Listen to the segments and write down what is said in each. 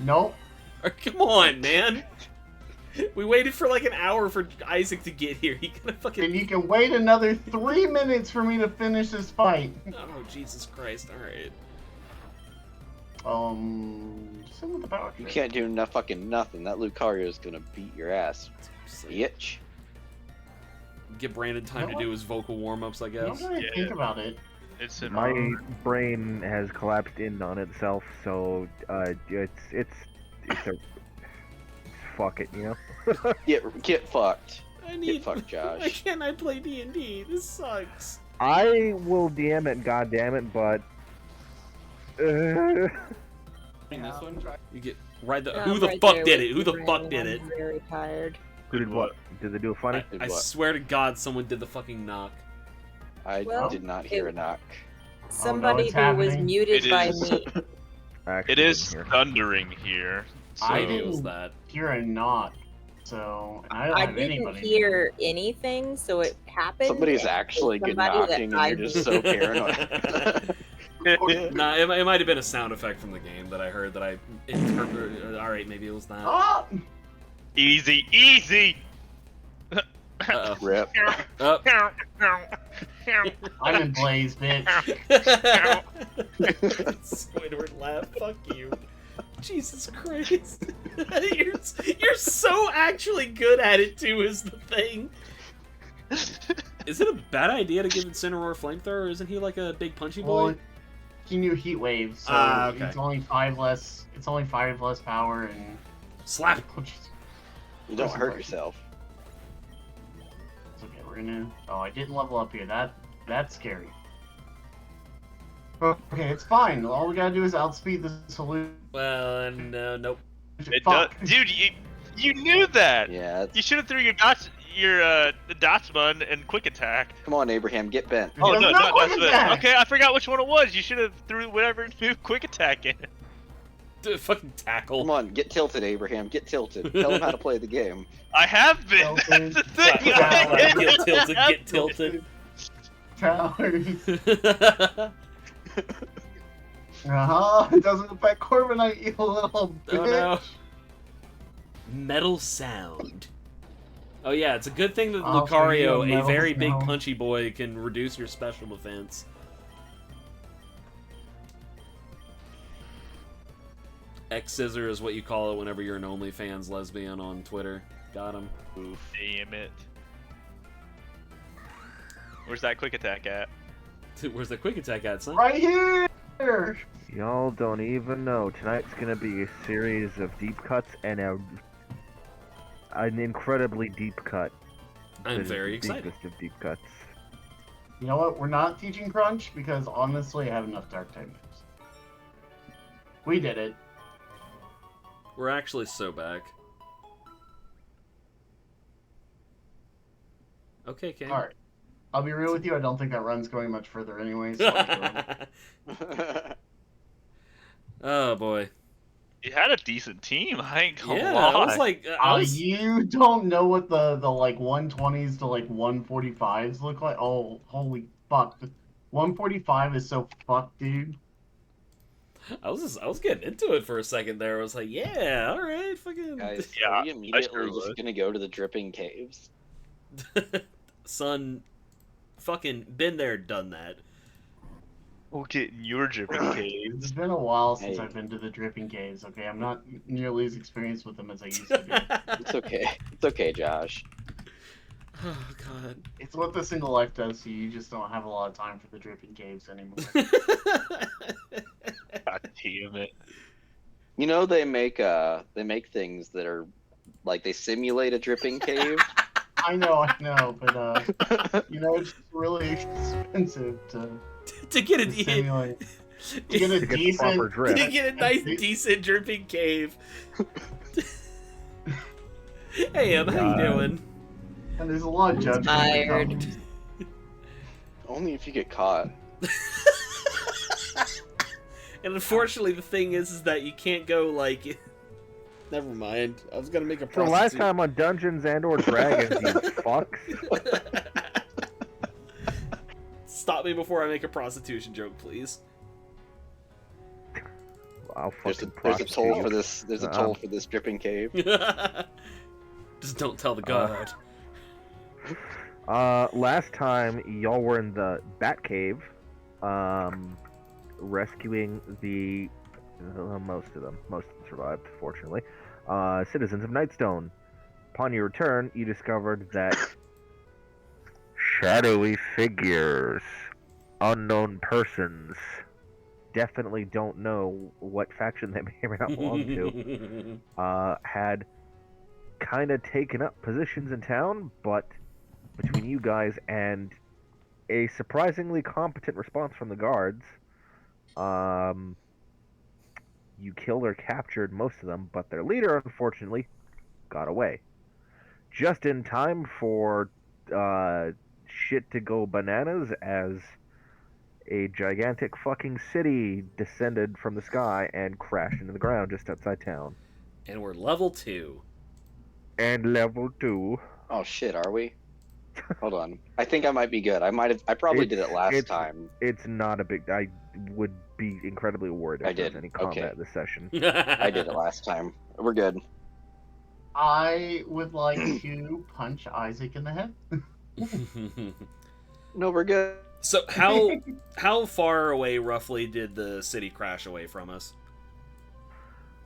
Nope. Come on, man. We waited for like an hour for Isaac to get here. He gonna fucking. And you can wait another 3 minutes for me to finish this fight. Oh Jesus Christ! All right. Send with the power. You can't do fucking nothing. That Lucario's gonna beat your ass, bitch. Give Brandon time to do his vocal warm-ups, I guess. Don't really think about it. It's My brain has collapsed in on itself, so it's a fuck it, you know. Get fucked. Get fucked, Josh. Why can't I play D&D? This sucks. I will DM it, goddammit, but. This one? You get right the. Who the fuck did it? Who the fuck did it? I'm very tired. Who did what? Did they do a funny? I swear to God, someone did the fucking knock. I did not hear a knock. Somebody who was muted by me. It is thundering here. So. I didn't hear a knock, so I don't have anybody. I didn't hear anything, so it happened. Somebody's actually good knocking, and you're just so paranoid. Nah, it might have been a sound effect from the game that I heard that I interpreted. Alright, maybe it was that. Oh! Easy! Rip. I'm in Blaze, bitch. Squidward laugh, fuck you. Jesus Christ. You're so actually good at it too, is the thing. Is it a bad idea to give Incineroar Flamethrower? Isn't he like a big punchy boy? Well, he knew Heat Wave, so okay. it's only 5 less. It's only 5 less power and slap. You don't hurt yourself. It's okay, we're gonna. Oh, I didn't level up here. That's scary. Okay, it's fine. All we gotta do is outspeed the solution. Well, nope. It does, dude. You knew that. Yeah. You should have threw your Dotsman and quick attack. Come on, Abraham, get bent. Oh no, not Dotsman. Okay, I forgot which one it was. You should have threw whatever new quick attack in. Fucking tackle. Come on, get tilted, Abraham. Get tilted. Tell him how to play the game. I have been. That's the thing. Get tilted. Towers. It doesn't affect Corviknight, you little bitch. Oh, no. Metal sound. Oh yeah, it's a good thing that Lucario, a very big punchy boy, can reduce your special defense. X-Scissor is what you call it whenever you're an OnlyFans lesbian on Twitter. Got him. Oof. Damn it. Where's that quick attack at? Where's the quick attack at, son? Right here! Y'all don't even know. Tonight's gonna be a series of deep cuts and an incredibly deep cut. I'm very excited. Deepest of deep cuts. You know what? We're not teaching Crunch because honestly, I have enough Dark type moves. We did it. We're actually so back. Okay, King. Alright. I'll be real with you, I don't think that run's going much further anyway, so Oh, boy. You had a decent team, I ain't gonna lie. I was like... You don't know what the like 120s to like 145s look like? Oh, holy fuck. 145 is so fucked, dude. I was getting into it for a second there. I was like, yeah, alright, fucking... Guys, yeah, are we immediately just gonna go to the dripping caves? Son, fucking been there, done that. We'll get in your dripping caves. It's been a while since I've been to the dripping caves, okay? I'm not nearly as experienced with them as I used to be. It's okay. It's okay, Josh. Oh, God. It's what the single life does to you. You just don't have a lot of time for the dripping caves anymore. God damn it. You know, they make things that are, like, they simulate a dripping cave. I know, but, you know, it's really expensive to get a nice decent dripping cave. Hey, how you doing? And there's a lot of judgment. Tired. Only if you get caught. And unfortunately, the thing is that you can't go like. Never mind. I was gonna make a. So last time on Dungeons and/or Dragons, you fucks. Stop me before I make a prostitution joke, please. I'll There's fucking there's a toll prosecute for you. this. There's a toll for this dripping cave. Just don't tell the guard. Last time y'all were in the Bat Cave, rescuing the most of them survived, fortunately. Citizens of Nightstone. Upon your return, you discovered that shadowy figures, unknown persons, definitely don't know what faction they may or may not belong to, had kind of taken up positions in town, but between you guys and a surprisingly competent response from the guards, you killed or captured most of them, but their leader, unfortunately, got away. Just in time for shit to go bananas as a gigantic fucking city descended from the sky and crashed into the ground just outside town. And we're level 2. And level 2. Oh shit, are we? Hold on. I think I might be good. I probably did it last time. It's not a big. I would be incredibly worried if I there was did. any combat Okay. this session. I did it last time. We're good. I would like to punch Isaac in the head. No, we're good. So how far away roughly did the city crash away from us?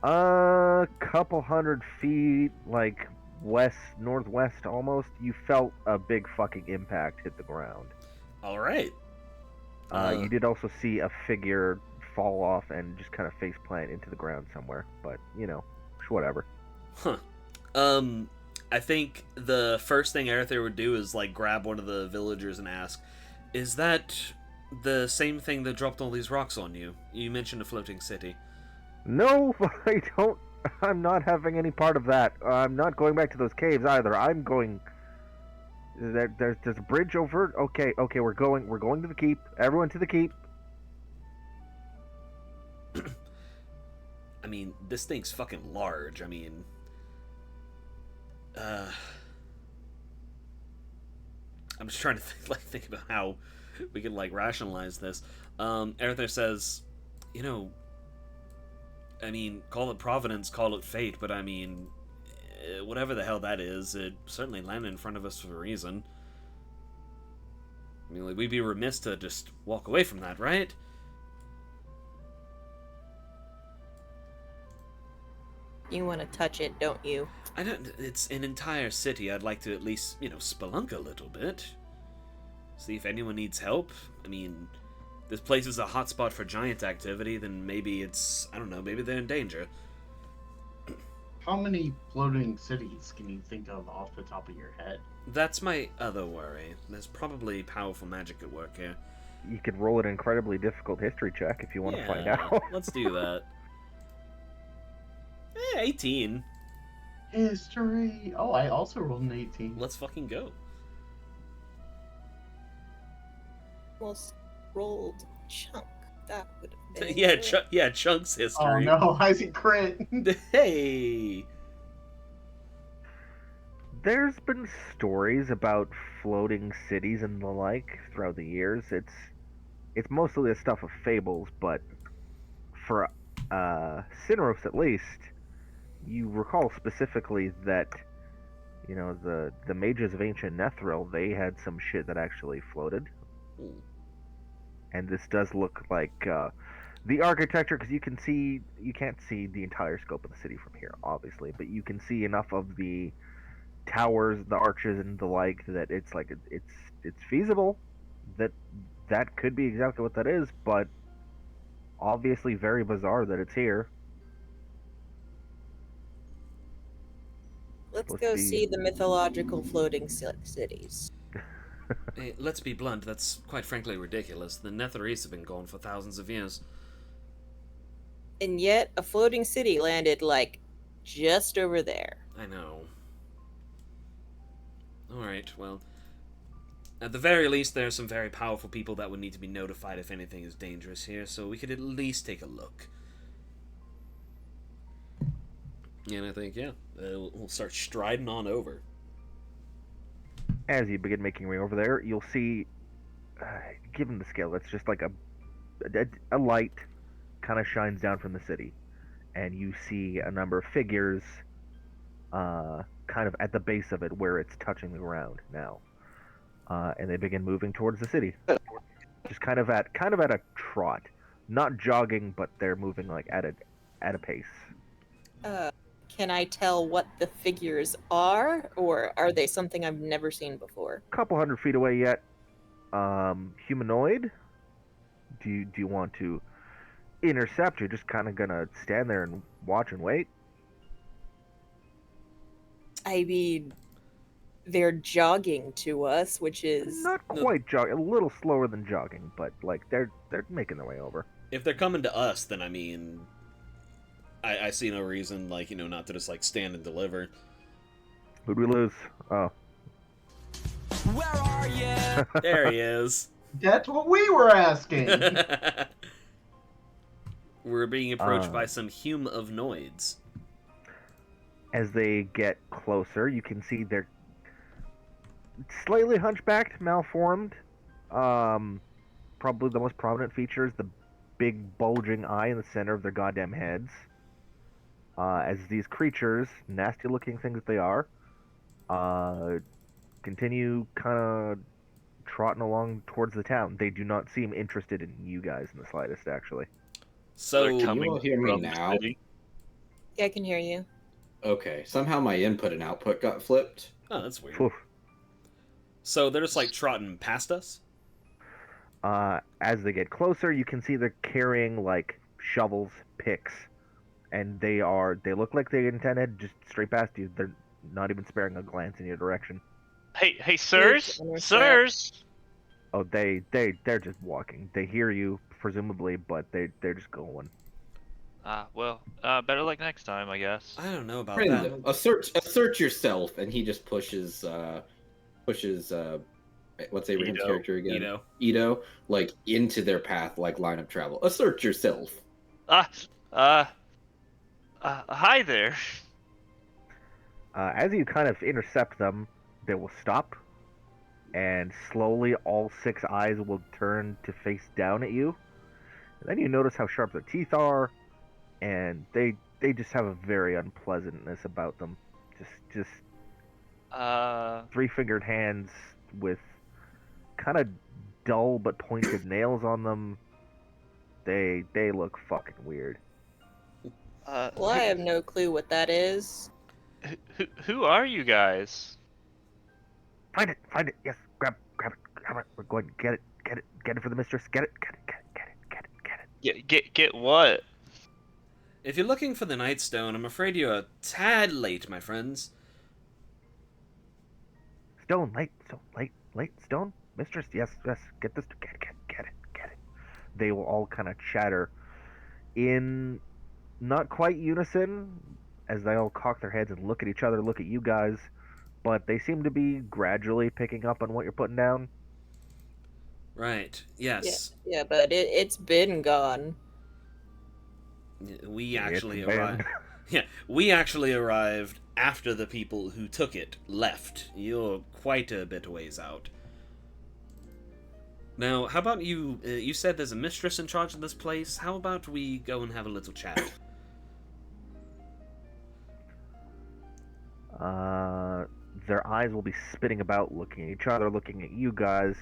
Couple 100 feet, like northwest almost. You felt a big fucking impact hit the ground. All right. You did also see a figure fall off and just kind of face plant into the ground somewhere, but you know, whatever. Huh. I think the first thing Arethyr would do is like grab one of the villagers and ask, "Is that the same thing that dropped all these rocks on you? You mentioned a floating city." No, I don't. I'm not having any part of that. I'm not going back to those caves either. I'm going. There's a bridge over. Okay, we're going to the keep. Everyone to the keep. I mean, this thing's fucking large. I mean, I'm just trying to think about how we can like rationalize this. Arethyr says, you know, I mean, call it providence, call it fate, but I mean, whatever the hell that is, it certainly landed in front of us for a reason. I mean, like, we'd be remiss to just walk away from that, right? You want to touch it, don't you? I don't. It's an entire city. I'd like to at least, you know, spelunk a little bit. See if anyone needs help. I mean, this place is a hotspot for giant activity, then maybe it's, I don't know, maybe they're in danger. How many floating cities can you think of off the top of your head? That's my other worry. There's probably powerful magic at work here. You could roll an incredibly difficult history check if you want to find out. Let's do that. 18. History. Oh, I also rolled an 18. Let's fucking go. Almost rolled chunk. That would have been. Yeah, Chunk's Oh history. no, Isaac crit. Hey. There's been stories about floating cities and the like throughout the years. It's mostly the stuff of fables, but for Cineros at least, you recall specifically that, you know, the mages of ancient Nethril, they had some shit that actually floated. Ooh. And this does look like the architecture, because you can't see the entire scope of the city from here, obviously, but you can see enough of the towers, the arches, and the like that it's like it's feasible that could be exactly what that is, but obviously very bizarre that it's here. Let's go see the mythological floating cities. Hey, let's be blunt, that's quite frankly ridiculous. The Netherese have been gone for thousands of years. And yet, a floating city landed, like, just over there. I know. Alright, well, at the very least, there are some very powerful people that would need to be notified if anything is dangerous here, so we could at least take a look. And I think, yeah, we'll start striding on over. As you begin making your way over there, you'll see, given the scale, it's just like a light kind of shines down from the city. and you see a number of figures kind of at the base of it where it's touching the ground now. And they begin moving towards the city. Just kind of at a trot. Not jogging, but they're moving like at a pace. Can I tell what the figures are, or are they something I've never seen before? Couple hundred feet away yet. Humanoid. Do you want to intercept? You're just kind of gonna stand there and watch and wait. I mean, they're jogging to us, which is Not quite jogging, a little slower than jogging, but like they're making their way over. If they're coming to us, then I mean, I see no reason, like, you know, not to just like stand and deliver. Who'd we lose? Oh, Where are you? There he is. That's what we were asking. We're being approached by some humanoids. as they get closer, you can see they're slightly hunchbacked, malformed. Probably the most prominent feature is the big bulging eye in the center of their goddamn heads. As these creatures, nasty-looking things that they are, continue kind of trotting along towards the town. They do not seem interested in you guys in the slightest, actually. So They're Can coming you all hear me from the now? city. Yeah, I can hear you. Okay, somehow my input and output got flipped. oh, that's weird. Oof. So they're just like trotting past us. As they get closer, you can see they're carrying like shovels, picks, and they look like they intended just straight past you. They're not even sparing a glance in your direction. Hey, sirs, Intercept. sirs. Oh, they're just walking. They hear you presumably, but they're just going. Better luck next time, I guess. I don't know about Friend, that. assert yourself, and he just pushes what's Abraham's Ito. character again? You know. Ito, like into their path, like line of travel. Assert yourself. Hi there. As you kind of intercept them, they will stop, and slowly all 6 eyes will turn to face down at you. And then you notice how sharp their teeth are, and they just have a very unpleasantness about them. Just 3-fingered hands with kind of dull but pointed nails on them. They look fucking weird. Well, I have no clue what that is. Who are you guys? Find it. Yes, grab it. We're going to get it for the mistress. Get it. Get what? If you're looking for the Nightstone, I'm afraid you're a tad late, my friends. Stone, light, stone, mistress. Yes. Get this. Get it. They will all kind of chatter in not quite unison as they all cock their heads and look at each other, look at you guys, but they seem to be gradually picking up on what you're putting down. Right. Yes. Yeah, but it's been gone. We actually It's been- arrived. Yeah, we actually arrived after the people who took it left. You're quite a bit ways out. Now, how about you? You said there's a mistress in charge of this place. How about we go and have a little chat? Their eyes will be spitting about, looking at each other, looking at you guys,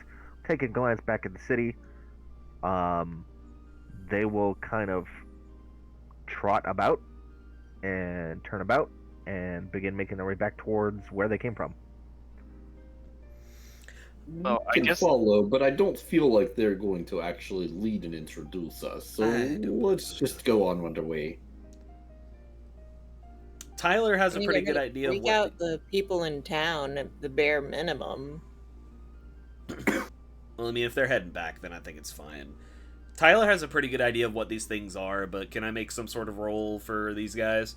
take a glance back at the city. They will kind of trot about and turn about and begin making their way back towards where they came from. Well, I Can guess follow, but I don't feel like they're going to actually lead and introduce us. So I don't let's just go on with our way. Tyler has a I mean, pretty they're good gonna idea of freak what. out the people in town at the bare minimum. Well, I mean, if they're heading back, then I think it's fine. Tyler has a pretty good idea of what these things are, but can I make some sort of roll for these guys?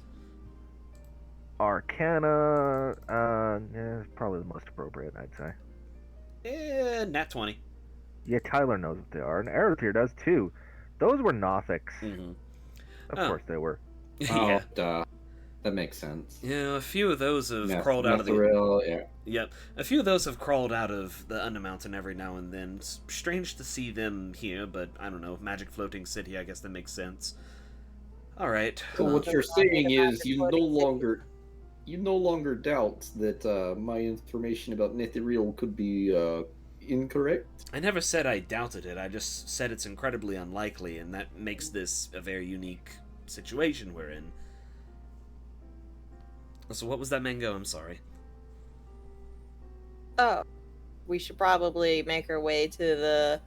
Arcana, is probably the most appropriate, I'd say. Nat 20. Yeah, Tyler knows what they are, and Arathir does too. Those were Nothics. Mm-hmm. Of Oh. course they were. Yeah. Oh, duh. That makes sense. Yeah, a few of those have crawled out of the... Mithril, yeah. Yep. A few of those have crawled out of the Undermountain every now and then. It's strange to see them here, but I don't know. Magic floating city, I guess that makes sense. All right. So what you're That's not saying made of is you floating no longer doubt that my information about Netherreal could be incorrect. I never said I doubted it. I just said it's incredibly unlikely, and that makes this a very unique situation we're in. So what was that mango? I'm sorry. Oh, we should probably make our way to the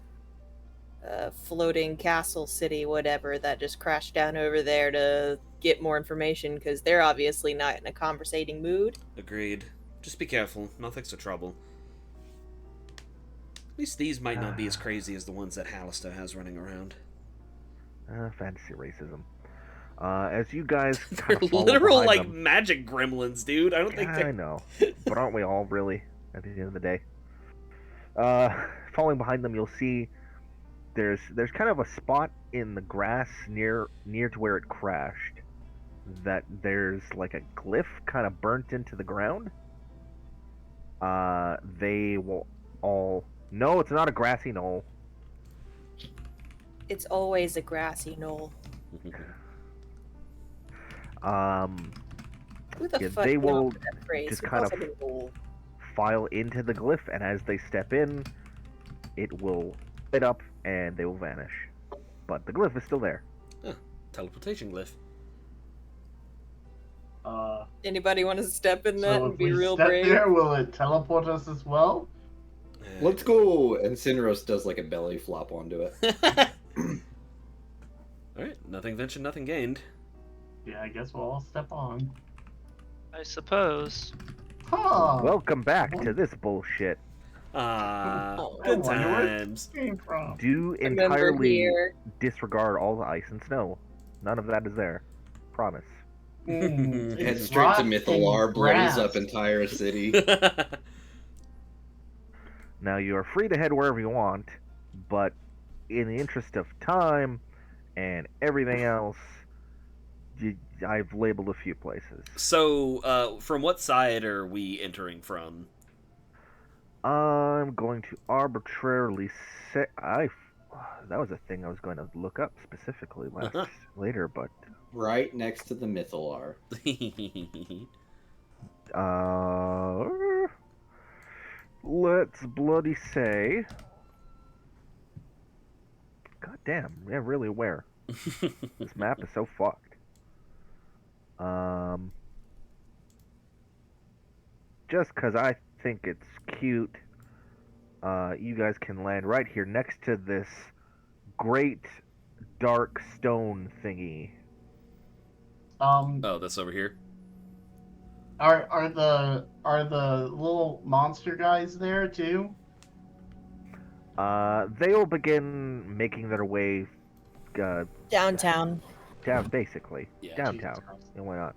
floating castle city, whatever, that just crashed down over there to get more information, because they're obviously not in a conversating mood. Agreed. Just be careful. Nothing's a trouble. At least these might not be as crazy as the ones that Hallister has running around. Fantasy racism. As you guys They're kind of follow literal, behind like, them, magic gremlins, dude. I don't think I they're... know, but aren't we all really? At the end of the day, following behind them, you'll see there's kind of a spot in the grass near to where it crashed. That there's like a glyph kind of burnt into the ground. They will all. No, it's not a grassy knoll. It's always a grassy knoll. Who the Yeah, fuck they came up will with that phrase? just Who kind calls of it a knoll? file into the glyph, and as they step in, it will light up and they will vanish. But the glyph is still there. Huh. Teleportation glyph. Anybody want to step in that So and if be we real step brave? there, will it teleport us as well? Let's go. And Sinros does like a belly flop onto it. Alright, nothing ventured, nothing gained. Yeah, I guess we'll all step on. I suppose. Huh. Welcome back to this bullshit. Oh, Good I wonder where times. it came from. Do Remember entirely here. disregard all the ice and snow. None of that is there. Promise. Mm, Head it's straight to rock and Mythalar, blows grass. up entire city. Now you are free to head wherever you want, but in the interest of time and everything else, I've labeled a few places. So, from what side are we entering from? I'm going to arbitrarily say that was a thing I was going to look up specifically later, but Right next to the Mythalar. let's bloody say. God damn, yeah, really where? This map is so fucked. Just because I think it's cute, you guys can land right here next to this great dark stone thingy. Oh, that's over here. Are the little monster guys there too? They will begin making their way Downtown. down, basically. Yeah, downtown. Jesus Christ. And why not?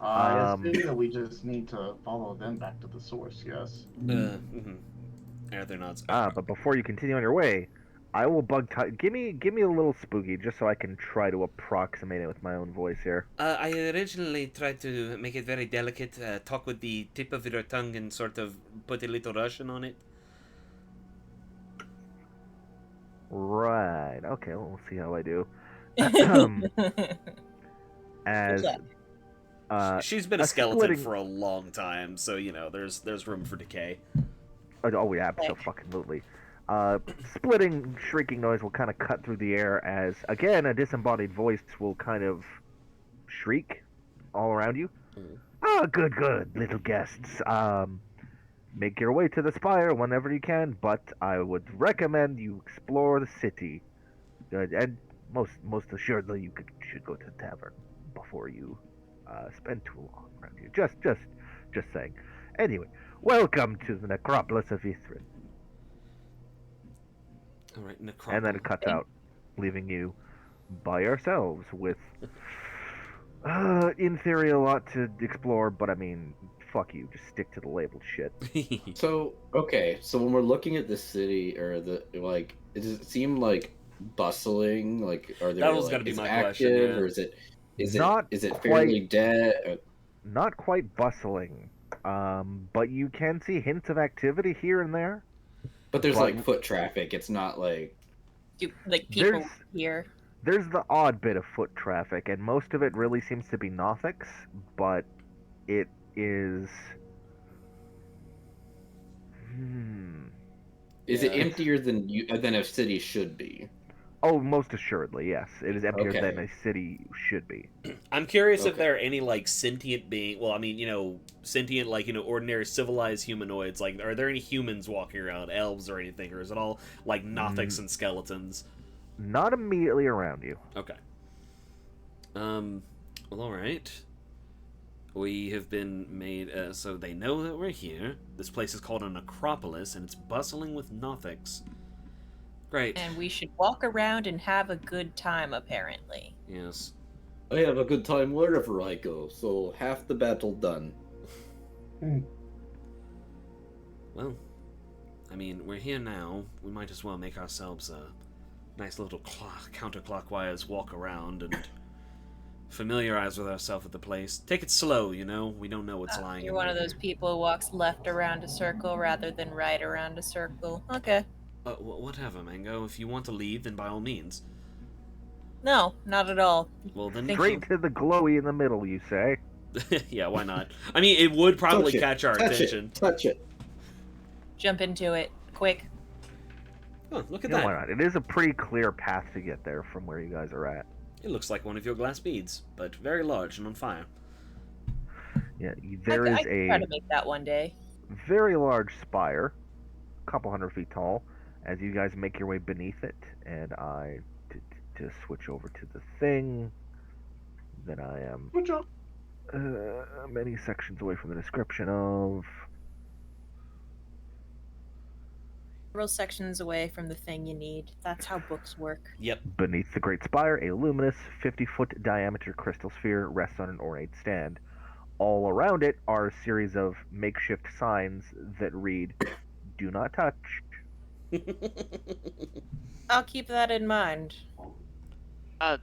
I assume that we just need to follow them back to the source. Yes. They're not. But before you continue on your way, I will give me a little spooky, just so I can try to approximate it with my own voice here. I originally tried to make it very delicate, talk with the tip of your tongue and sort of put a little Russian on it. Right. Okay. Well, we'll see how I do. As She's been a a skeleton splitting- for a long time, so you know there's room for decay. oh yeah, absolutely. Splitting, shrieking noise will kind of cut through the air as, again, a disembodied voice will kind of shriek all around you. Good, little guests. Make your way to the spire whenever you can, but I would recommend you explore the city. And most assuredly, you should go to the tavern before you spend too long around here. Just saying. Anyway, welcome to the necropolis of Ithrin. All right, necropolis. And then it cuts out, leaving you by yourselves with, in theory, a lot to explore, but I mean, fuck you, just stick to the labeled shit. So, okay, so when we're looking at the city, or does it seem like bustling? Like, are there That was like, gonna be is my active, question, yeah. or is it Not fairly quite- dead? Not quite bustling, but you can see hints of activity here and there. But there's Well, like foot traffic. It's not like Like people There's- here. There's the odd bit of foot traffic, and most of it really seems to be Nothics, but it is. Is it Yeah. emptier than a city should be? Oh, most assuredly, yes. It is emptier Okay. than a city should be. I'm curious if Okay. there are any like sentient being. Well, I mean, sentient like ordinary civilized humanoids. Like, are there any humans walking around, elves or anything, or is it all like Nothics and skeletons? Not immediately around you. Okay. Well, all right. We have been made so they know that we're here. This place is called an Acropolis, and it's bustling with Nothics. Great. And we should walk around and have a good time, apparently. Yes. I have a good time wherever I go, so half the battle done. Well, I mean, we're here now. We might as well make ourselves a nice little counterclockwise walk around and familiarize with ourselves with the place. Take it slow, We don't know what's lying. You're in one of there. those people who walks left around a circle rather than right around a circle. Okay. Whatever, Mango. If you want to leave, then by all means. No, not at all. Well, then. Thank Straight to the glowy in the middle, you say? Yeah, why not? I mean, it would probably Touch it, catch our touch attention. It, touch it. Jump into it. Quick. Oh, look at Yeah, that. why not? It is a pretty clear path to get there from where you guys are at. It looks like one of your glass beads, but very large and on fire. Yeah, there is I can try to make that one day. very large spire, a couple 100 feet tall, as you guys make your way beneath it, and to switch over to the thing that I am Good job. many sections away from the description of. Several sections away from the thing you need. That's how books work. Yep. Beneath the great spire, a luminous 50-foot diameter crystal sphere rests on an ornate stand. All around it are a series of makeshift signs that read, "Do not touch." I'll keep that in mind.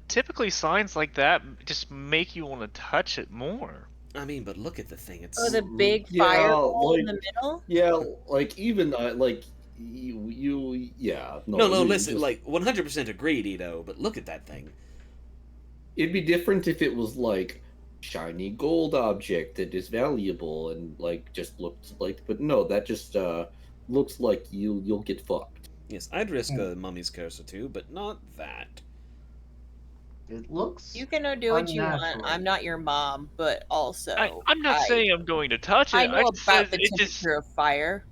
Typically signs like that just make you want to touch it more. I mean, but look at the thing. It's Oh, the big Yeah, fireball in like- the middle? Yeah, like even like you yeah. no, you listen, just- like 100% agreed, Ito. But look at that thing. it'd be different if it was like shiny gold object that is valuable and like just looks like, but no, that just looks like you'll get fucked. Yes, I'd risk a mummy's curse or two, but not that. It looks. You can do what you want. unnatural. I'm not your mom, but also I'm not saying I'm going to touch it. I know just about said the it temperature just. of fire.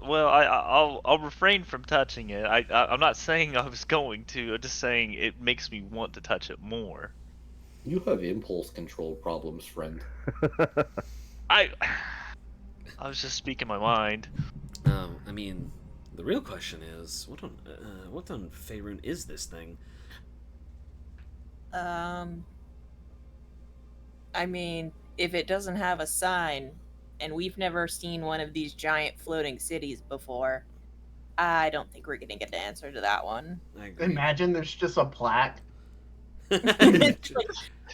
Well, I'll refrain from touching it. I'm not saying I was going to. I'm just saying it makes me want to touch it more. You have impulse control problems, friend. I was just speaking my mind. I mean, the real question is, what on Faerun is this thing? I mean, if it doesn't have a sign, and we've never seen one of these giant floating cities before, I don't think we're gonna get the answer to that one. I agree. Imagine there's just a plaque. It's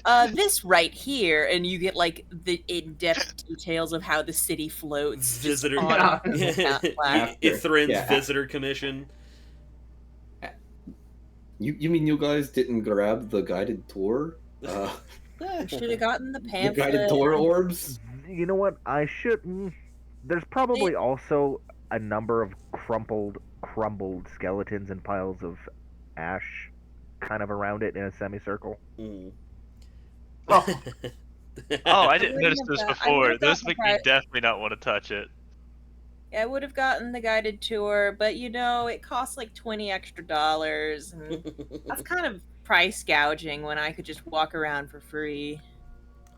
like, this right here, and you get like the in-depth details of how the city floats. just Visitor. on that plaque. Ithrin's Yeah. Visitor Commission. You mean you guys didn't grab the guided tour? Should have gotten the The pamphlet. guided tour orbs? You know what? I shouldn't. There's probably also a number of crumbled skeletons and piles of ash kind of around it in a semicircle. Mm. Oh, Oh, I didn't wouldn't notice have those got- I before. would've Those gotten make the me pri- definitely not want to touch it. I would have gotten the guided tour, but it costs like $20 extra. And that's kind of price gouging when I could just walk around for free.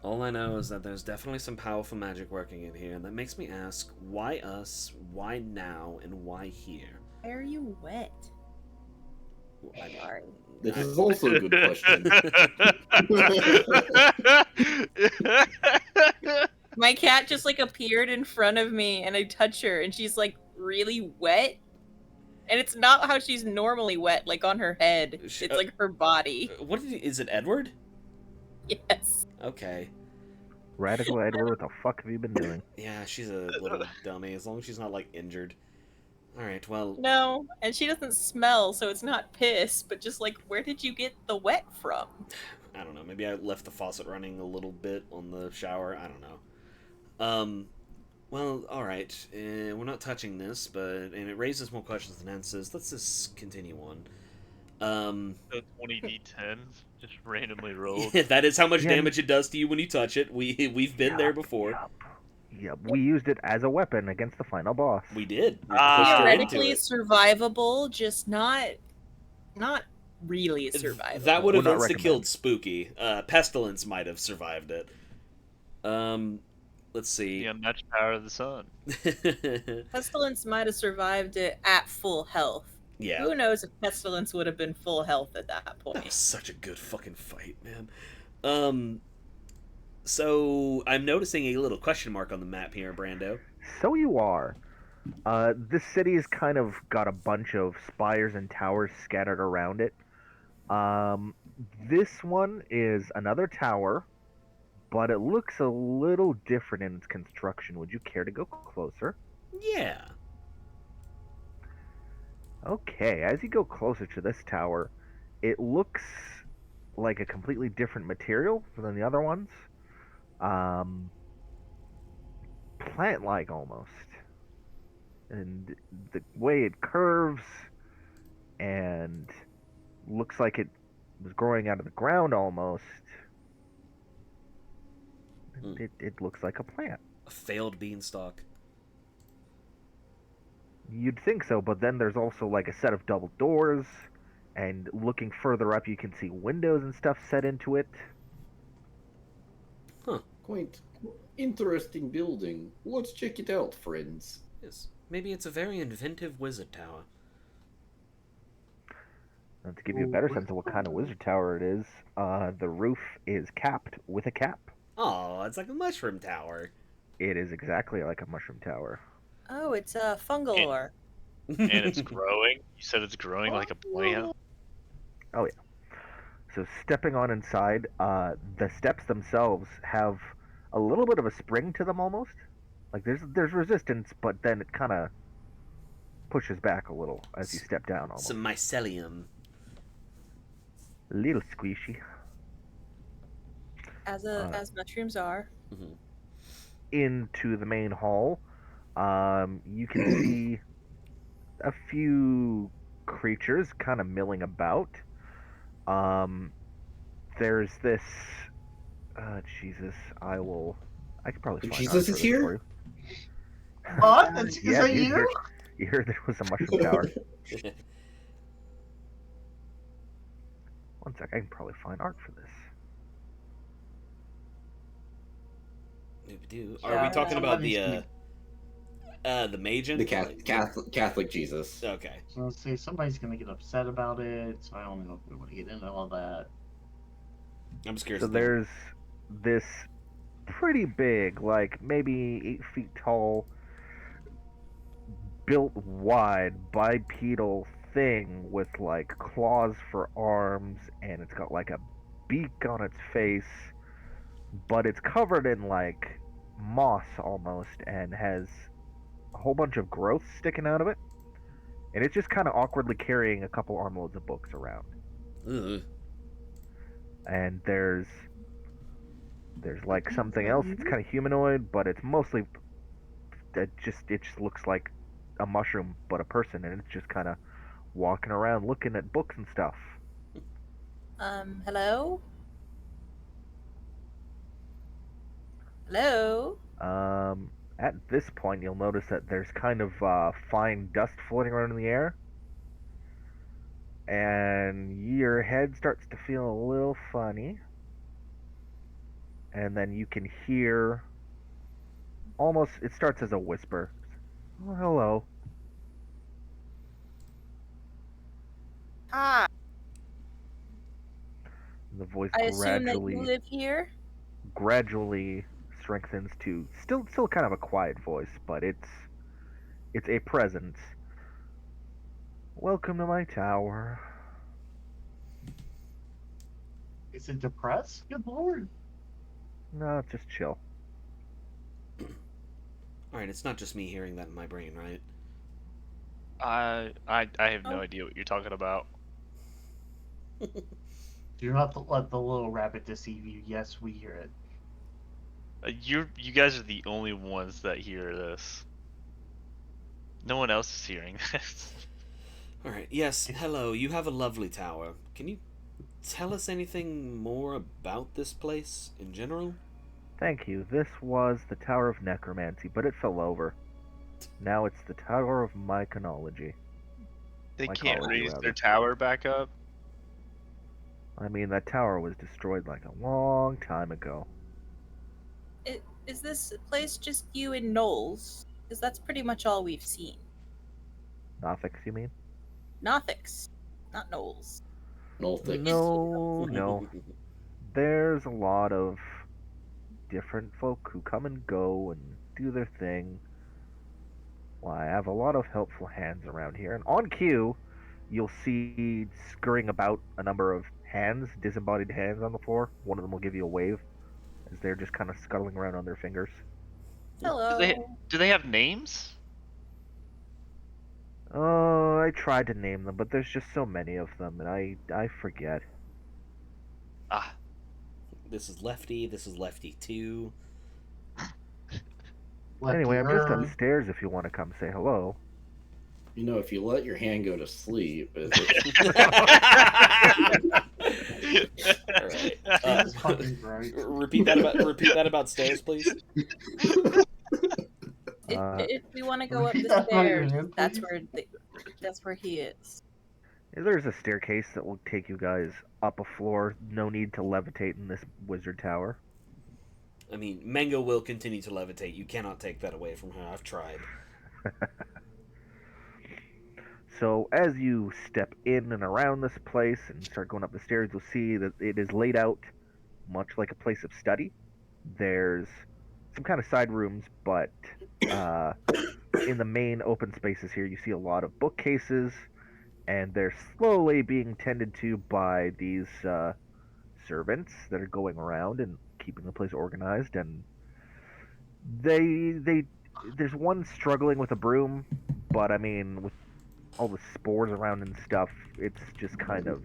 All I know is that there's definitely some powerful magic working in here, and that makes me ask, why us, why now, and why here? Why are you wet? Sorry. This is also a good question. My cat just like appeared in front of me and I touch her and she's like really wet. And it's not how she's normally wet, like on her head. It's like her body. Is it Edward? Yes. Okay. Radical Edward, what the fuck have you been doing? Yeah, she's a little dummy, as long as she's not, like, injured. All right. Well, No, and she doesn't smell, so it's not piss, but just like, where did you get the wet from? I don't know. Maybe I left the faucet running a little bit on the shower. I don't know. Well, all right. We're not touching this, and it raises more questions than answers. Let's just continue on. So 20d10 just randomly rolled. That is how much Yeah. damage it does to you when you touch it. We've been there before. Yep, we used it as a weapon against the final boss. We did. We Ah. pushed her into Theoretically it. survivable, just not really survivable. That would have Would not insta recommend. killed Spooky. Pestilence might have survived it. Let's see. The unmatched power of the sun. Pestilence might have survived it at full health. Yeah. Who knows if Pestilence would have been full health at that That point. was such a good fucking fight, man. So I'm noticing a little question mark on the map here, Brando. So you are. This city has kind of got a bunch of spires and towers scattered around it. This one is another tower, but it looks a little different in its construction. Would you care to go closer? Yeah. Okay, as you go closer to this tower, it looks like a completely different material than the other ones. Plant-like almost. And the way it curves and looks like it was growing out of the ground almost. It looks like a plant. A failed beanstalk. You'd think so, but then there's also like a set of double doors, and looking further up you can see windows and stuff set into it. Quite interesting building. Let's check it out, friends. Yes. Maybe it's a very inventive wizard tower. And to give you a better sense of what kind of wizard tower it is, the roof is capped with a cap. Oh, it's like a mushroom tower. It is exactly like a mushroom tower. Oh, it's a fungal ore. And it's growing. You said it's growing like a plant. So stepping on inside, the steps themselves have a little bit of a spring to them almost. Like there's resistance, but then it kind of pushes back a little as you step down almost. Some mycelium. A little squishy. As mushrooms are. Into the main hall, you can see a few creatures kind of milling about. There's this. Jesus, I could probably find Jesus art is for this here? for you. What? Is Yeah, that you you? heard there was a mushroom tower. One sec, I can probably find art for this. Maybe do. Are we talking about the Magian? The Catholic Jesus. Okay. So let's see, somebody's gonna get upset about it, so I don't know if we want to get into all that. I'm just curious. So there's this pretty big, like maybe 8 feet tall, built wide, bipedal thing with like claws for arms, and it's got like a beak on its face, but it's covered in like moss almost, and has a whole bunch of growth sticking out of it, and it's just kind of awkwardly carrying a couple armloads of books around. Ugh. And there's like something else. It's kind of humanoid, but it's mostly it just looks like a mushroom, but a person, and it's just kind of walking around looking at books and stuff. Hello? Hello? At this point, you'll notice that there's kind of fine dust floating around in the air, and your head starts to feel a little funny, and then you can hear almost, it starts as a whisper. Oh, hello. Hi. The voice I assume that you live here? gradually strengthens to still kind of a quiet voice, but it's a presence. Welcome to my tower. Is it depressed? Good lord. No, just chill. All right, it's not just me hearing that in my brain, right? I have no Oh. idea what you're talking about. Do not let the little rabbit deceive you. Yes, we hear it. You guys are the only ones that hear this. No one else is hearing this. All right. Yes. Hello. You have a lovely tower. Can you tell us anything more about this place in general? Thank you. This was the Tower of Necromancy, but it fell over. Now it's the Tower of Myconology. They can't Mycology, raise their rather. tower back up. I mean, that tower was destroyed like a long time ago. Is this place just you and Knowles? Because that's pretty much all we've seen. Nothix, you mean? Nothix, not Knowles. Nolthix. No. There's a lot of different folk who come and go and do their thing. Well, I have a lot of helpful hands around here, and on cue, you'll see scurrying about a number of hands, disembodied hands on the floor. One of them will give you a wave as they're just kind of scuttling around on their fingers. Hello. Do they have names? Oh, I tried to name them, but there's just so many of them, and I forget. Ah, This is Lefty. This is Lefty 2. Anyway, I'm just Earth. upstairs if you want to come say hello. You know, if you let your hand go to sleep, All right. Jesus fucking Christ. Repeat that about stairs, please. If we want to go up repeat the that about your stairs, hand, that's please. that's where he is. There's a staircase that will take you guys up a floor. No need to levitate in this wizard tower. I mean, Mango will continue to levitate. You cannot take that away from her. I've tried. So as you step in and around this place and start going up the stairs, you'll see that it is laid out much like a place of study. There's some kind of side rooms, but in the main open spaces here, you see a lot of bookcases, and they're slowly being tended to by these servants that are going around and keeping the place organized. And there's one struggling with a broom, but I mean, with all the spores around and stuff, it's just kind of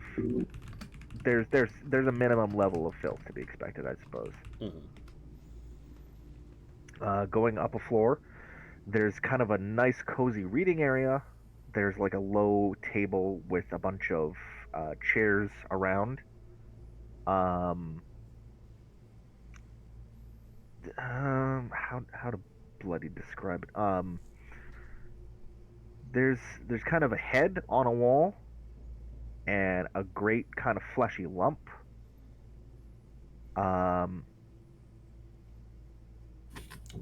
there's a minimum level of filth to be expected, I suppose. Going up a floor, there's kind of a nice cozy reading area. There's like a low table with a bunch of chairs around. How to bloody describe it? There's kind of a head on a wall and a great kind of fleshy lump.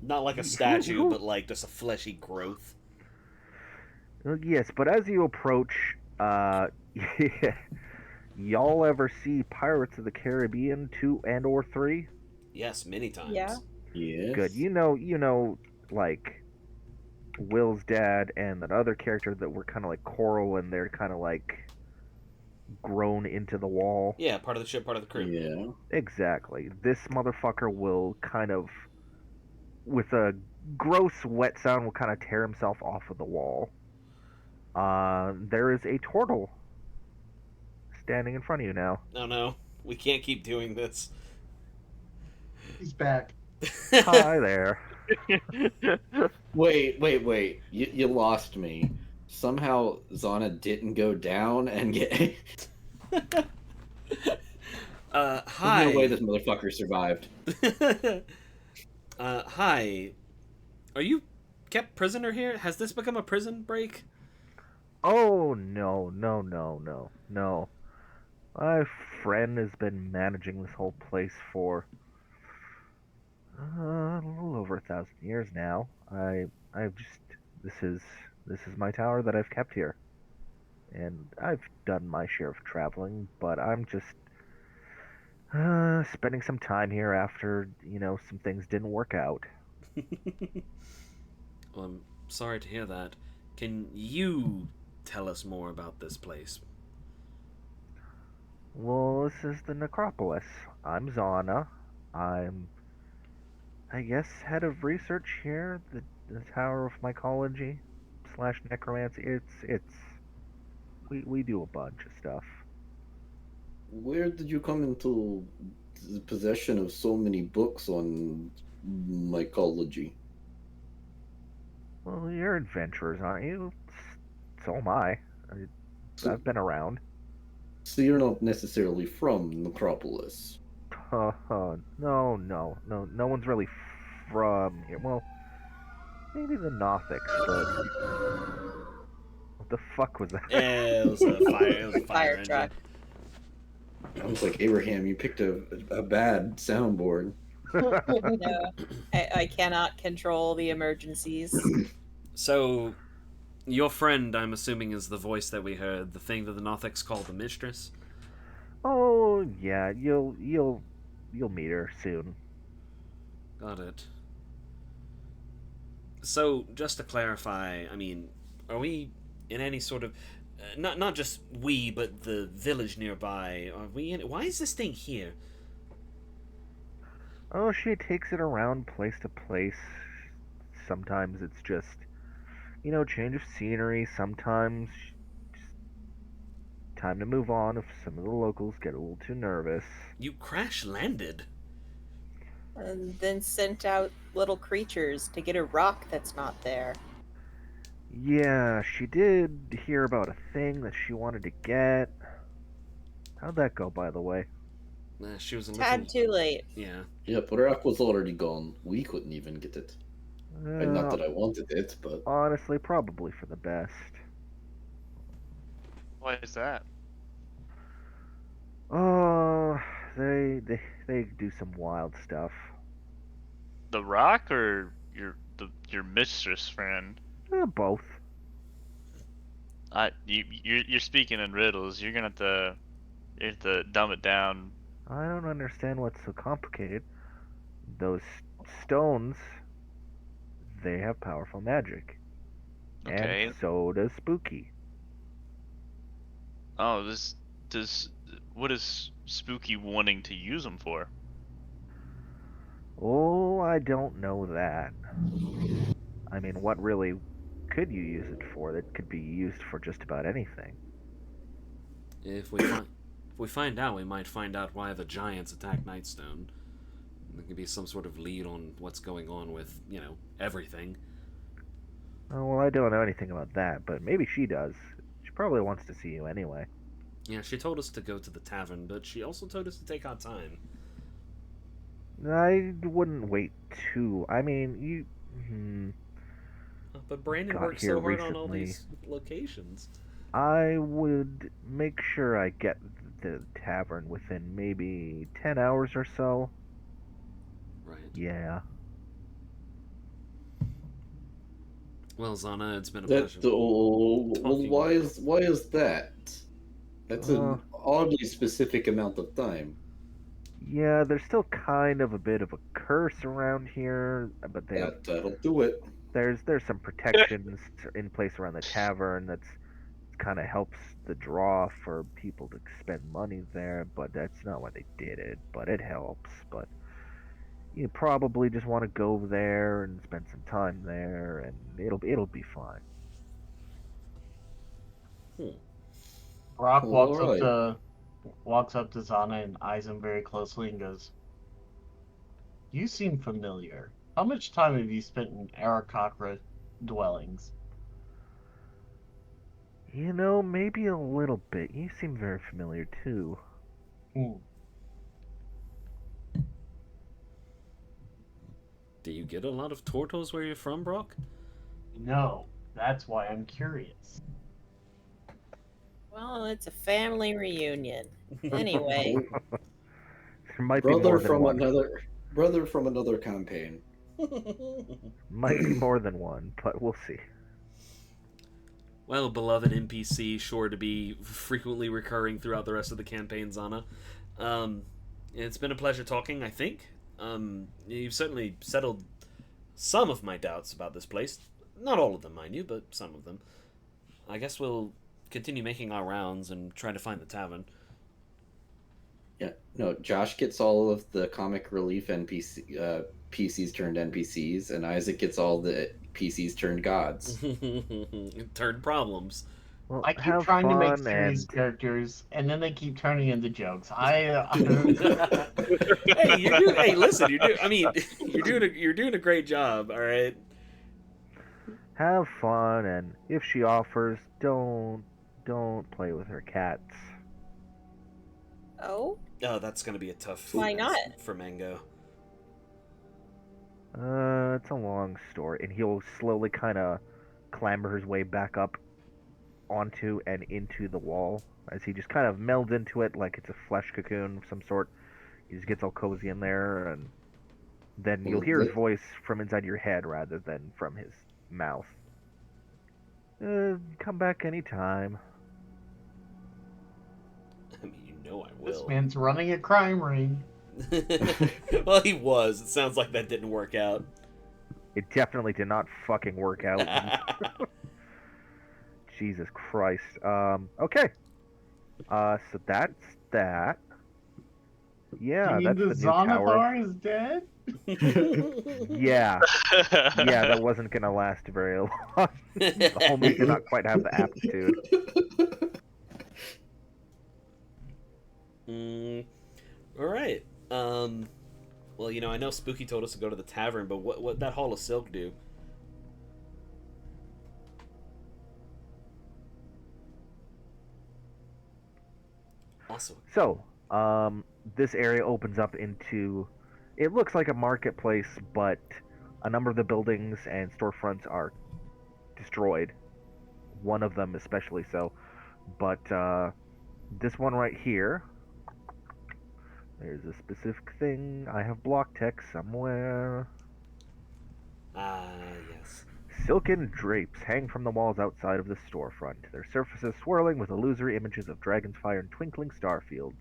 Not like a statue, but like just a fleshy growth. Yes, but as you approach, y'all ever see Pirates of the Caribbean 2 and or 3? Yes, many times. Yeah. yes. Good. You know, like Will's dad and that other character that were kind of like coral and they're kind of like grown into the wall. Yeah, part of the ship, part of the crew. Yeah. Exactly. This motherfucker will kind of, with a gross wet sound, will kind of tear himself off of the wall. There is a turtle standing in front of you now. Oh no, we can't keep doing this. He's back. Hi there. Wait. You lost me. Somehow Zana didn't go down and get. Hi. There's no way this motherfucker survived. Hi. Are you kept prisoner here? Has this become a prison break? Oh, no. My friend has been managing this whole place for a little over 1,000 years now. I've just this is my tower that I've kept here, and I've done my share of traveling, but I'm just spending some time here after some things didn't work out. Well, I'm sorry to hear that. Can you tell us more about this place? Well, this is the necropolis. I'm Zana. I'm, I guess, head of research here, the Tower of Mycology. / necromancy. It's we do a bunch of stuff. Where did you come into the possession of so many books on mycology? Well, you're adventurers, aren't you? So am I. So, I've been around. so you're not necessarily from Necropolis. No one's really from here. Well, maybe the Nothics, but what the fuck was that? It was a fire. It was a fire Fire engine. truck. I was like, Abraham, you picked a bad soundboard. No, I cannot control the emergencies. So, your friend, I'm assuming, is the voice that we heard, the thing that the Nothics call the mistress. Oh yeah, you'll meet her soon. Got it. So, just to clarify, I mean, are we in any sort of not just we, but the village nearby? Are we in? Why is this thing here? Oh, she takes it around place to place. Sometimes it's just, change of scenery. Sometimes just time to move on if some of the locals get a little too nervous. You crash landed. And then sent out little creatures to get a rock that's not there. Yeah, she did hear about a thing that she wanted to get. How'd that go, by the way? She was a Tad little. too late. Yeah. Yeah, but Rock was already gone. We couldn't even get it. And not that I wanted it, but Honestly, probably for the best. Why is that? Oh, they do some wild stuff. The Rock or your mistress friend? Both. You're speaking in riddles. You have to dumb it down. I don't understand what's so complicated. Those stones, they have powerful magic. Okay. And so does Spooky. Oh, what is Spooky wanting to use them for? Oh, I don't know that. I mean, what really could you use it for? That could be used for just about anything. If we find out, we might find out why the giants attacked Nightstone. There could be some sort of lead on what's going on with, everything. Oh, well, I don't know anything about that, but maybe she does. She probably wants to see you anyway. Yeah, she told us to go to the tavern, but she also told us to take our time. I wouldn't wait too. I mean, you. But Brandon Got worked here so hard on all recently. these locations. I would make sure I get the tavern within maybe 10 hours or so. Right. Yeah. Well, Zana, it's been a that pleasure. well, talking. why is that? That's Uh, an oddly specific amount of time. Yeah, there's still kind of a bit of a curse around here, but That'll do it. there's some protections in place around the tavern that's kind of helps the draw for people to spend money there, but that's not why they did it, but it helps. But you probably just want to go there and spend some time there, and it'll be fine. Rock walks Alright. up to Zana and eyes him very closely and goes, "You seem familiar. How much time have you spent in Arakakra dwellings?" Maybe a little bit. You seem very familiar too. Hmm. Do you get a lot of tortos where you're from, Brock? No, that's why I'm curious. Well, it's a family reunion. Anyway, There might be more than one. Brother from another campaign. Might be more than one, but we'll see. Well, beloved NPC, sure to be frequently recurring throughout the rest of the campaign, Zana. It's been a pleasure talking, I think. You've certainly settled some of my doubts about this place. Not all of them, mind you, but some of them. I guess we'll continue making our rounds and try to find the tavern. Yeah, no. Josh gets all of the comic relief PCs turned NPCs, and Isaac gets all the PCs turned gods. Turned problems. Well, I keep have trying to make fun serious and characters, and then they keep turning into jokes. Hey, you're doing. Hey, listen, you're doing. I mean, you're doing a great job. All right. have fun and if she offers, don't play with her cats. Oh, Oh, that's gonna be a tough. Why not? For Mango? It's a long story, and he'll slowly kind of clamber his way back up onto and into the wall as he just kind of melds into it like it's a flesh cocoon of some sort. He just gets all cozy in there, and then you'll hear his voice from inside your head rather than from his mouth. Come back anytime. I mean, you know I This will. man's running a crime ring. Well, he was. It sounds like that didn't work out. It definitely did not fucking work out. Jesus Christ. Okay. So that's that. Yeah, You mean that's the the new tower. Xanathar is dead? Yeah, yeah, that wasn't gonna last very long. The homies did not quite have the aptitude. All right. Well, you know, I know Spooky told us to go to the tavern, but what that Hall of Silk do? Also, So, this area opens up into. It looks like a marketplace, but a number of the buildings and storefronts are destroyed. One of them, especially so. But this one right here, there's a specific thing. I have block text somewhere. yes. Silken drapes hang from the walls outside of the storefront, their surfaces swirling with illusory images of dragon's fire and twinkling star fields.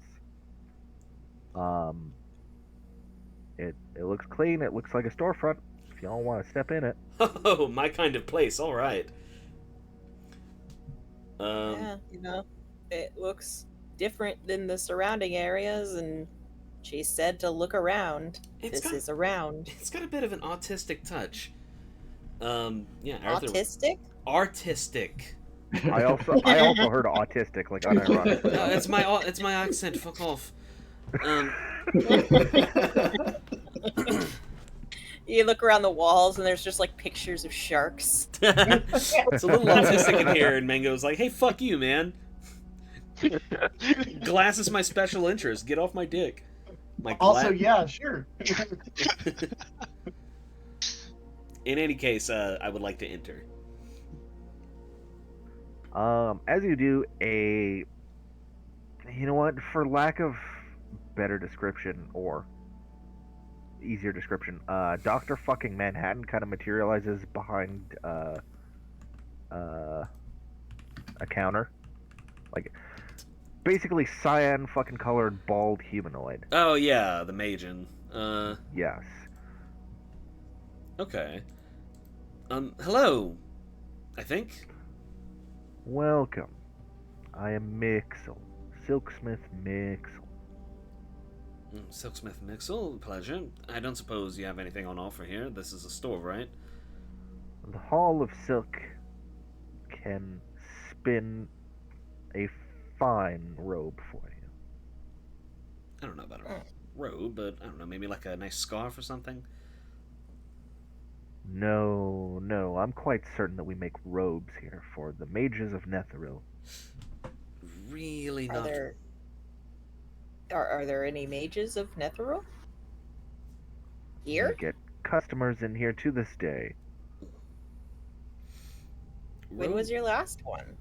It looks clean. It looks like a storefront. If y'all want to step in it. Oh, my kind of place. All right. yeah, you know, it looks different than the surrounding areas, and she said to look around. It's This got- is around. It's got a bit of an autistic touch. Yeah, Arthur. Autistic? Artistic. I also heard autistic, like unironically. It's my accent. Fuck off. You look around the walls, and there's just like pictures of sharks. It's a little autistic in here, and Mango's like, "Hey, fuck you, man. Glass is my special interest. Get off my dick." My Also, yeah, sure. In any case, I would like to enter. As you do, you know what? For lack of better description or easier description, Dr. fucking Manhattan kind of materializes behind a counter, like basically cyan fucking colored bald humanoid. Oh yeah, the Majin. Yes. Okay. Hello. I think. Welcome. I am Mixel, Silksmith Mixel. Silksmith Mixel, pleasure. I don't suppose you have anything on offer here. This is a store, right? The Hall of Silk can spin a fine robe for you. I don't know about a robe, but I don't know, maybe like a nice scarf or something? No, I'm quite certain that we make robes here for the mages of Netheril. Really Are not. there are there any mages of Netheril? Here? We get customers in here to this day. When was your last one?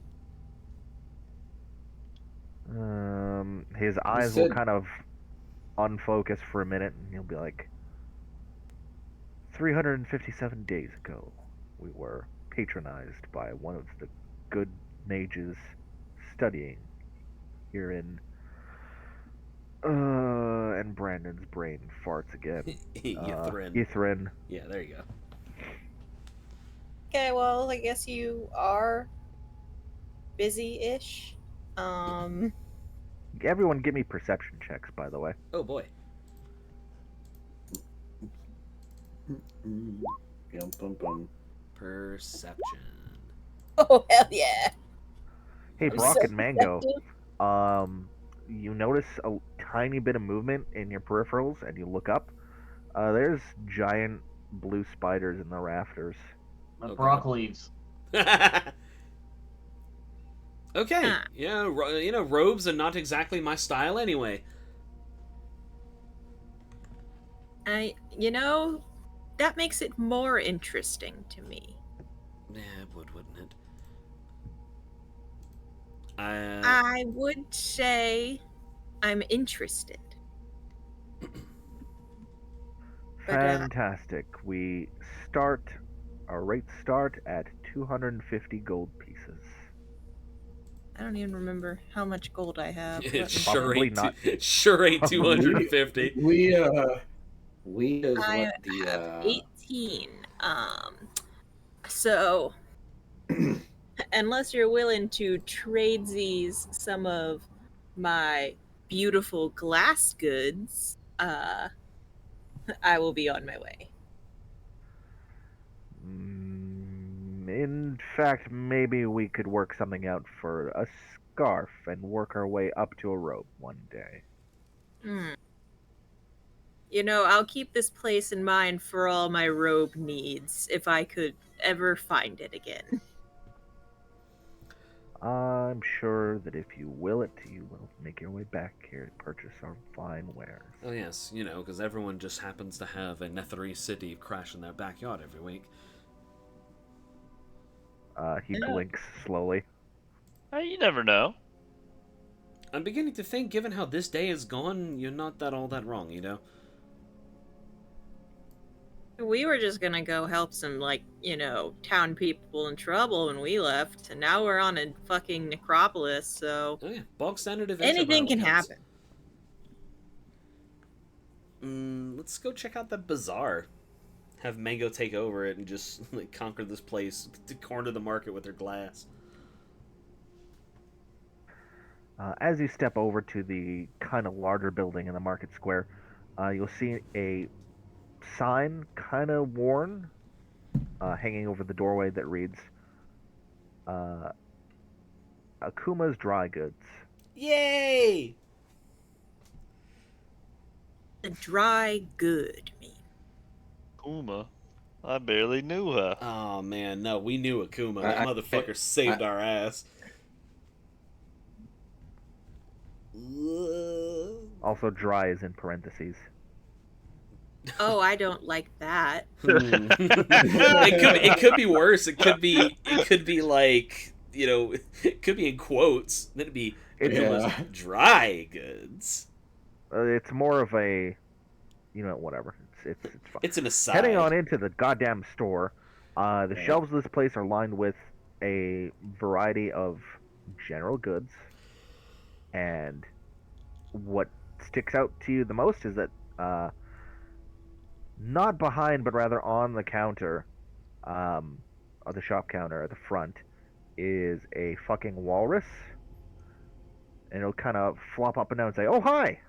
His eyes will said- kind of unfocus for a minute, and he'll be like, 357 days ago, we were patronized by one of the good mages studying here in. And Brandon's brain farts again. Yithrin. Yithrin. Yeah, there you go. Okay, well, I guess you are busy-ish. Everyone, give me perception checks, by the way. Oh boy. Bum, bum, bum. Perception. Oh hell yeah! Hey, I'm Brock so and Mango. perceptive. You notice a tiny bit of movement in your peripherals, and you look up. There's giant blue spiders in the rafters. My Oh, Brock God. leaves. Okay, Huh. yeah, robes are not exactly my style anyway. That makes it more interesting to me. Yeah, it would, wouldn't it? I, I would say I'm interested. But Fantastic. We start, our rates start at 250 gold pieces. I don't even remember how much gold I have. it Let me sure Probably ain't, not. sure ain't Probably- 250. We is I what the have 18. So unless you're willing to trade these some of my beautiful glass goods, I will be on my way. In fact, maybe we could work something out for a scarf and work our way up to a robe one day. Hmm. I'll keep this place in mind for all my robe needs if I could ever find it again. I'm sure that if you will it, you will make your way back here to purchase our fine wares. Oh yes, because everyone just happens to have a Netherese city crash in their backyard every week. He Yeah. blinks slowly. You never know. I'm beginning to think, given how this day is gone, you're not all that wrong, We were just gonna go help some, town people in trouble when we left, and now we're on a fucking necropolis, so Oh yeah, bog standard adventure. anything by all can accounts. happen. Let's go check out that bazaar. Have Mango take over it and just conquer this place, to corner the market with her glass. As you step over to the kind of larger building in the market square, you'll see a sign, kind of worn, hanging over the doorway that reads, Akuma's Dry Goods. Yay! A dry good mean. Uma, I barely knew her. Oh man, no, we knew Akuma. That I- motherfucker saved I- our ass. Also, dry is in parentheses. Oh, I don't like that. It could be worse. It could be like, it could be in quotes. Then it'd be Akuma's Yeah. dry goods. It's more of a, whatever. It's fine. It's an aside. Heading on into the goddamn store, the Yeah. shelves of this place are lined with a variety of general goods, and what sticks out to you the most is that not behind, but rather on the counter, on the shop counter at the front, is a fucking walrus, and it'll kind of flop up and down and say, "Oh hi!"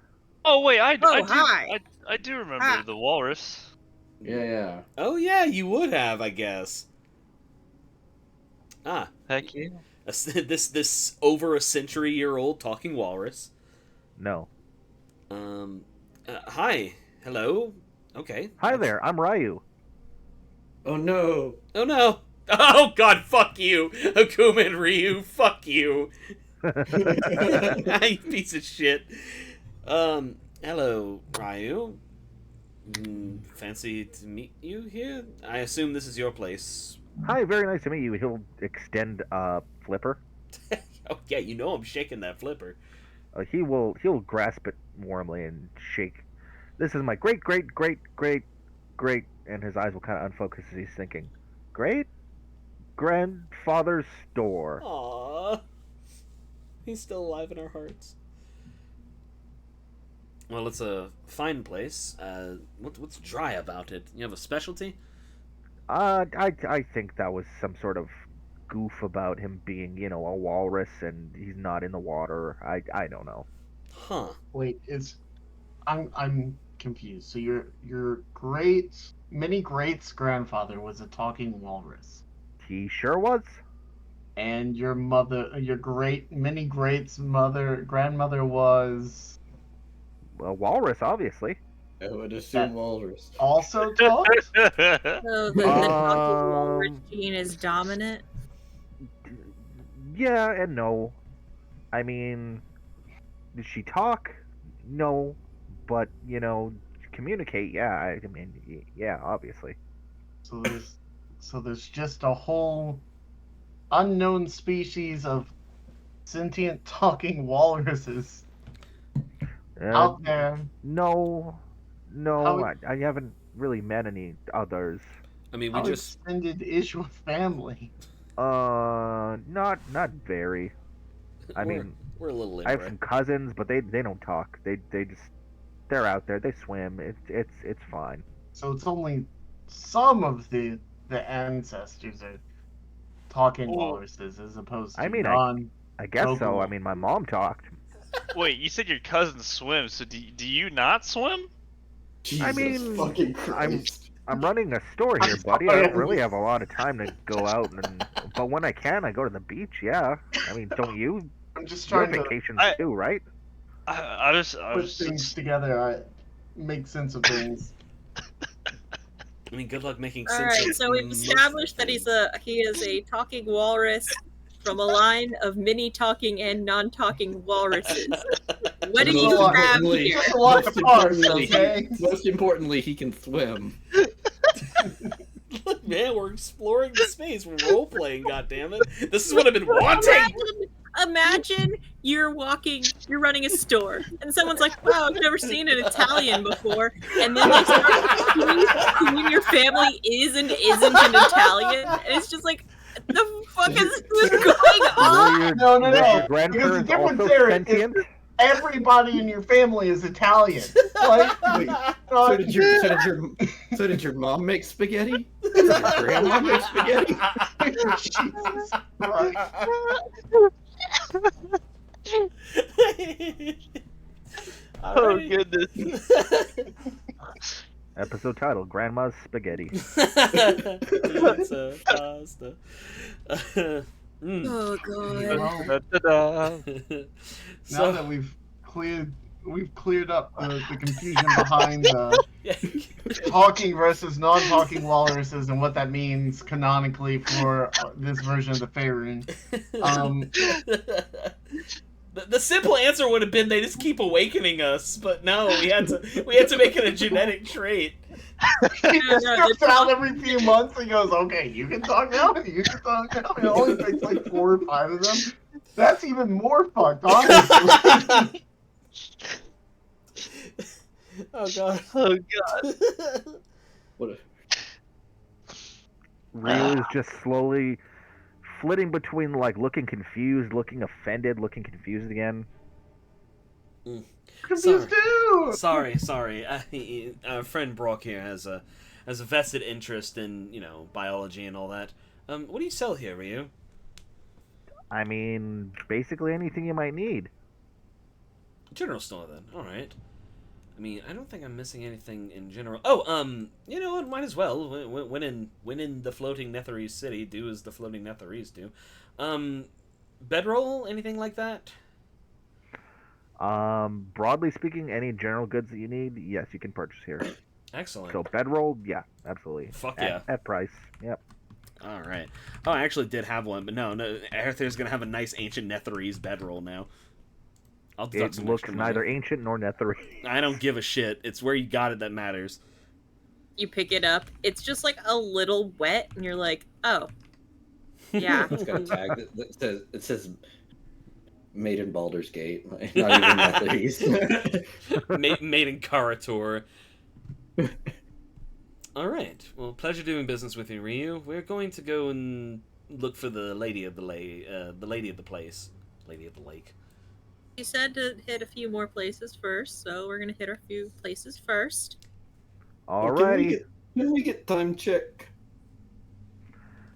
Oh wait, I hi. do remember Ah. the walrus. Yeah. Oh yeah, you would have, I guess. Ah, Heck yeah. this over a century-year-old talking walrus. No. Hi, hello. Okay. Hi there, I'm Ryu. Oh no. Oh no. Oh god, fuck you, Akuma and Ryu. Fuck you. You piece of shit. Hello, Ryu. Fancy to meet you here? I assume this is your place. Hi, very nice to meet you. He'll extend a flipper. Oh yeah, I'm shaking that flipper. He'll grasp it warmly and shake. This is my great, and his eyes will kind of unfocus as he's thinking, great grandfather's store. Aww. He's still alive in our hearts. Well, it's a fine place. What's dry about it? You have a specialty? I think that was some sort of goof about him being, a walrus and he's not in the water. I don't know. Huh. Wait, I'm confused. So your many greats grandfather was a talking walrus, He sure was. and your many greats grandmother was Well, walrus, obviously. I would that assume walrus. also talked. So the talking walrus Um, gene is dominant. Yeah and no. I mean, did she talk? No, but communicate. Yeah, I mean, yeah, obviously. So there's just a whole unknown species of sentient talking walruses Uh, out there. no, no, How I haven't really met any others. I mean, we how just extended is your family? Not very. I we're mean, we're a little I have inbred. some cousins, but they don't talk. They just they're out there. They swim. It's fine. So it's only some of the ancestors are talking Oh, walruses as opposed I to mean, I guess vocal so. I mean, my mom talked. wait, you said your cousin swims, so do you not swim? Jesus mean, fucking Christ. I'm running a store here, buddy. I don't really have a lot of time to go out, but when I can, I go to the beach. Yeah. I mean, don't you? I'm just Your trying to vacations I- too, right? I put was things just, together. I make sense of things. I mean, good luck making All sense. right, of so we've most established that things. he is a talking walrus from a line of many talking and non-talking walruses. What do Most you have importantly- here? Just a lot of most parts, importantly, okay? Most importantly, he can swim. Look, man, we're exploring the space. We're role playing. Goddammit! This is what I've been wanting. Imagine you're running a store, and someone's like, "Wow, I've never seen an Italian before," and then they start asking who in your family is and isn't an Italian, and it's just like, the fuck is going on? No, no, Were no. your Because the grandparents difference also there is sentient? everybody in your family is Italian. Like, Wait, so did your mom make spaghetti? Did your grandma make spaghetti? Jesus Christ. oh goodness. Episode title: Grandma's Spaghetti. Pizza, pasta. Mm. Oh god. Well, Da-da-da. now that we've cleared up the confusion behind Yeah. talking versus non-talking walruses and what that means canonically for this version of the Faerun. The simple answer would have been they just keep awakening us, but no, we had to make it a genetic trait. He No, just no, comes the out every few months and goes, "Okay, you can talk now. You can talk now." It only takes like 4 or 5 of them. That's even more fucked, honestly. Oh god. Oh god. What a, Ryu is just slowly flitting between like looking confused, looking offended, looking confused again. Confused too. Sorry. Our friend Brock here has a vested interest in biology and all that. What do you sell here, Ryu? I mean, basically anything you might need. General store then. All right. I mean, I don't think I'm missing anything in general. Oh, you know what? Might as well. When in the floating Netherese city, do as the floating Netherese do. Bedroll, anything like that? Broadly speaking, any general goods that you need, yes, you can purchase here. Excellent. So bedroll, yeah, absolutely. Fuck At- yeah. At price, yep. All right. Oh, I actually did have one, but no. Aether's gonna have a nice ancient Netherese bedroll now. I'll deduct It some looks extra money. neither ancient nor netherese. I don't give a shit. It's where you got it that matters. You pick it up, it's just like a little wet, and you're like, oh, yeah. it's got a tag that says "Made in Baldur's Gate." Not even Netherese. Made in Karator. All right. Well, pleasure doing business with you, Ryu. We're going to go and look for the lady of the lady of the place, lady of the lake. You said to hit a few more places first, so we're gonna hit a few places first. Alrighty. Can we get time check?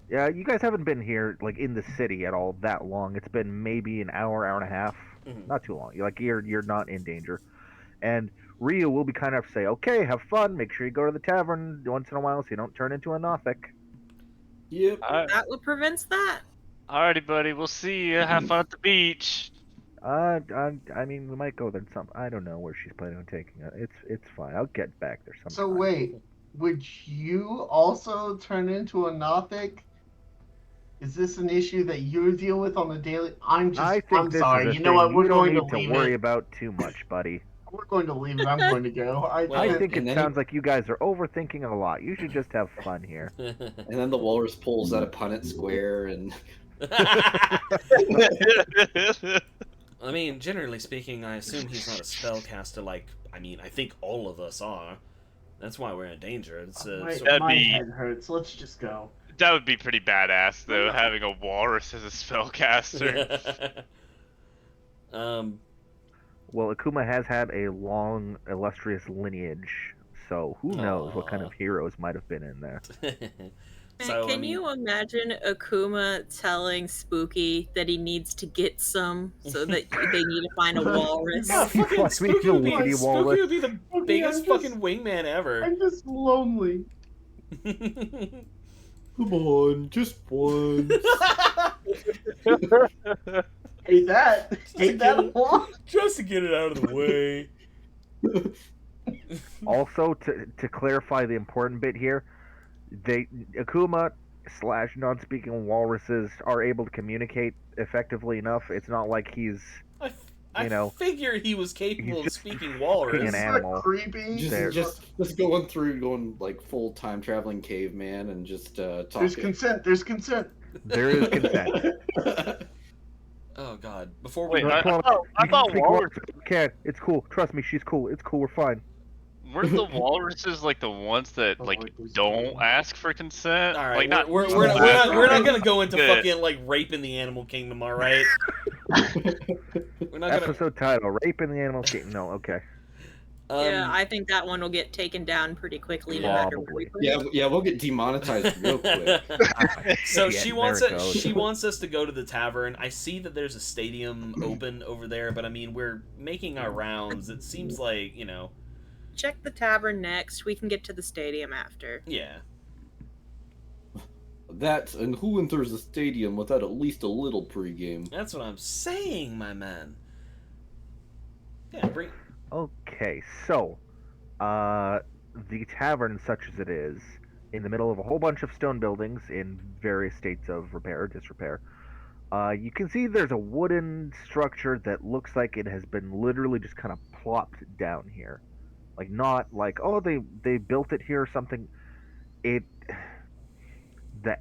Yeah, you guys haven't been here like in the city at all that long. It's been maybe an hour, hour and a half. Mhm. Not too long. You're not in danger. And Ryu will be kind enough to say, "Okay, have fun. Make sure you go to the tavern once in a while so you don't turn into a Nothic." Yep. That what prevents that? Alrighty, buddy. We'll see you. Have fun at the beach. I mean, we might go there. Some I don't know where she's planning on taking it. It's fine. I'll get back there So sometime. wait, would you also turn into a Nothic? Is this an issue that you deal with on the daily? I think I'm this sorry. is a You know thing what? We're you don't going to need to leave worry it. about too much, buddy. We're going to leave it. I'm going to go. I think And it then sounds like you guys are overthinking a lot. You should just have fun here. And then the walrus pulls out a Punnett square and I mean, generally speaking, I assume he's not a spellcaster like, I mean, I think all of us are. That's why we're in danger. It's That'd My be- head hurts. Let's just go. That would be pretty badass, though, having a walrus as a spellcaster. um, Well, Akuma has had a long, illustrious lineage, so who knows what kind Aw. of heroes might have been in there. so, Can you imagine Akuma telling Spooky that he needs to get some so that they need to find a walrus? yeah, fucking Like me, Spooky the would be, lady Spooky walrus. would be the Okay, biggest I'm just- fucking wingman ever. I'm just lonely. come on, just once. Hate that. Hate that a lot. Just to get it out of the way. Also, to clarify the important bit here, Akuma / non-speaking walruses are able to communicate effectively enough. It's not like he's I You know, figured he was capable he's of just speaking fucking walrus. an animal. Creepy. There. Just going like full time traveling caveman and just talking. There's consent. There's consent. There is consent. Oh god! Before we Wait, I Come on, thought you can speak walrus. walrus. Okay, it's cool. Trust me, she's cool. It's cool. We're fine. Weren't the walruses like the ones that like don't ask for consent? all right, Like not. we're not gonna go into Good. fucking like rape in the animal kingdom, all right? We're not gonna. Episode title: Rape in the Animal Kingdom. No, okay. Yeah, I think that one will get taken down pretty quickly. No matter where we Probably. put it. Yeah, we'll get demonetized real quick. So Shit, she there wants it us. goes. She wants us to go to the tavern. I see that there's a stadium open over there, but I mean we're making our rounds. It seems like Check the tavern next. We can get to the stadium after. yeah. That and who enters the stadium without at least a little pregame? That's what I'm saying, my man. Yeah, bring. Okay, so, the tavern, such as it is, in the middle of a whole bunch of stone buildings in various states of repair or disrepair, you can see there's a wooden structure that looks like it has been literally just kind of plopped down here. Like, not like, oh, they built it here or something. The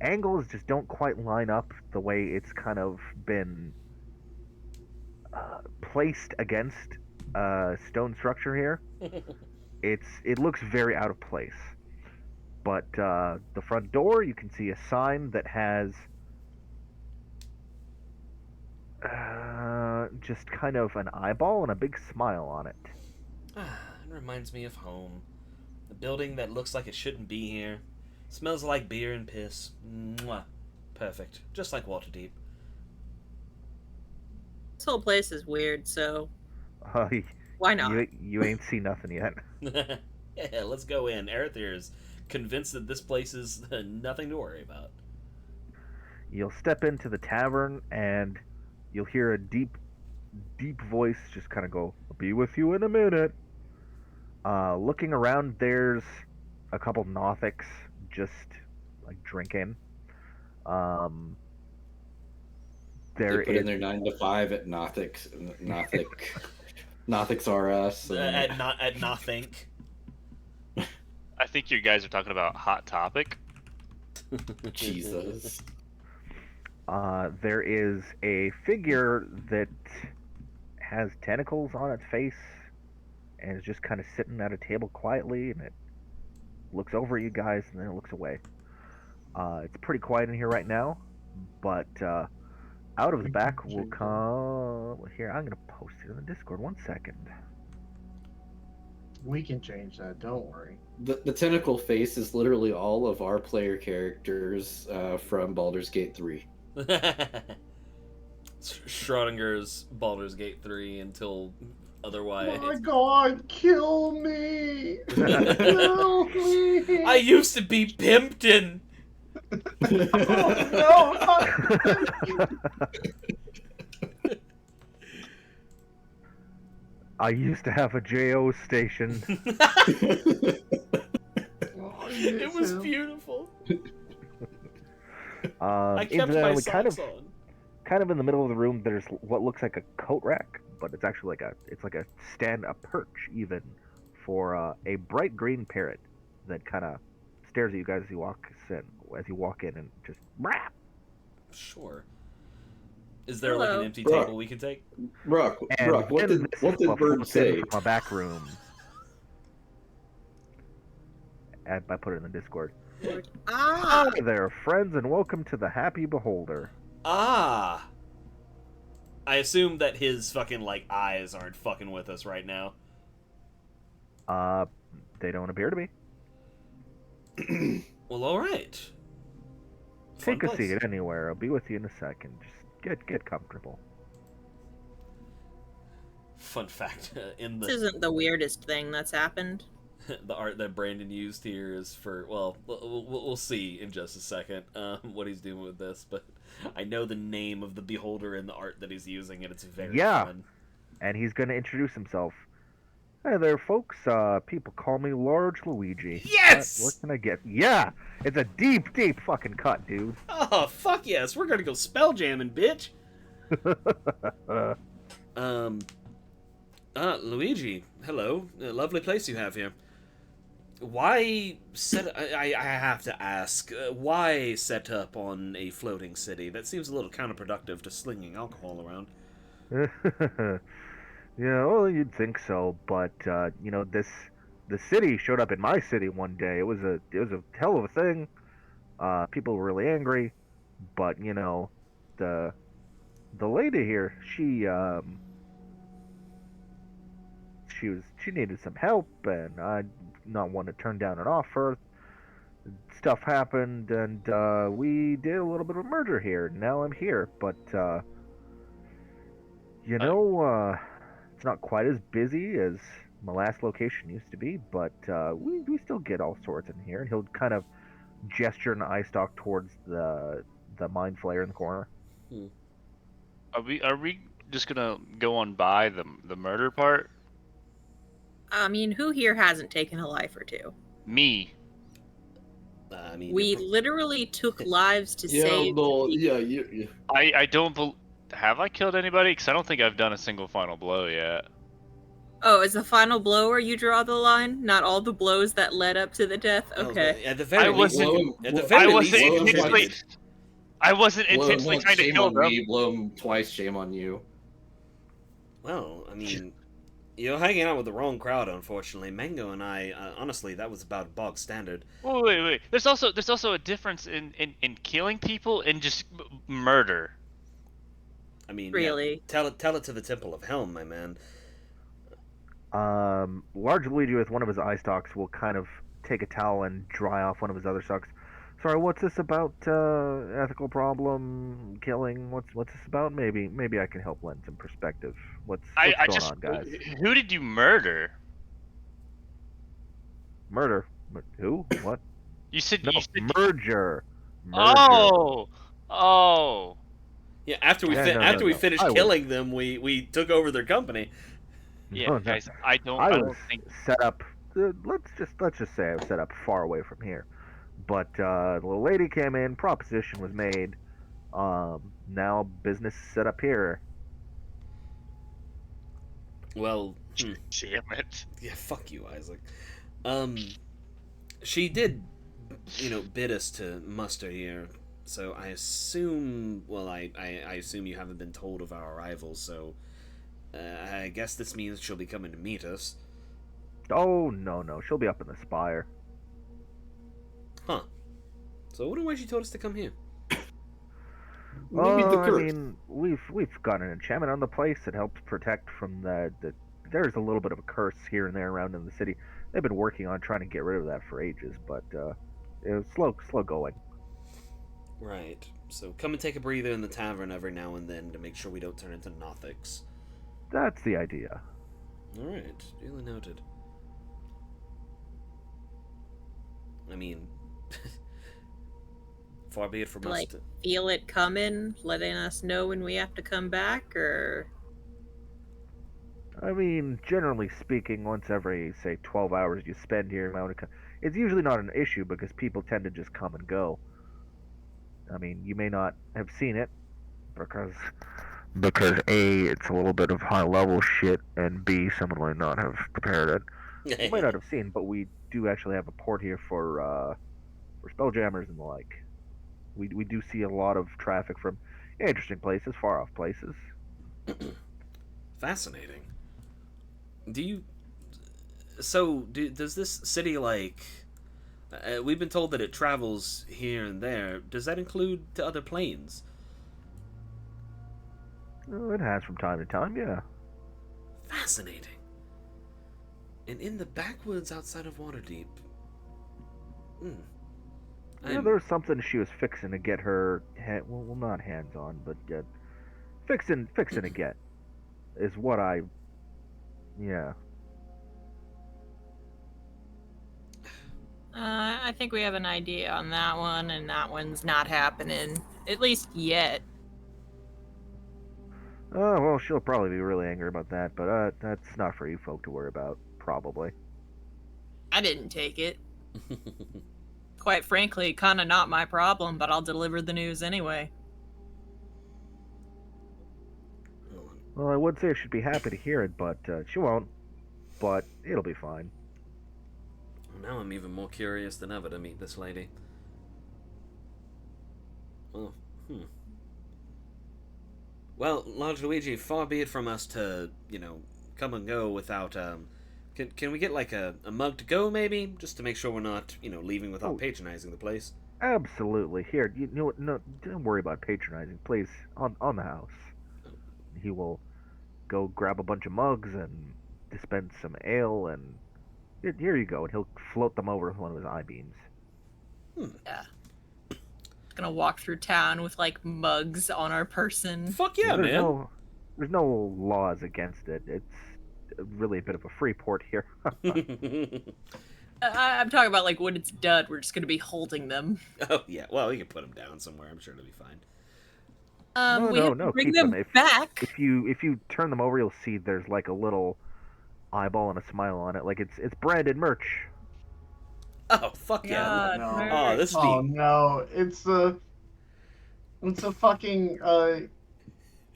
angles just don't quite line up the way it's kind of been placed against stone structure here. It looks very out of place. But the front door, you can see a sign that has just kind of an eyeball and a big smile on it. It reminds me of home. A building that looks like it shouldn't be here. Smells like beer and piss. Mwah. Perfect. Just like Waterdeep. This whole place is weird, so Uh, why not? you ain't seen nothing yet. Yeah, let's go in. Arethyr is convinced that this place is nothing to worry about. You'll step into the tavern and you'll hear a deep voice just kind of go, "I'll be with you in a minute." Looking around, there's a couple Nothics just like drinking. They There put in is their 9 to 5 at Nothics. Nothics R Us. At nothing. I think you guys are talking about Hot Topic. Jesus. there is a figure that has tentacles on its face and is just kind of sitting at a table quietly, and it looks over at you guys and then it looks away. It's pretty quiet in here right now, but out of the back will come. Here, I'm gonna post it in the Discord. 1 second. We can change that. Don't worry. The tentacle face is literally all of our player characters from Baldur's Gate 3. Schrodinger's Baldur's Gate 3 until Otherwise, My God, kill me! Kill me! I used to be Pimpton. Oh no, not I used to have a JO station. Oh, I It miss was him. beautiful. I kept my Incidentally, socks on. kind of in the middle of the room, there's what looks like a coat rack, but it's actually like a stand, a perch even, for a bright green parrot that kind of stares at you guys as you walk in and just brap. Sure. Is there like an Hello. empty Bruh. table we can take? Rock, And Rock, what then did this what did fluff Bird comes in say? from a back room. I put it in the Discord. Ah! Hi there, friends, and welcome to the Happy Beholder. Ah. I assume that his fucking like eyes aren't fucking with us right now. They don't appear to be. Well, all right. Take Fun a place. seat anywhere. I'll be with you in a second. Just get comfortable. Fun fact: in This the isn't the weirdest thing that's happened. the art that Brandon used here is for we'll see in just a second what he's doing with this, but I know the name of the beholder in the art that he's using, and it's very fun. And he's going to introduce himself. Hey there, folks. People call me Large Luigi. Yes! What can I get? Yeah! It's a deep, deep fucking cut, dude. Oh fuck yes, we're gonna go spell jamming, bitch. Luigi, hello. Lovely place you have here. Why set? I have to ask. Why set up on a floating city? That seems a little counterproductive to slinging alcohol around. Yeah, well, you'd think so, but the city showed up in my city one day. It was a hell of a thing. People were really angry, but the lady here, she needed some help, and I not want to turn down an offer. Stuff happened, and we did a little bit of a merger here. Now I'm here, but it's not quite as busy as my last location used to be, but we still get all sorts in here. And he'll kind of gesture an eye stalk towards the mind flayer in the corner. Are we just gonna go on by the murder part? I mean, who here hasn't taken a life or two? Me. I mean, We literally took lives to Yeah, save. no, people. yeah. I don't have I killed anybody? Because I don't think I've done a single final blow yet. Oh, is the final blow where you draw the line? Not all the blows that led up to the death? Okay. At the very I least, wasn't- at the I very wasn't least, you intentionally- contributed. I wasn't intentionally trying to shame kill on them. me. Blow him twice. Shame on you. Well, I mean, you're hanging out with the wrong crowd, unfortunately. Mango and I, honestly, that was about bog standard. Wait. There's also a difference in killing people and just murder. I mean, Really? yeah, tell it to the Temple of Helm, my man. Large Luigi with one of his eye stalks will kind of take a towel and dry off one of his other stalks. Sorry, what's this about? Ethical problem, killing? What's this about? Maybe I can help lend some perspective. What's going on, guys? Who did you murder? Murder? Who? What? You said No, you said. merger. Oh. Yeah, after we Yeah, we finished I was- killing them, we took over their company. Yeah, No, no. guys. I don't think. Set up. Let's just say I was set up far away from here. But the little lady came in. Proposition was made. Now business is set up here. Well, Damn it. yeah, fuck you, Isaac. She did, bid us to muster here. So I assume, I assume you haven't been told of our arrival. So I guess this means she'll be coming to meet us. Oh no, she'll be up in the spire. Huh. So I wonder why she told us to come here. Maybe the I curse. mean, we've got an enchantment on the place that helps protect from the. There's a little bit of a curse here and there around in the city. They've been working on trying to get rid of that for ages, but it was slow going. Right. So come and take a breather in the tavern every now and then to make sure we don't turn into Nothics. That's the idea. All right, duly noted. I mean, far be it from us Like, to. feel it coming, letting us know when we have to come back, or I mean, generally speaking, once every, say, 12 hours you spend here, it's usually not an issue because people tend to just come and go. I mean, you may not have seen it because A, it's a little bit of high level shit, and B, someone might not have prepared it. You might not have seen, but we do actually have a port here for spelljammers and the like. We do see a lot of traffic from interesting places, far off places. Fascinating. Do you? So, does this city like? We've been told that it travels here and there. Does that include to other planes? Oh, it has from time to time, yeah. Fascinating. And in the backwoods outside of Waterdeep. Yeah, there was something she was fixing to get her, well, not hands on, but fixing to get is what yeah. I think we have an idea on that one, and that one's not happening, at least yet. Oh, well, she'll probably be really angry about that, but that's not for you folk to worry about, probably. I didn't take it. Quite frankly, kind of not my problem, but I'll deliver the news anyway. Well, I would say she'd be happy to hear it, but she won't. But it'll be fine. Now I'm even more curious than ever to meet this lady. Oh, Well, Large Luigi, far be it from us to, come and go without, Can we get, like, a mug to go, maybe? Just to make sure we're not, leaving without patronizing the place. Absolutely. Here, you know what? No, don't worry about patronizing. Please, on the house. He will go grab a bunch of mugs and dispense some ale, and here you go. And he'll float them over with one of his eye beams. Yeah. Gonna walk through town with like mugs on our person. Fuck yeah, man. There's no laws against it. It's really a bit of a free port here. I'm talking about like when it's done, we're just gonna be holding them. Oh yeah, well we can put them down somewhere. I'm sure it'll be fine. We have to bring them back. If you turn them over, you'll see there's like a little eyeball and a smile on it, like it's branded merch. Oh fuck yeah! No. Oh, this is Oh no, it's a fucking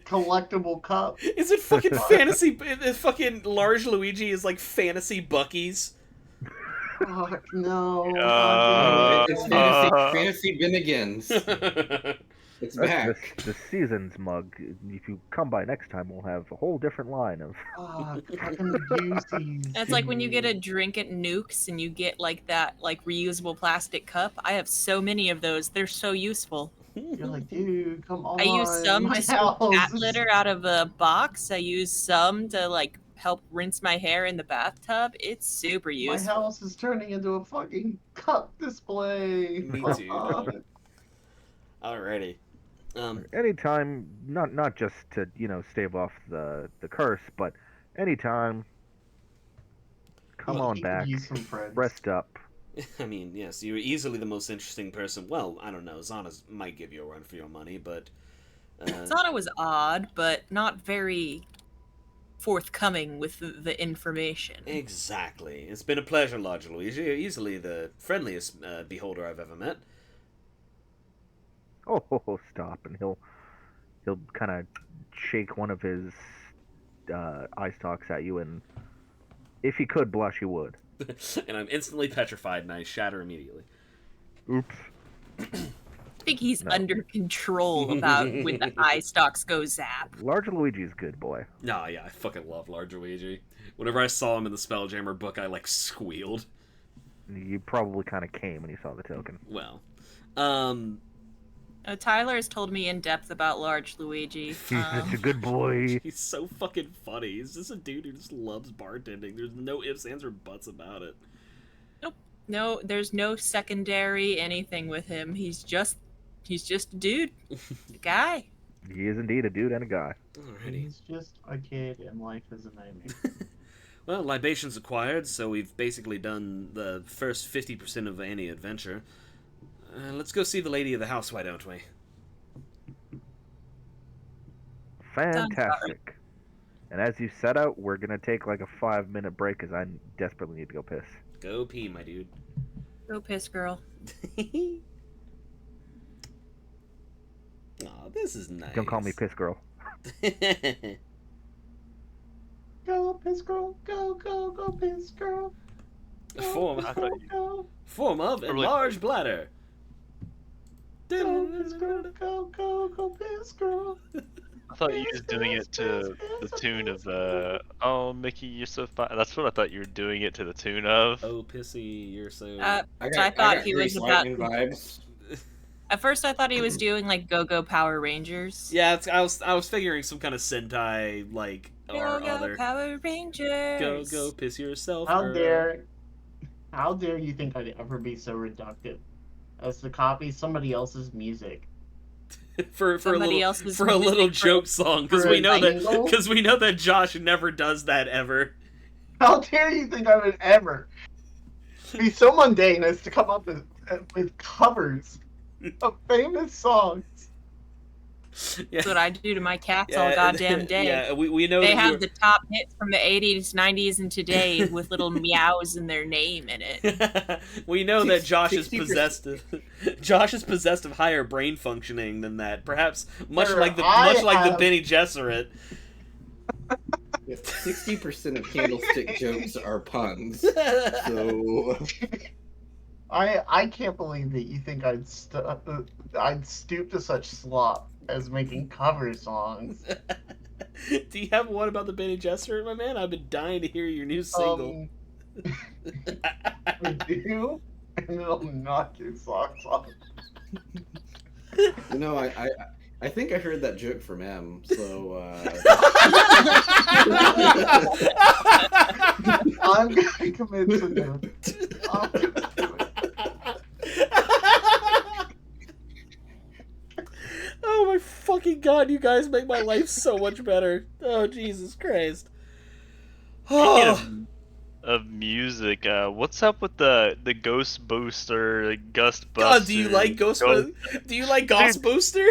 collectible cup. Is it fucking fantasy? Fucking Large Luigi is like fantasy Bucky's. Fuck no. It's fantasy Vinnegans. It's back. The seasons mug. If you come by next time, we'll have a whole different line of. Fucking juicy. It's like when you get a drink at Nukes and you get like that like reusable plastic cup. I have so many of those. They're so useful. You're like, dude, come on. I use some my to scoop house cat is- litter out of a box. I use some to like help rinse my hair in the bathtub. It's super My useful. house is turning into a fucking cup display. Me too. Alrighty. Anytime, not just to stave off the curse, but anytime. Come Look, on you could back. use some friends. Rest up. I mean, yes, you're easily the most interesting person. Well, I don't know. Zana's might give you a run for your money, but Zana was odd, but not very forthcoming with the information. exactly. It's been a pleasure, Large Luigi. You're easily the friendliest beholder I've ever met. Oh, stop! And he'll kind of shake one of his eye stalks at you, and if he could blush, he would. And I'm instantly petrified, and I shatter immediately. Oops. I think he's under control about when the eye stalks go zap. Large Luigi's good boy. No, yeah, I fucking love Large Luigi. Whenever I saw him in the Spelljammer book, I like squealed. You probably kind of came when you saw the token. Well, Tyler has told me in depth about Large Luigi. He's such a good boy. he's so fucking funny. He's just a dude who just loves bartending. There's no ifs, ands, or buts about it. Nope. No, there's no secondary anything with him. He's just a dude. A guy. He is indeed a dude and a guy. Alrighty. He's just a kid and life is a nightmare. Well, libations acquired, so we've basically done the first 50% of any adventure. Let's go see the lady of the house, why don't we? Fantastic. And as you set out, we're gonna take like a 5-minute break because I desperately need to go piss. Go pee, my dude. Go piss, girl. Aw, this is nice. Don't call me piss girl. Go, piss girl. Go, go, go, piss girl. Form, I thought form of enlarged bladder. Go, piss girl. Go, go, go, piss girl. I thought you was doing it to the tune of "Oh Mickey, you're so fine." That's what I thought you were doing it to the tune of. Oh, pissy, you're so. I thought he was about. vibes. At first, I thought he was doing like Go-Go Power Rangers. Yeah, I was figuring some kind of Sentai like or Go-Go other. Power Rangers. Go piss yourself. How girl. dare you think I'd ever be so reductive as to copy somebody else's music? for a Somebody little else's for a little music joke song because for we a know jingle? that Josh never does that ever. How dare you think I would ever be so mundane as to come up with covers of famous songs? Yeah. That's what I do to my cats all goddamn day. Yeah, we know They that have the top hits from the 80s, 90s, and today with little meows in their name in it. we know that Josh is 60%. possessed of Josh is possessed of higher brain functioning than that. Perhaps much Sir, like the have- Benny Gesserit. 60% of Candlestick jokes are puns. So I can't believe that you think I'd stoop to such slop as making cover songs. Do you have one about the Benny Gesserit, my man? I've been dying to hear your new single. I do, and it'll knock your socks off. you know, I think I heard that joke from M. So I'm gonna commit to this. I'm gonna do it. Oh my fucking god, you guys make my life so much better. Oh, Jesus Christ. Speaking of music, what's up with the Ghost Booster, Gust Buster? God, do you like Ghost Booster?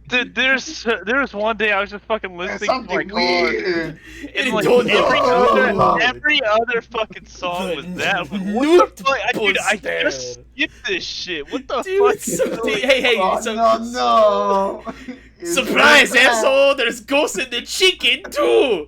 Dude, there's one day I was just fucking There's listening to my something car, weird. and like Don't know. every other fucking song was that. Like, what Nude the fuck? I Booster. just skipped this shit. What the Dude, fuck? it's so, hey, Oh, so, no. surprise, asshole! There's ghosts in the chicken too.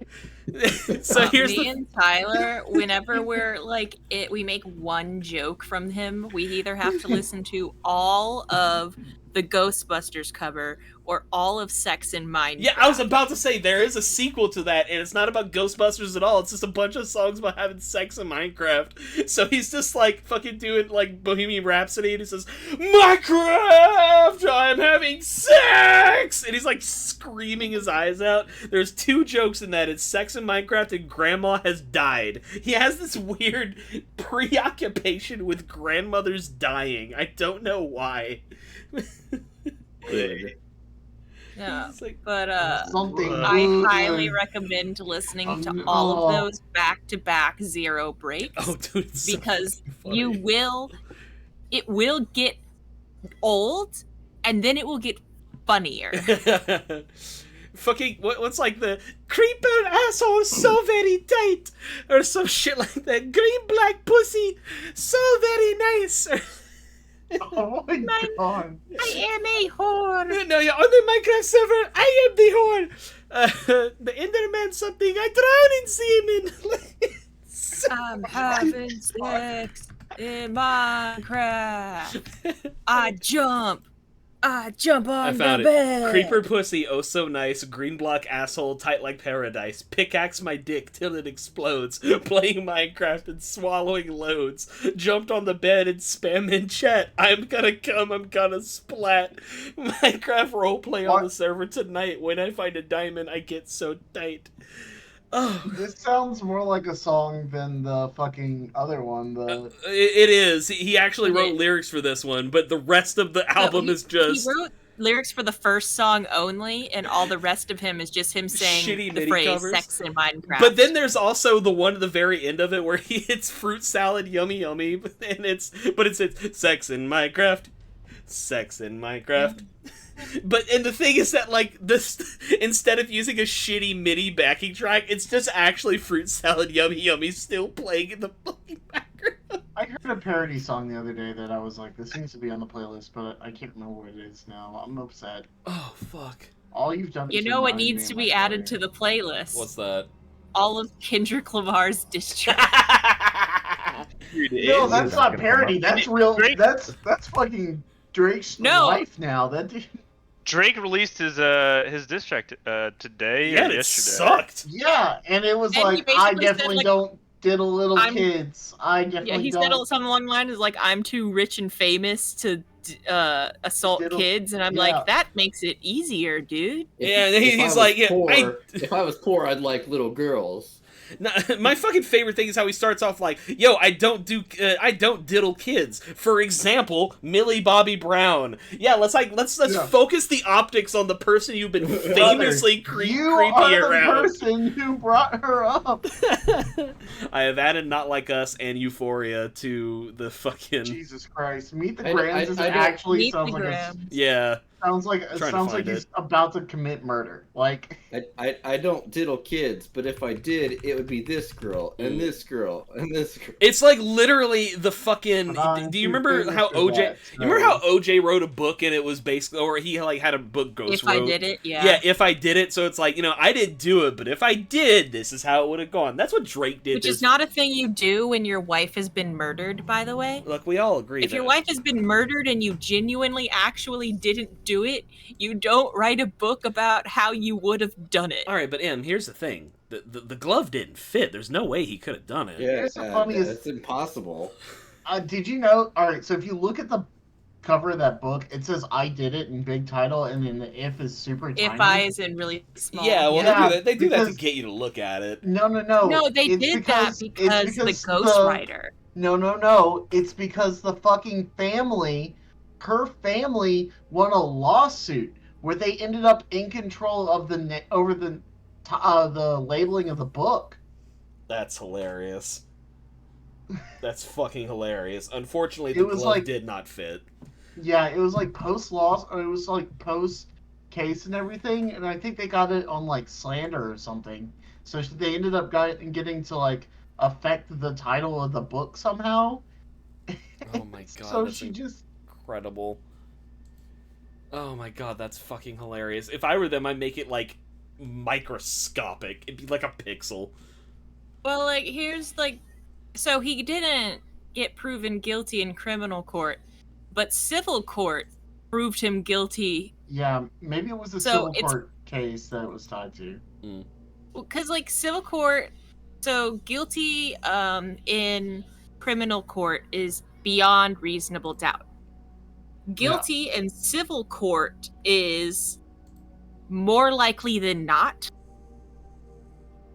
So here's Me the and Tyler, whenever we make one joke from him, we either have to listen to all of the Ghostbusters cover or all of Sex in Minecraft. Yeah, I was about to say there is a sequel to that, and it's not about Ghostbusters at all. It's just a bunch of songs about having sex in Minecraft. So he's just like fucking doing like Bohemian Rhapsody, and he says, "Minecraft, I'm having sex," and he's like screaming his eyes out. There's two jokes in that: it's sex in Minecraft and Grandma has died. He has this weird preoccupation with grandmothers dying. I don't know why. good. Yeah, It's like, but Something I weird. highly recommend listening to all of those back-to-back zero breaks oh, dude, it's so because funny. it will get old and then it will get funnier. Fucking what's like the creeper asshole so very tight or some shit like that. Green black pussy so very nice. Oh my god. I am a whore. No, yeah, on the Minecraft server, I am the whore. The Enderman something. I drown in semen. I'm having sex in Minecraft. I jump on I found the it. bed. Creeper pussy, oh so nice. Green block asshole, tight like paradise. Pickaxe my dick till it explodes. Playing Minecraft and swallowing loads. Jumped on the bed and spam in chat. I'm gonna come, I'm gonna splat. Minecraft roleplay on the server tonight. When I find a diamond, I get so tight. Oh. This sounds more like a song than the fucking other one. It is. He actually wrote lyrics for this one, but the rest of the album is just. lyrics for the first song only, and all the rest of him is just him saying Shitty the MIDI phrase covers. "sex in Minecraft." But then there's also the one at the very end of it where he hits fruit salad, yummy yummy, and it says sex in Minecraft, sex in Minecraft. And the thing is that like this, instead of using a shitty MIDI backing track, it's just actually fruit salad, yummy yummy still playing in the fucking background. I heard a parody song the other day that I was like, this needs to be on the playlist, but I can't remember what it is now. I'm upset. Oh fuck! All you've done. you is know what remind needs me to of be my added to story. the playlist? What's that? All of Kendrick Lamar's diss track. No, that's That's not gonna parody. come up. That's real. Drake- That's fucking Drake's No. life now. That dude. Drake released his diss track today Yeah, or and it yesterday. sucked. Yeah, and it was And he like, I basically said, definitely like, don't diddle little I'm- kids. I definitely Yeah, he don't. said something along the lines is like, "I'm too rich and famous to assault Diddle- kids," and I'm yeah. like, "That makes it easier, dude." Yeah, and he's I was like, yeah, poor, I- if I was poor, I'd like little girls. No, my fucking favorite thing is how he starts off like, "Yo, I don't diddle kids." For example, Millie Bobby Brown. Yeah, let's Yeah. focus the optics on the person you've been famously creepy You are the around. person who brought her up. I have added Not Like Us and Euphoria to the fucking Jesus Christ, Meet the I- Grams I- is I don't- actually Meet sounds the like Grams. yeah. sounds like Trying to find he's it. about to commit murder. Like I don't diddle kids, but if I did, it would be this girl, and this girl, and this girl. It's like literally the fucking. But I'm Do you too remember famous how for OJ? that, You remember how so- OJ wrote a book and it was basically, or he like had a book ghost If I wrote. did it, yeah. Yeah, if I did it, so it's like, I didn't do it, but if I did, this is how it would have gone. That's what Drake did. Which is not a thing you do when your wife has been murdered, by the way. Look, we all agree. If your that- wife has been murdered and you genuinely actually didn't do it, you don't write a book about how you would have done it. All right, but here's the thing: the glove didn't fit. There's no way he could have done it. Yeah, Here's the funniest- it's impossible. did you know? All right, so if you look at the cover of that book, it says "I did it" in big title, and then the "if" is super tiny. If I is in really small. Yeah, well, Yeah, they do that to because- get you to look at it. No. No, they It's did that because the because ghostwriter. No. It's because the fucking family, her family, won a lawsuit where they ended up in control of over the labeling of the book. That's hilarious. That's fucking hilarious. Unfortunately, It the was glove like- did not fit. Yeah, it was like post law, or it was like post case and everything, and I think they got it on like slander or something. So they ended up getting to like affect the title of the book somehow. Oh my god, So that's she just incredible. Oh my god, that's fucking hilarious. If I were them, I'd make it like microscopic. It'd be like a pixel. Well, like, here's like, so he didn't get proven guilty in criminal court, but civil court proved him guilty. yeah, maybe it was a So civil it's- court case that it was tied to. Because, like, civil court, so guilty in criminal court is beyond reasonable doubt. Guilty in civil court is more likely than not.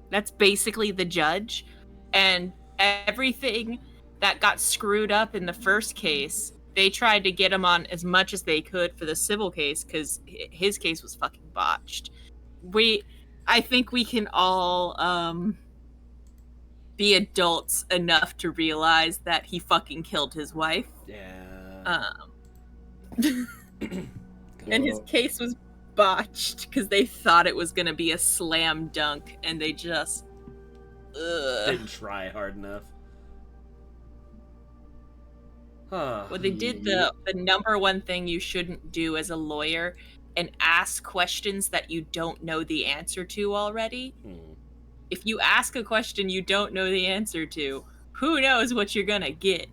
That's basically the judge. And everything that got screwed up in the first case, they tried to get him on as much as they could for the civil case because his case was fucking botched. I think we can all be adults enough to realize that he fucking killed his wife. Yeah. And his case was botched because they thought it was gonna be a slam dunk, and they just Didn't try hard enough. Huh. well, they did the number one thing you shouldn't do as a lawyer, and ask questions that you don't know the answer to already. If you ask a question you don't know the answer to, who knows what you're gonna get.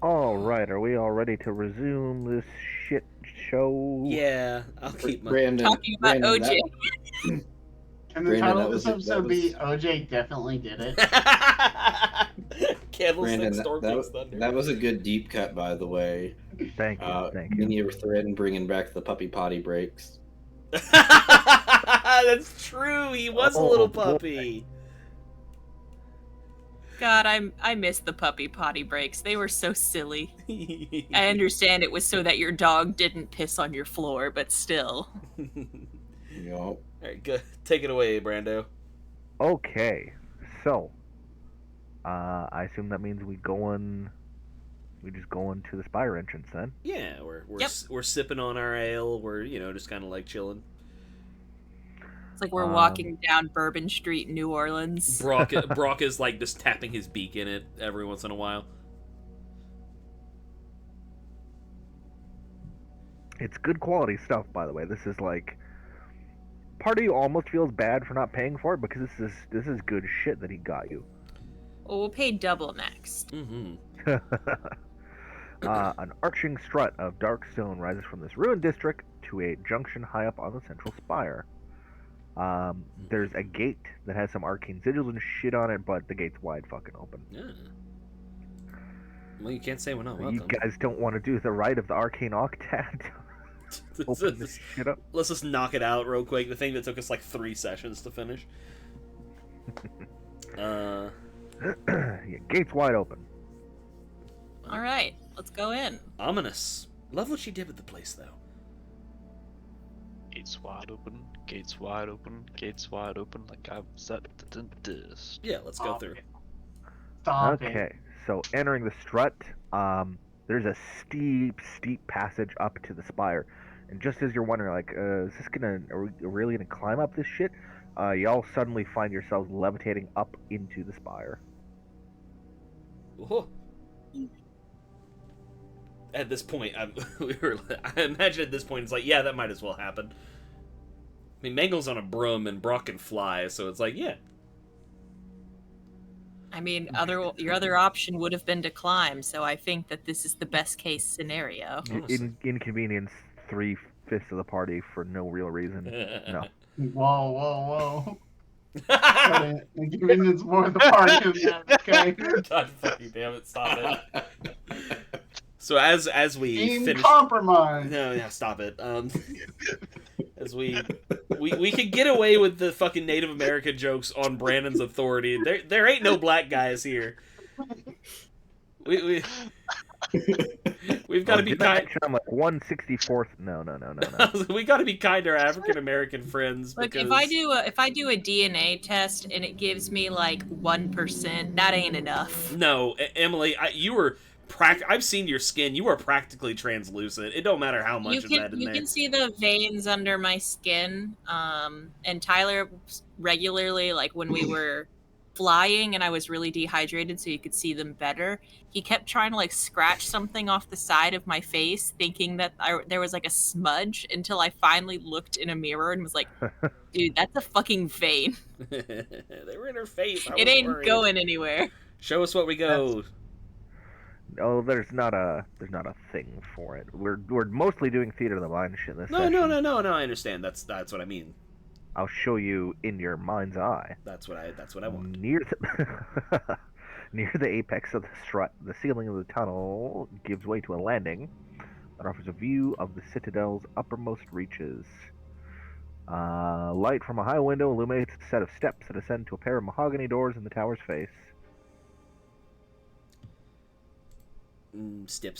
All right, are we all ready to resume this shit show? Yeah, I'll keep my. Brandon, Talking about Brandon, OJ. Can the Brandon, title that of this was- that episode be was- OJ definitely did it? Candlestick Brandon, Storm King's Thunder. that was a good deep cut, by the way. Thank you, thank In you. your thread and bringing back the puppy potty breaks. That's true. He was a Oh, little boy. puppy. God, I miss the puppy potty breaks. They were so silly. I understand it was so that your dog didn't piss on your floor, but still. Yup. All right, go, take it away, Brando. Okay, so I assume that means we just go into the spire entrance then. Yeah, we're Yep. we're sipping on our ale. We're just kind of like chilling. It's like we're walking down Bourbon Street, New Orleans. Brock is like just tapping his beak in it every once in a while. It's good quality stuff, by the way. This is like part of you almost feels bad for not paying for it because this is good shit that he got you. Well, we'll pay double next. Mm-hmm. An arching strut of dark stone rises from this ruined district to a junction high up on the central spire. There's a gate that has some arcane sigils and shit on it, but the gate's wide fucking open. Yeah. Well, you can't say we're not You welcome. guys don't want to do the rite of the arcane octat? Open this shit up. Let's just knock it out real quick. The thing that took us like 3 sessions to finish. Yeah, gate's wide open. All right, let's go in. Ominous. Love what she did with the place, though. Gates wide open, gates wide open, gates wide open, like I was at the dentist. Yeah, let's go through. Stop it. Okay, so entering the strut, there's a steep passage up to the spire. And just as you're wondering, like, are we really gonna climb up this shit? Y'all suddenly find yourselves levitating up into the spire. Whoa. At this point, I imagine at this point, it's like, yeah, that might as well happen. I mean, Mangel's on a broom and Brock can fly, so it's like, yeah. I mean, your other option would have been to climb, so I think that this is the best case scenario. Inconvenience 3/5 of the party for no real reason. No. Whoa. Inconvenience more the party than that, okay? God fucking damn it, stop it. So as we Team finish... compromise. No, yeah, stop it. As we can get away with the fucking Native American jokes on Brandon's authority. There ain't no black guys here. We've got to be kind. I'm like 1/64th. No. We got to be kind to our African American friends. Look, Because... if I do a DNA test and it gives me like 1%, that ain't enough. No, Emily, you were. I've seen your skin. You are practically translucent. It don't matter how much of that in you there. can see the veins under my skin. And Tyler regularly, like when we were flying and I was really dehydrated so you could see them better, he kept trying to like scratch something off the side of my face, thinking that there was like a smudge, until I finally looked in a mirror and was like, dude, that's a fucking vein. They were in her face. It ain't going anywhere. Show us what we go. Oh, there's not a thing for it. We're mostly doing theater of the mind shit this No. session. No. I understand. That's what I mean. I'll show you in your mind's eye. That's what I want. Near the apex of the strut, the ceiling of the tunnel gives way to a landing that offers a view of the citadel's uppermost reaches. Light from a high window illuminates a set of steps that ascend to a pair of mahogany doors in the tower's face. Step.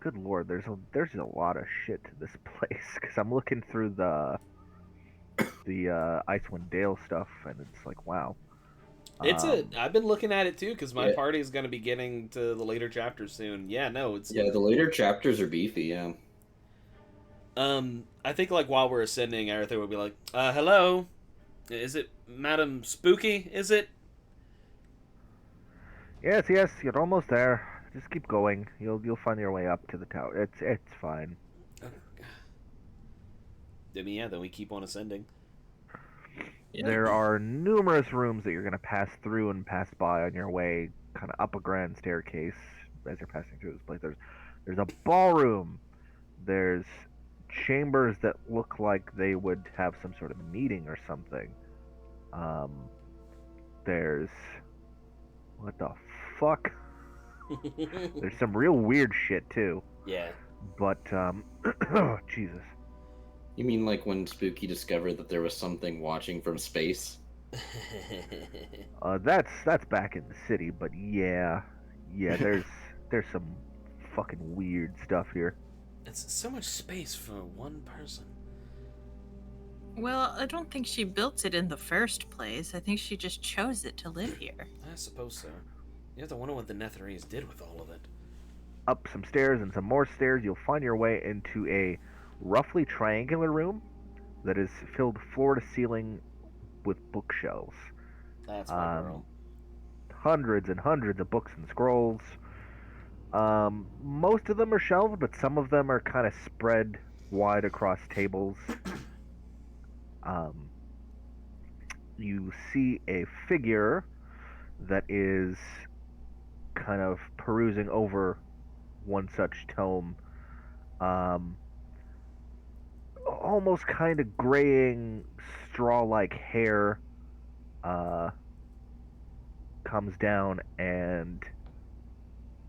Good lord, there's a lot of shit to this place because I'm looking through the Icewind Dale stuff and it's like, wow. I've been looking at it too because my party is going to be getting to the later chapters soon. Yeah, no, it's the later chapters are beefy. Yeah. I think like while we're ascending, Aretha would be like, "Hello, is it Madam Spooky? Is it?" Yes, you're almost there. Just keep going. You'll find your way up to the tower. It's fine. Then we keep on ascending. Yeah. There are numerous rooms that you're going to pass through and pass by on your way, kind of up a grand staircase as you're passing through this place. There's a ballroom. There's chambers that look like they would have some sort of meeting or something. There's... what the fuck? There's some real weird shit too. Yeah. But, oh, Jesus. You mean like when Spooky discovered that there was something watching from space? That's back in the city, but yeah, there's some fucking weird stuff here. It's so much space for one person. Well, I don't think she built it in the first place. I think she just chose it to live here. I suppose so. You have to wonder what the Netherese did with all of it. Up some stairs and some more stairs, you'll find your way into a roughly triangular room that is filled floor to ceiling with bookshelves. That's my girl. Hundreds and hundreds of books and scrolls. Most of them are shelved, but some of them are kind of spread wide across tables. You see a figure that is kind of perusing over one such tome. Almost kind of graying, straw-like hair comes down, and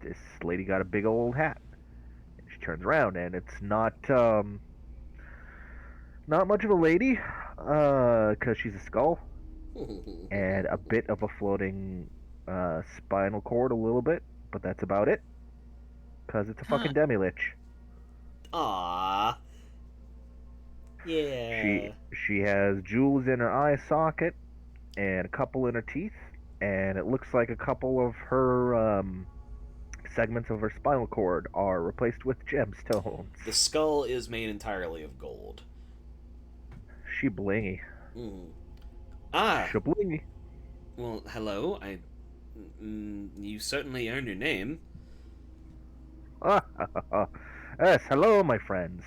this lady got a big old hat. And she turns around, and it's not much of a lady, because she's a skull and a bit of a floating spinal cord, a little bit, but that's about it. Because it's a fucking demi-lich. Aww. Yeah. She has jewels in her eye socket and a couple in her teeth, and it looks like a couple of her segments of her spinal cord are replaced with gemstones. The skull is made entirely of gold. She blingy. Ah. She blingy. Well, hello. You certainly earned your name. Yes, hello, my friends.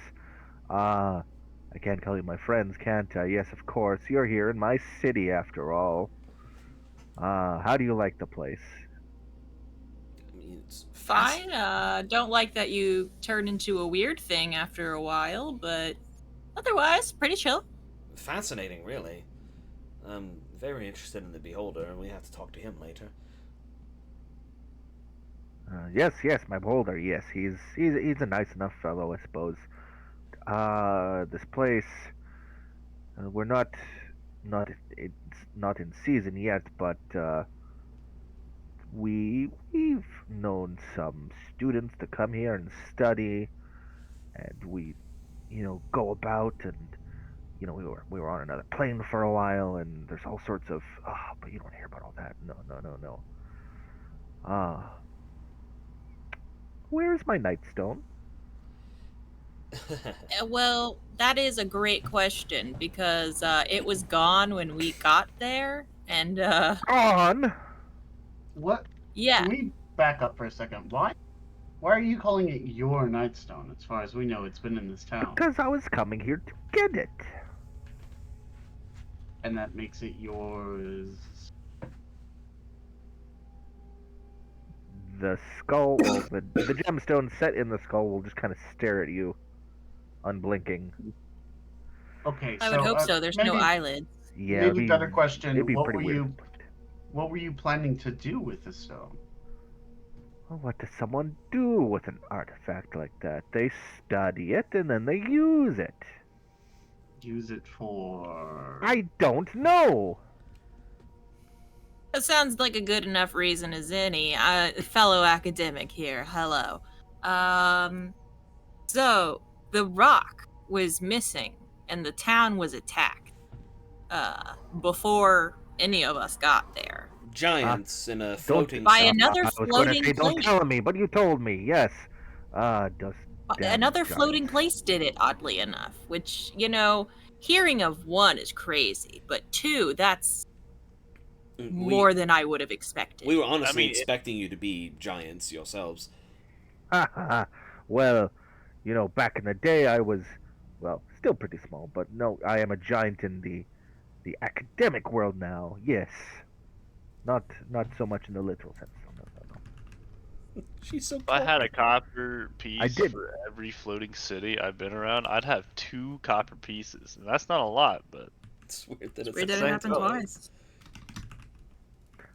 I can't call you my friends, can't I? Yes, of course. You're here in my city, after all. How do you like the place? I mean, it's Fine. Don't like that you turned into a weird thing after a while, but otherwise, pretty chill. fascinating, really. I'm very interested in the Beholder, and we have to talk to him later. Yes, my beholder. Yes, he's a nice enough fellow, I suppose. This place, we're it's not in season yet, but we've known some students to come here and study, and we, go about, and we were on another plane for a while, and there's all sorts of but you don't hear about all that. No. Where's my nightstone? Well, that is a great question because it was gone when we got there, and Gone. What? yeah. Can we back up for a second? Why are you calling it your nightstone? As far as we know, it's been in this town, Because I was coming here to get it. and that makes it yours. The skull, well, the gemstone set in the skull will just kind of stare at you, unblinking. Okay, I would hope so. There's no maybe, eyelids. Yeah, maybe better question. It'd be What pretty were weird. what were you planning to do with the stone? Well, what does someone do with an artifact like that? They study it and then they use it. Use it for. I don't know. That sounds like a good enough reason as any. Fellow academic here. Hello. So the rock was missing, and the town was attacked. Before any of us got there. Giants in a floating By city. another I was going to floating say, don't place. tell me, but you told me. Yes. Another giants. floating place did it, oddly enough. Which, hearing of one is crazy, but two, that's more than I would have expected. We were honestly I mean, expecting you to be giants yourselves. Well, back in the day, I was, well, still pretty small, but no, I am a giant in the academic world now. Yes, not so much in the literal sense. No. She's so If I had a copper piece I did. for every floating city I've been around, I'd have 2 copper pieces. And that's not a lot, but It's weird that It's it's weird the that it same happened color. twice.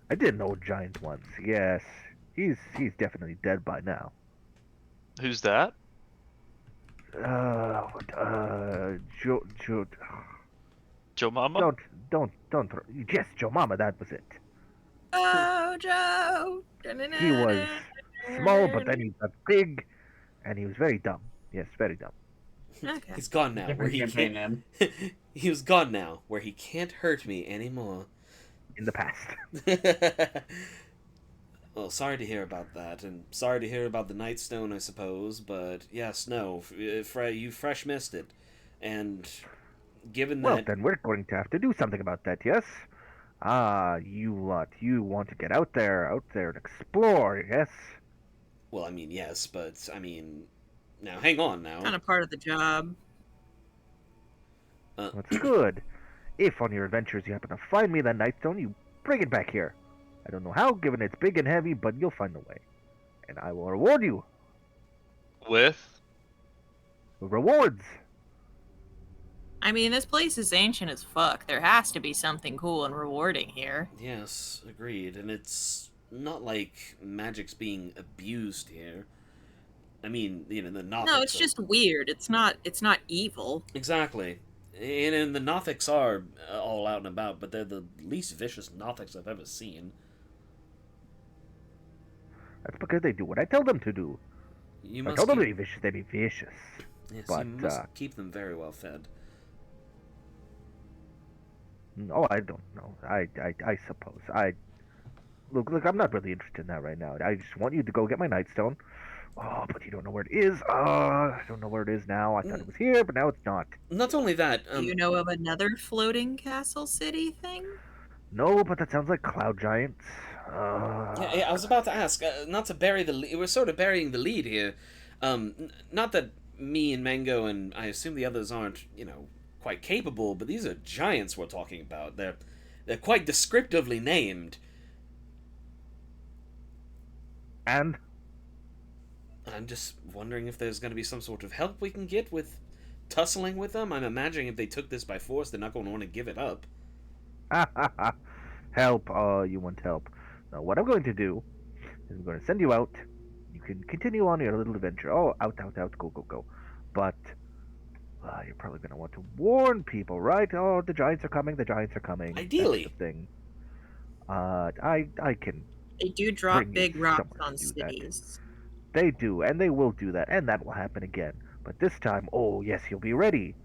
I did know a giant once. Yes, he's definitely dead by now. who's that? Joe Mama? Don't. Yes, Joe Mama, that was it. Oh, Joe. He was small, but then he got big, and he was very dumb. Yes, very dumb. Okay. He's gone now, where Different he campaign can't. name. He was gone now, where he can't hurt me anymore. In the past. Well, sorry to hear about that, and sorry to hear about the Nightstone, I suppose. But yes, no, you fresh missed it, and given Well, that, then we're going to have to do something about that, yes? Ah, you lot, you want to get out there and explore, yes? well, I mean, yes, but I mean, now hang on, now. Kind of part of the job. That's good. If on your adventures you happen to find me that Nightstone, you bring it back here. I don't know how, given it's big and heavy, but you'll find a way. And I will reward you. With? Rewards! I mean, this place is ancient as fuck. There has to be something cool and rewarding here. Yes, agreed, and it's not like magic's being abused here. I mean, the Nothics. No, it's just weird. It's not evil. Exactly. And the Nothics are all out and about, but they're the least vicious Nothics I've ever seen. That's because they do what I tell them to do. You If I must tell them to keep, be vicious, they be vicious. yes, but, you must keep them very well fed. Oh, I don't know. I suppose. Look, I'm not really interested in that right now. I just want you to go get my Nightstone. Oh, but you don't know where it is. I don't know where it is now. I thought it was here, but now it's not. Not only that, Do you know of another floating castle city thing? No, but that sounds like cloud giants. yeah, I was about to ask, not to bury the lead. We're sort of burying the lead here. Not that me and Mango and I assume the others aren't, quite capable, but these are giants we're talking about. They're quite descriptively named. And I'm just wondering if there's going to be some sort of help we can get with tussling with them. I'm imagining if they took this by force, they're not going to want to give it up. help. Oh, you want help. Now, what I'm going to do is I'm going to send you out. You can continue on your little adventure. Oh, out, go. But you're probably going to want to warn people, right? Oh, the giants are coming. Ideally. That sort of thing. I can. They do drop Bring you big rocks somewhere on to do that. cities. They do, and they will do that, and that will happen again. But this time, oh yes, you'll be ready.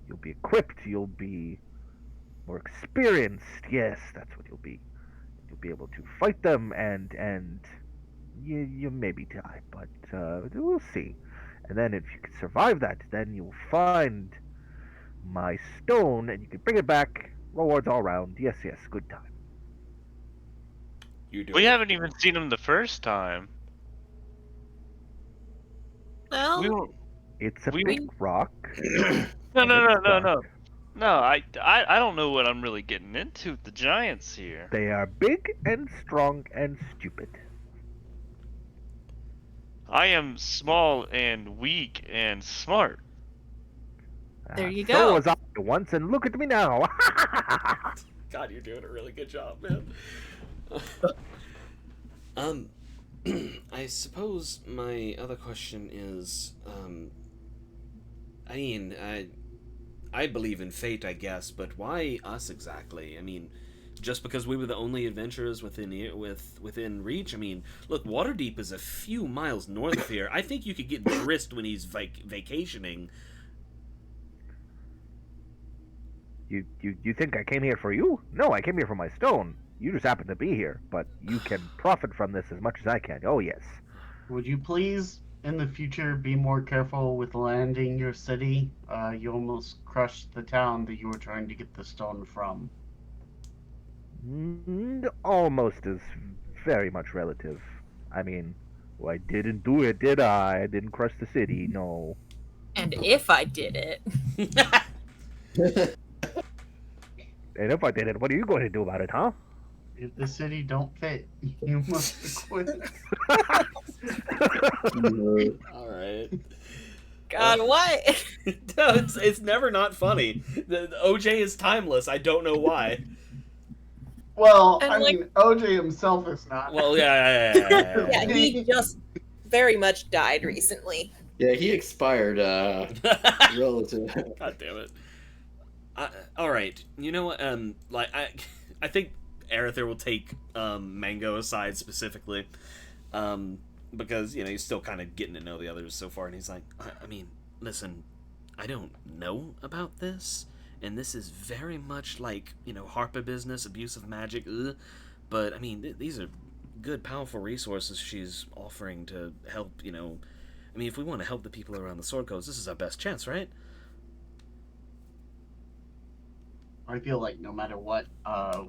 You'll be equipped. You'll be more experienced. Yes, that's what you'll be. You'll be able to fight them, and you maybe die, but we'll see. And then if you can survive that, then you'll find my stone, and you can bring it back. Rewards all round. Yes, good time. You do. We haven't even seen him the first time. Well, We won't. It's a We- big rock. No. dark. No, I don't know what I'm really getting into with the giants here. They are big and strong and stupid. I am small and weak and smart. There you So go. was I once, and look at me now. God, you're doing a really good job, man. I suppose my other question is, I believe in fate, I guess, but why us exactly? I mean, just because we were the only adventurers within reach? I mean, look, Waterdeep is a few miles north of here. I think you could get Drist when he's vacationing. You think I came here for you? No, I came here for my stone. You just happen to be here, but you can profit from this as much as I can. Oh yes. Would you please, in the future, be more careful with landing your city? You almost crushed the town that you were trying to get the stone from. Almost is very much relative. I mean, well, I didn't do it, did I? I didn't crush the city. No. and if I did it, And if I did it, what are you going to do about it, huh? If the city don't fit, you must quit. All right. God, what? No, it's never not funny. The OJ is timeless. I don't know why. Well, And, I like- mean, OJ himself is not. Well, yeah. Yeah, he just very much died recently. Yeah, he expired relative. God damn it. All right, you know what? I think Arethyr will take Mango aside specifically, because he's still kind of getting to know the others so far, and he's like, I mean, listen, I don't know about this, and this is very much like Harpa business, abuse of magic, but I mean, these are good, powerful resources she's offering to help. I mean, if we want to help the people around the Sword Coast, this is our best chance, right? I feel like no matter what,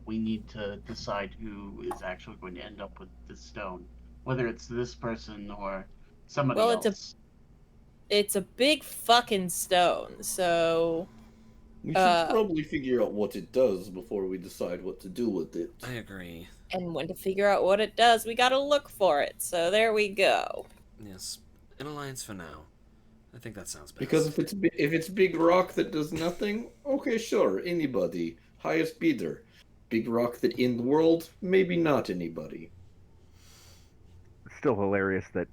we need to decide who is actually going to end up with the stone, whether it's this person or somebody Well, else. it's a big fucking stone, so We should probably figure out what it does before we decide what to do with it. I agree. and when to figure out what it does, we gotta look for it. So there we go. Yes, an alliance for now. I think that sounds best. Because if it's big rock that does nothing, okay, sure, anybody, highest bidder. Big rock that in the world, maybe not anybody. It's still hilarious that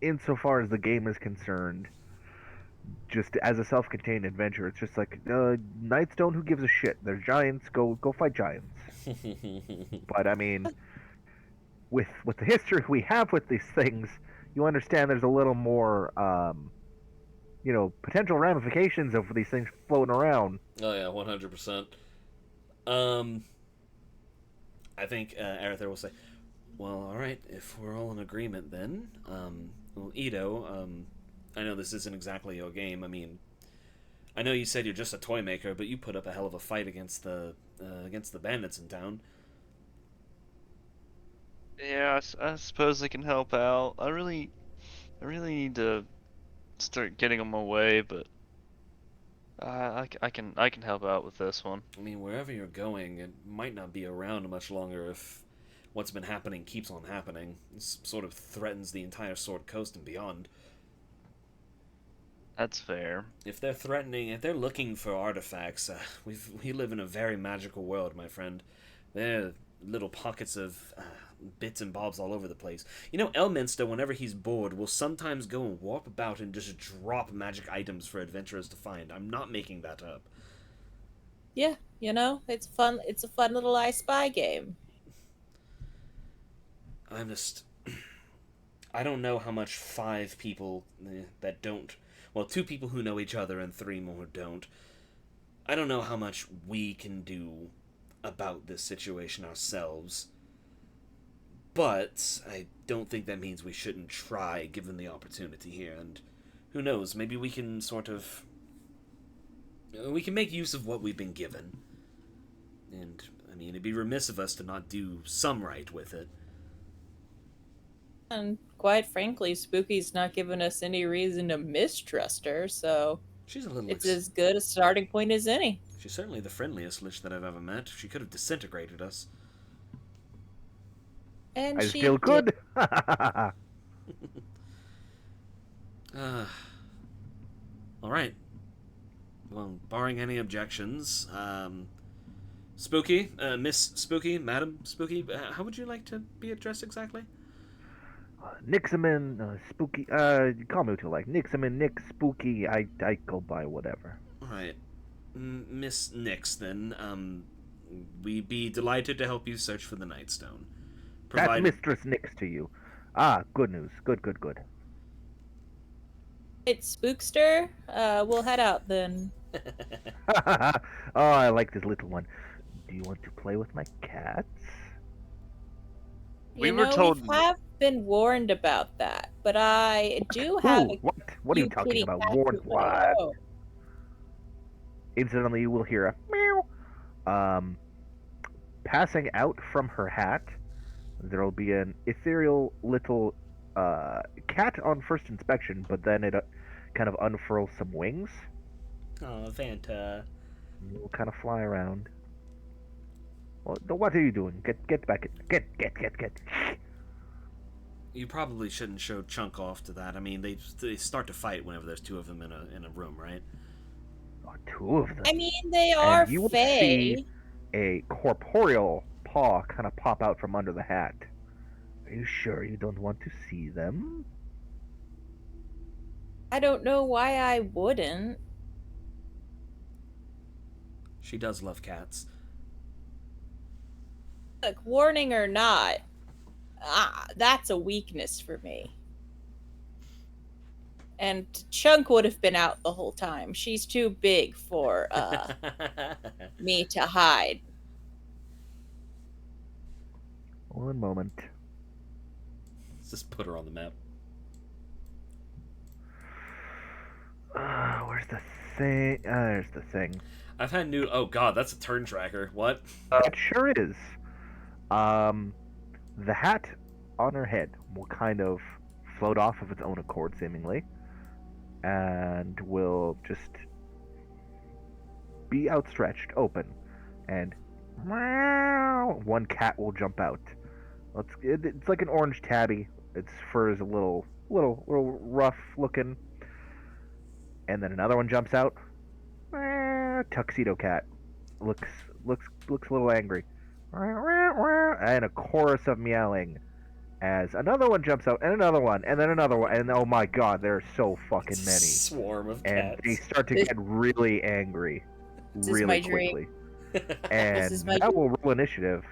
insofar as the game is concerned, just as a self-contained adventure, it's just like Nightstone. Who gives a shit? They're giants. Go fight giants. But I mean, with the history we have with these things, you understand there's a little more, potential ramifications of these things floating around. Oh yeah, 100%. I think Arethyr will say, "Well, all right, if we're all in agreement, then, well, Ito, I know this isn't exactly your game. I mean, I know you said you're just a toy maker, but you put up a hell of a fight against the bandits in town." Yeah, I suppose I can help out. I really need to start getting on my way, but I can help out with this one. I mean, wherever you're going, it might not be around much longer if what's been happening keeps on happening. This sort of threatens the entire Sword Coast and beyond. That's fair. If they're looking for artifacts, we live in a very magical world, my friend. There are little pockets of bits and bobs all over the place. Elminster, whenever he's bored, will sometimes go and warp about and just drop magic items for adventurers to find. I'm not making that up. Yeah, it's fun. It's a fun little I Spy game. I don't know how much 5 people that don't. Well, 2 people who know each other and 3 more don't. I don't know how much we can do about this situation ourselves. But I don't think that means we shouldn't try, given the opportunity here. And who knows, maybe we can we can make use of what we've been given. And, I mean, it'd be remiss of us to not do some right with it. And quite frankly, Spooky's not giving us any reason to mistrust her, so She's a little... it's as good a starting point as any. She's certainly the friendliest lich that I've ever met. She could have disintegrated us. And I she feel good. All right. Well, barring any objections, Spooky, Miss Spooky, Madam Spooky, how would you like to be addressed exactly? Nixamin, Spooky. Call me what you like. Nixamin, Nick, Spooky. I go by whatever. All right, Miss Nix. Then, we'd be delighted to help you search for the Nightstone. That's Mistress Nix to you. Ah, good news. Good. It's Spookster. We'll head out then. Oh, I like this little one. Do you want to play with my cats? We were told. We have been warned about that, but I do have. What are you talking about? Warned what? Incidentally, you will hear a meow. Passing out from her hat, there will be an ethereal little cat on first inspection, but then it kind of unfurls some wings. Oh, Vanta. It will kind of fly around. Well, what are you doing? Get back! Get! You probably shouldn't show Chunk off to that. I mean, they start to fight whenever there's 2 of them in a room, right? Oh, 2 of them. I mean, they are and you will fey. see a corporeal paw kind of pop out from under the hat. Are you sure you don't want to see them? I don't know why I wouldn't. She does love cats. Look, warning or not, that's a weakness for me. And Chunk would have been out the whole time. She's too big for me to hide. One moment. Let's just put her on the map. Where's the thing? There's the thing. I've had new. Oh god, that's a turn tracker. What? It sure is. The hat on her head will kind of float off of its own accord, seemingly, and will just be outstretched, open, and one cat will jump out. It's like an orange tabby. Its fur is a little rough looking, and then another one jumps out. Tuxedo cat looks a little angry, and a chorus of meowing as another one jumps out, and another one, and then another one, and oh my god, there are so fucking It's a many. swarm of And cats. they start to get really angry This is really my quickly. dream. And is my that will roll initiative.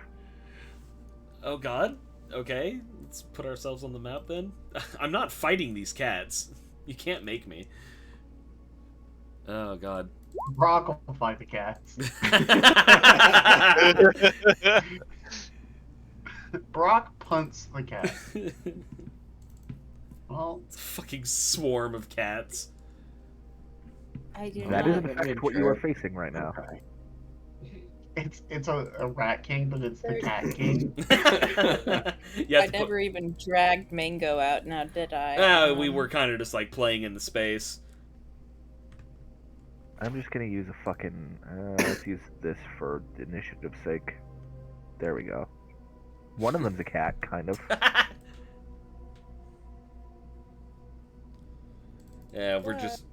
Oh god. Okay, let's put ourselves on the map then. I'm not fighting these cats. You can't make me. Oh god. Brock will fight the cats. Brock punts the cat. Well, It's a fucking swarm of cats. I do That not. is in fact what you are facing right now. okay. It's a rat king, but it's the cat king. Yeah, I never even dragged Mango out now, did I? we were kind of just like playing in the space. I'm just gonna use a fucking. Let's use this for initiative's sake. There we go. One of them's a cat, kind of. Yeah, we're just.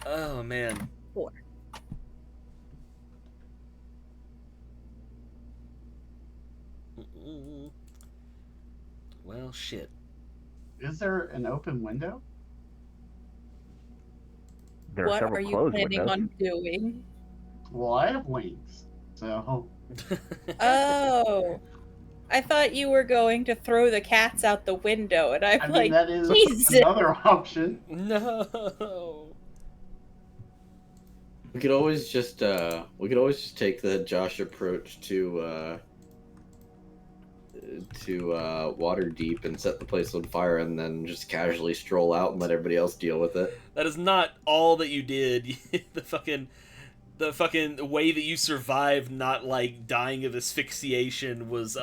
Oh man. 4. Well, shit. Is there an open window? There are What several are you closed planning windows. on doing? Well, I have wings, so Oh, I thought you were going to throw the cats out the window, and I'm I mean like, that is Jesus. another option. No. We could always just take the Josh approach to Waterdeep and set the place on fire, and then just casually stroll out and let everybody else deal with it. That is not all that you did. the fucking way that you survived not like dying of asphyxiation was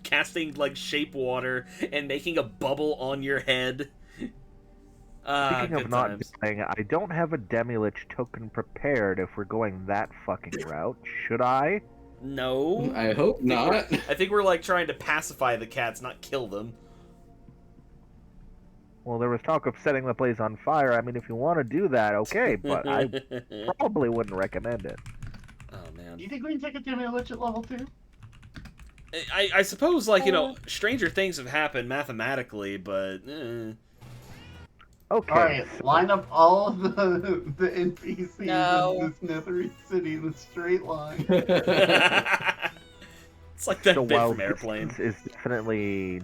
casting like shape water and making a bubble on your head. Speaking of good not times. dying, I don't have a Demilich token prepared if we're going that fucking route. Should I? No. I hope not. I think we're like trying to pacify the cats, not kill them. Well, there was talk of setting the place on fire. I mean, if you want to do that, okay, but I probably wouldn't recommend it. Oh man. Do you think we can take a Demilich at level 2? I suppose like stranger things have happened mathematically, but. Okay. Alright, line up all of the NPCs No. in this Netherite city in a straight line. It's like that So bit while from Airplane. distance is definitely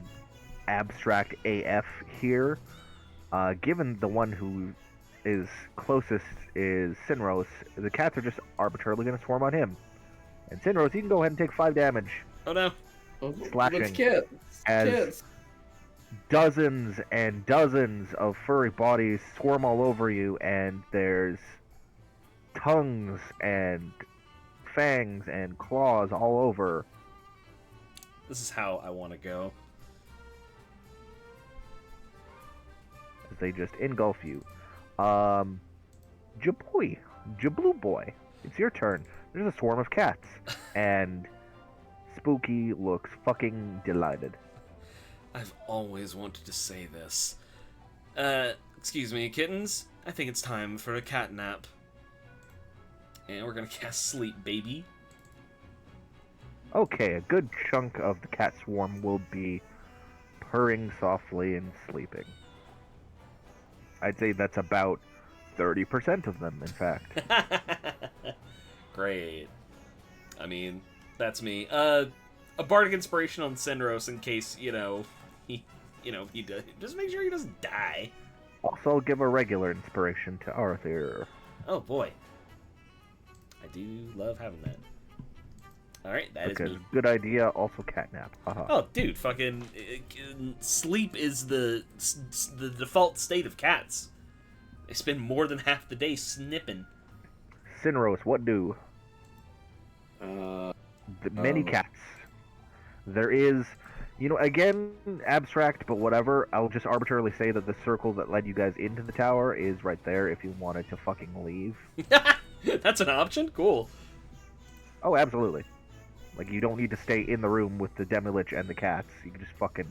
abstract AF here, given the one who is closest is Sinros, the cats are just arbitrarily going to swarm on him. And Sinros, you can go ahead and take 5 damage. Oh no. Slashing Let's get as kids. dozens and dozens of furry bodies swarm all over you, and there's tongues and fangs and claws all over. This is how I want to go. As they just engulf you. Jaboy, Jablue boy, it's your turn. There's a swarm of cats, and Spooky looks fucking delighted. I've always wanted to say this. Excuse me, kittens. I think it's time for a cat nap. And we're gonna cast Sleep, baby. Okay, a good chunk of the cat swarm will be purring softly and sleeping. I'd say that's about 30% of them, in fact. Great. I mean, that's me. A bardic inspiration on Senros in case he does. Just make sure he doesn't die. Also, give a regular inspiration to Arthur. Oh boy, I do love having that. All right, that is me. Good idea. Also, catnap. Oh, dude, fucking sleep is the default state of cats. They spend more than half the day snipping. Sinros, what do? Many cats. There is, again, abstract, but whatever. I'll just arbitrarily say that the circle that led you guys into the tower is right there if you wanted to fucking leave. That's an option? Cool. Oh, absolutely. Like, you don't need to stay in the room with the Demilich and the cats. You can just fucking...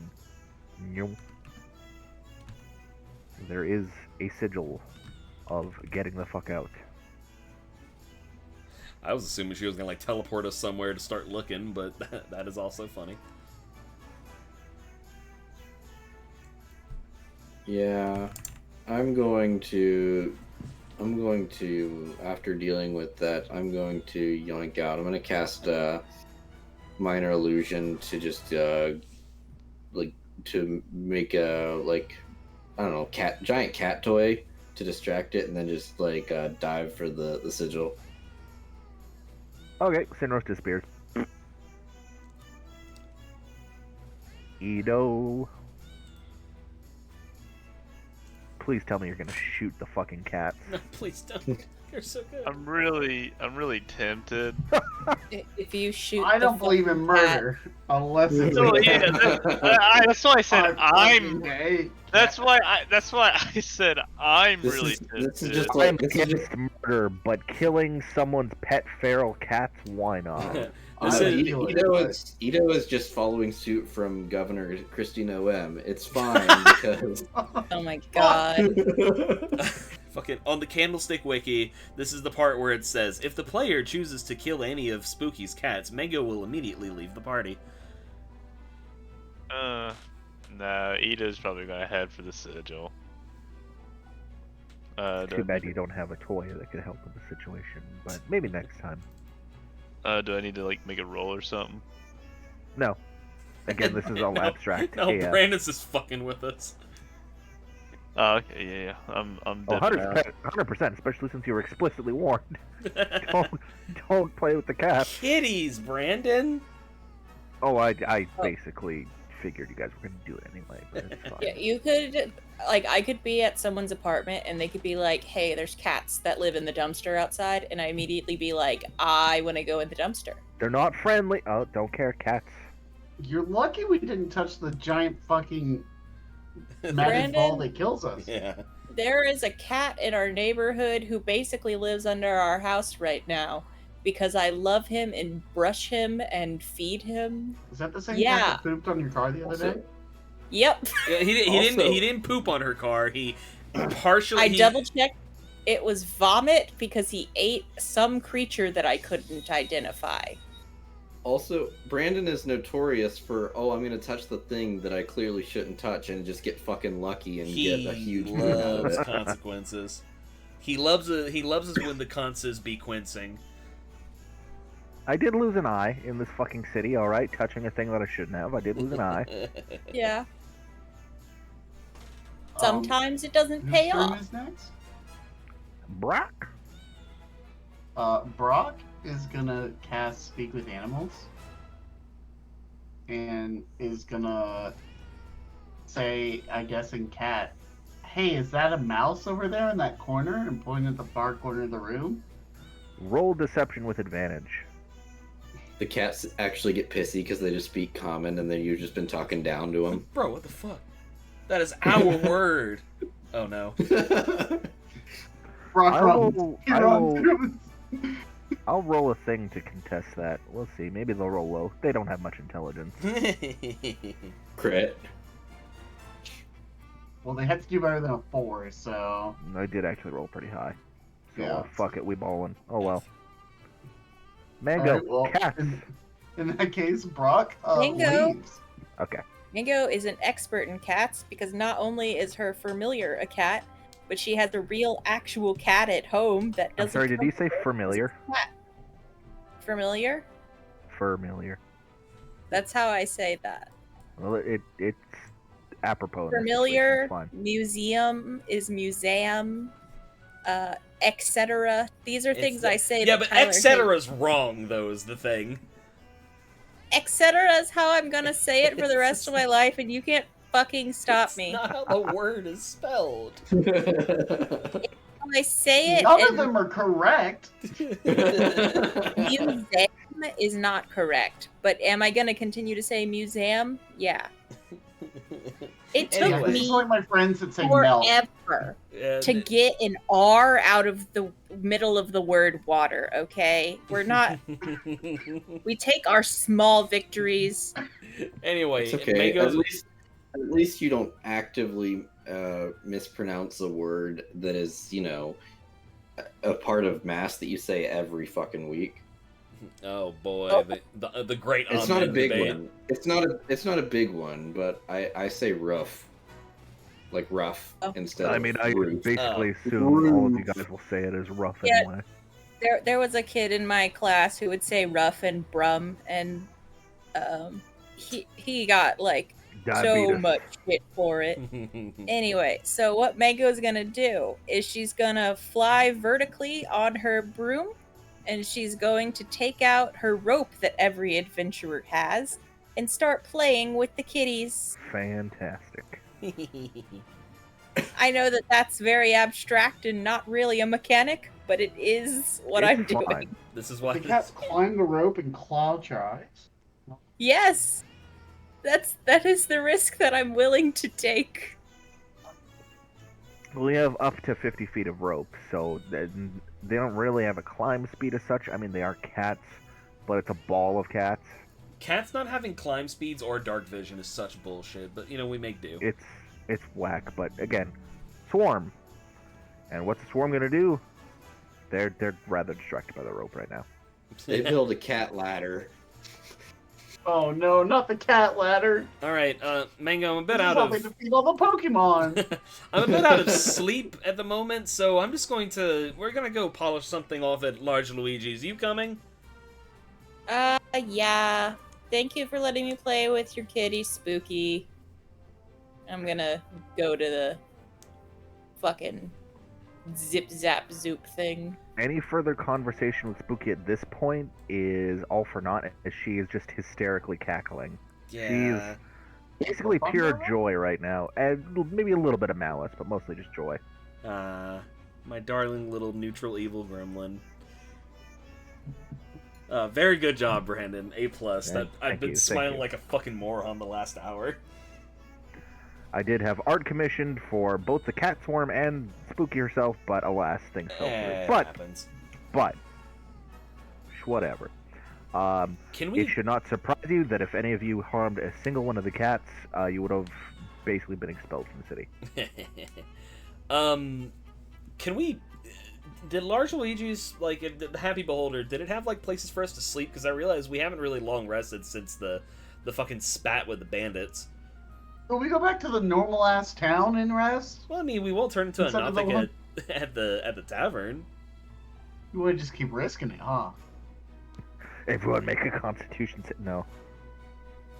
There is a sigil of getting the fuck out. I was assuming she was gonna, like, teleport us somewhere to start looking, but that is also funny. Yeah, I'm going to, after dealing with that, I'm going to yoink out. I'm going to cast Minor Illusion to just, to make a, I don't know, giant cat toy to distract it, and then just, dive for the sigil. Okay, Sinros disappears. Edo. Please tell me you're gonna shoot the fucking cats. No, please don't. You're so good. I'm really tempted. If you shoot, I don't believe in murder unless it's. So, yeah, that's why I said I'm. Gay. That's why I said I'm really tempted. This is just I'm like, this is against murder, but killing someone's pet feral cats, why not? Ito is just following suit from Governor Christine O.M. It's fine because. Oh my god. Fucking on the Candlestick wiki, this is the part where it says, if the player chooses to kill any of Spooky's cats, Mango will immediately leave the party. No, Ito's probably gonna head for the sigil. Too bad you don't have a toy that could help with the situation, but maybe next time. Do I need to make a roll or something? No. Again, this is all abstract. No, Yeah. Brandon's just fucking with us. Oh, okay, yeah. I'm Oh, definitely... 100%, especially since you were explicitly warned. Don't play with the cat. Kitties, Brandon. Oh, I basically figured you guys were gonna do it anyway, but it's fine. Yeah, you could, I could be at someone's apartment and they could be like, hey, there's cats that live in the dumpster outside, and I immediately be like, I want to go in the dumpster. They're not friendly. Oh, don't care, cats. You're lucky we didn't touch the giant fucking magic Brandon? ball that kills us. Yeah. There is a cat in our neighborhood who basically lives under our house right now because I love him and brush him and feed him. Is that the same Yeah. cat that pooped on your car the other day? Yep. Yeah, he didn't poop on her car. He partially. I double checked. It was vomit because he ate some creature that I couldn't identify. Also, Brandon is notorious for, I'm going to touch the thing that I clearly shouldn't touch and just get fucking lucky and get a huge win out of loves it. consequences. He loves us when the conses be quincing. I did lose an eye in this fucking city, alright? Touching a thing that I shouldn't have. I did lose an eye. Yeah. Sometimes it doesn't Whose pay turn off. is next? Brock? Brock is gonna cast Speak with Animals. And is gonna say, I guess in cat, hey, is that a mouse over there in that corner? And point at the far corner of the room. Roll deception with advantage. The cats actually get pissy because they just speak common and then you've just been talking down to them. Bro, what the fuck? That is our word. Oh no. Brock I runs. will- He I runs. will- I'll roll a thing to contest that. We'll see. Maybe they'll roll low. They don't have much intelligence. Crit. Well, they had to do better than a 4, so. I did actually roll pretty high. So Yeah. fuck it, we ballin'. Oh well. Mango, Alright, well, cats. in that case, Brock Mango. leaves. Okay. Mango is an expert in cats because not only is her familiar a cat, but she has a real, actual cat at home that I'm doesn't. sorry, did you say familiar? Familiar? Familiar. That's how I say that. Well, it's apropos. in this situation, Familiar, it's fine. museum is museum, etc. These are things I say. Yeah, that but Tyler etcetera's wrong, though, is the thing. etc. is how I'm gonna say it for the rest of my life, and you can't fucking stop It's me. not how the word is spelled. I say it. None of and them are correct. museum is not correct, but am I gonna continue to say museum? Yeah. It took Anyway. It's me like my friends that say melt. forever to get an R out of the middle of the word water, okay? We're not. We take our small victories. Anyway, It's okay. Mango's... At least you don't actively mispronounce a word that is, a part of mass that you say every fucking week. Oh boy, the great. It's not a big debate. one. It's not a big one, but I say rough, like rough instead. I mean, I roof. basically assume all of you guys will say it as rough Yeah. anyway. There was a kid in my class who would say rough and brum, and he got like so Diabetes. much shit for it. Anyway, so what Mango's gonna do is she's gonna fly vertically on her broom, and she's going to take out her rope that every adventurer has and start playing with the kitties. Fantastic. I know that that's very abstract and not really a mechanic, but it is what It's I'm doing. fine. This is why The cats climb the rope and claw tries. Yes, that is the risk that I'm willing to take. We have up to 50 feet of rope, so they don't really have a climb speed as such. I mean, they are cats, but it's a ball of cats. Cats not having climb speeds or dark vision is such bullshit, but we make do. It's whack, but again, swarm. And what's the swarm gonna do? They're rather distracted by the rope right now. They build a cat ladder. Oh no, not the cat ladder. All right, Mango, I'm a bit This is out something of. to feed all the Pokemon. I'm a bit out of sleep at the moment, so I'm just going to. We're gonna go polish something off at Large Luigi's. You coming? Yeah. Thank you for letting me play with your kitty, Spooky. I'm gonna go to the fucking zip zap zoop thing. Any further conversation with Spooky at this point is all for naught, as she is just hysterically cackling. Yeah. She's basically Fun pure level? joy right now, and maybe a little bit of malice, but mostly just joy. My darling little neutral evil gremlin. Very good job, Brandon. A+. That I've Thank been you, thank smiling you. like a fucking moron the last hour. I did have art commissioned for both the cat swarm and Spooky herself, but alas, things fell It through. happens. But whatever. Can we? It should not surprise you that if any of you harmed a single one of the cats, you would have basically been expelled from the city. Can we? Did Large Luigi's, like, the Happy Beholder, did it have, like, places for us to sleep? Because I realized we haven't really long rested since the fucking spat with the bandits. Will we go back to the normal ass town and rest? Well, I mean, we won't turn into a Instead of the Nothic at the tavern. You would just keep risking it, huh? Everyone make a constitution no.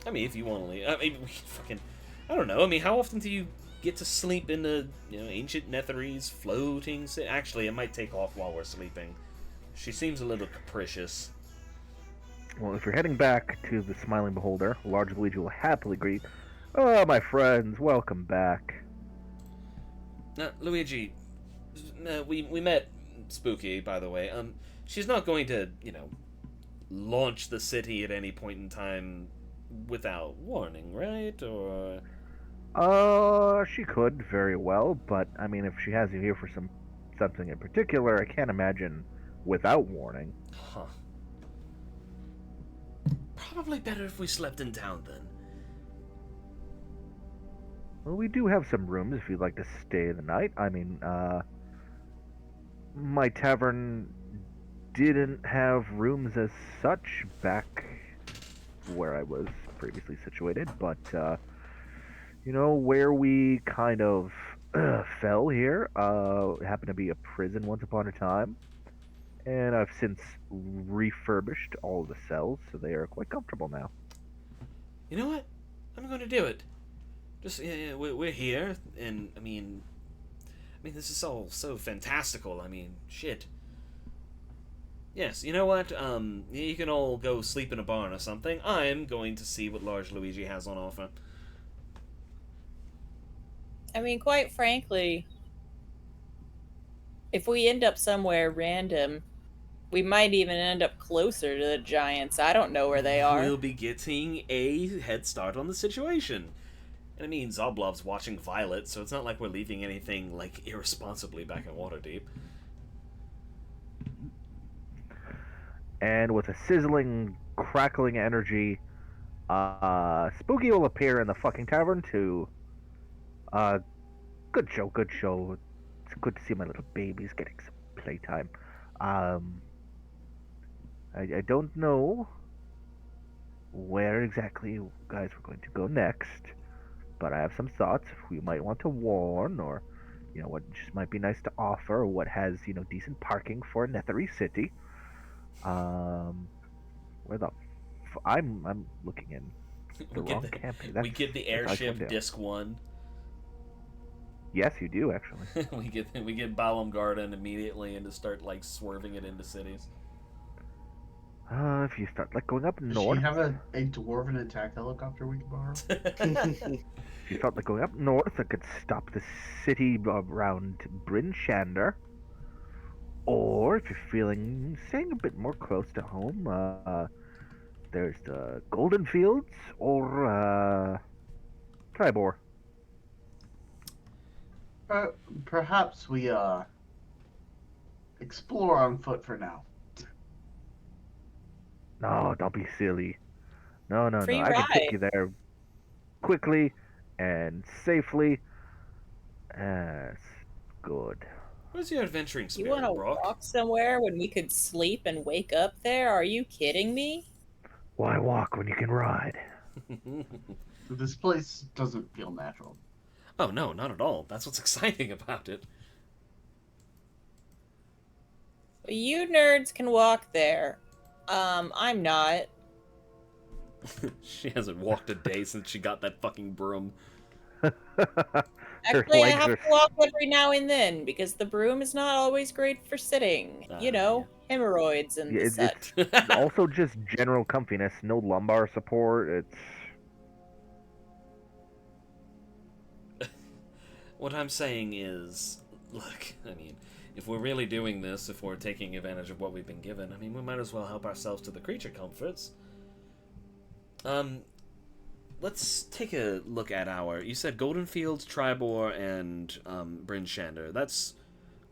I mean, if you want to leave. I mean, we fucking... I don't know. I mean, how often do you get to sleep in the, ancient Nethery's floating... Actually, it might take off while we're sleeping. She seems a little capricious. Well, if you're heading back to the Smiling Beholder, Large Luigi will happily greet, "Oh, my friends, welcome back." Luigi, we met Spooky, by the way. She's not going to, launch the city at any point in time without warning, right? Or... She could very well, but I mean, if she has you here for something in particular, I can't imagine without warning. Huh. Probably better if we slept in town then. Well, we do have some rooms if you'd like to stay the night. I mean, my tavern didn't have rooms as such back where I was previously situated, but, where we kind of fell here. It happened to be a prison once upon a time, and I've since refurbished all the cells, so they are quite comfortable now. You know what? I'm going to do it. Just we're here, and I mean, this is all so fantastical. I mean, shit. Yes, you know what? You can all go sleep in a barn or something. I'm going to see what Large Luigi has on offer. I mean, quite frankly, if we end up somewhere random, we might even end up closer to the giants. I don't know where they are. We'll be getting a head start on the situation. And I mean, Zoblov's watching Violet, so it's not like we're leaving anything, like, irresponsibly back in Waterdeep. And with a sizzling, crackling energy, Spooky will appear in the fucking tavern too. Good show, good show. It's good to see my little babies getting some playtime. I don't know where exactly you guys were going to go next, but I have some thoughts. We might want to warn, or what just might be nice to offer, or what has decent parking for a Nethery city. Where the I'm looking in the wrong campaign. We get the airship Disc 1. Yes, you do actually. we get Balam Garden immediately and to start like swerving it into cities. If you start going up Does north. she have a dwarven attack helicopter we can borrow? If you start going up north, I could stop the city around Bryn Shander. Or if you're feeling staying a bit more close to home, there's the Golden Fields or Tribor. Perhaps we explore on foot for now. No, don't be silly. No. Free I can ride. take you there quickly and safely. That's good. Where's your adventuring You spirit, want to Brock? walk somewhere when we could sleep and wake up there? Are you kidding me? Why walk when you can ride? This place doesn't feel natural. Oh no, not at all. That's what's exciting about it. You nerds can walk there. I'm not. She hasn't walked a day since she got that fucking broom. Actually, I have to walk every now and then because the broom is not always great for sitting. Hemorrhoids and such. It's also just general comfiness, no lumbar support. What I'm saying is, look, I mean, if we're really doing this, if we're taking advantage of what we've been given, I mean, we might as well help ourselves to the creature comforts. Let's take a look at you said Golden Fields, Tribor, and Bryn Shander. That's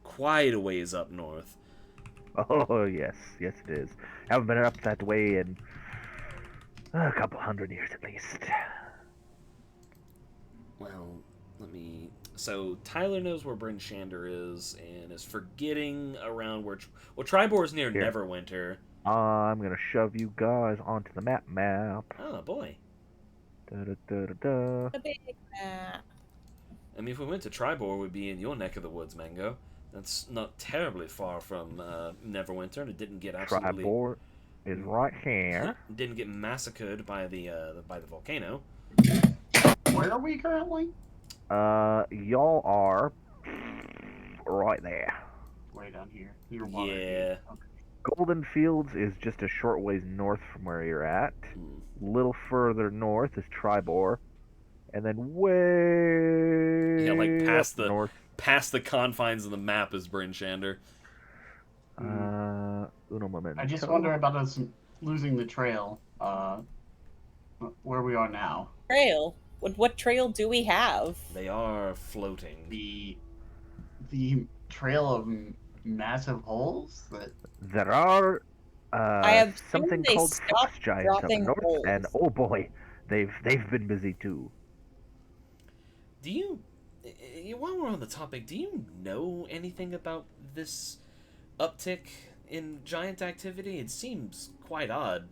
quite a ways up north. Oh, yes it is. Haven't been up that way in a couple 100 years at least. Well, so Tyler knows where Bryn Shander is and is forgetting around where. Tribor is near Neverwinter. I'm gonna shove you guys onto the map. Oh boy. The big map. I mean, if we went to Tribor, we'd be in your neck of the woods, Mango. That's not terribly far from Neverwinter, and it didn't get absolutely. Tribor is right here. Didn't get massacred by the volcano. Where are we currently? Y'all are right there. Way down here. Yeah. Okay. Golden Fields is just a short ways north from where you're at. A little further north is Tribor, and then way past the confines of the map is Bryn Shander. Uno momento. I just wonder about us losing the trail. Where we are now. Trail? What trail do we have? They are floating. The trail of massive holes that. There are I have something called frost giants up north, holes. and oh boy, they've been busy too. Do you, while we're on the topic, do you know anything about this uptick in giant activity? It seems quite odd.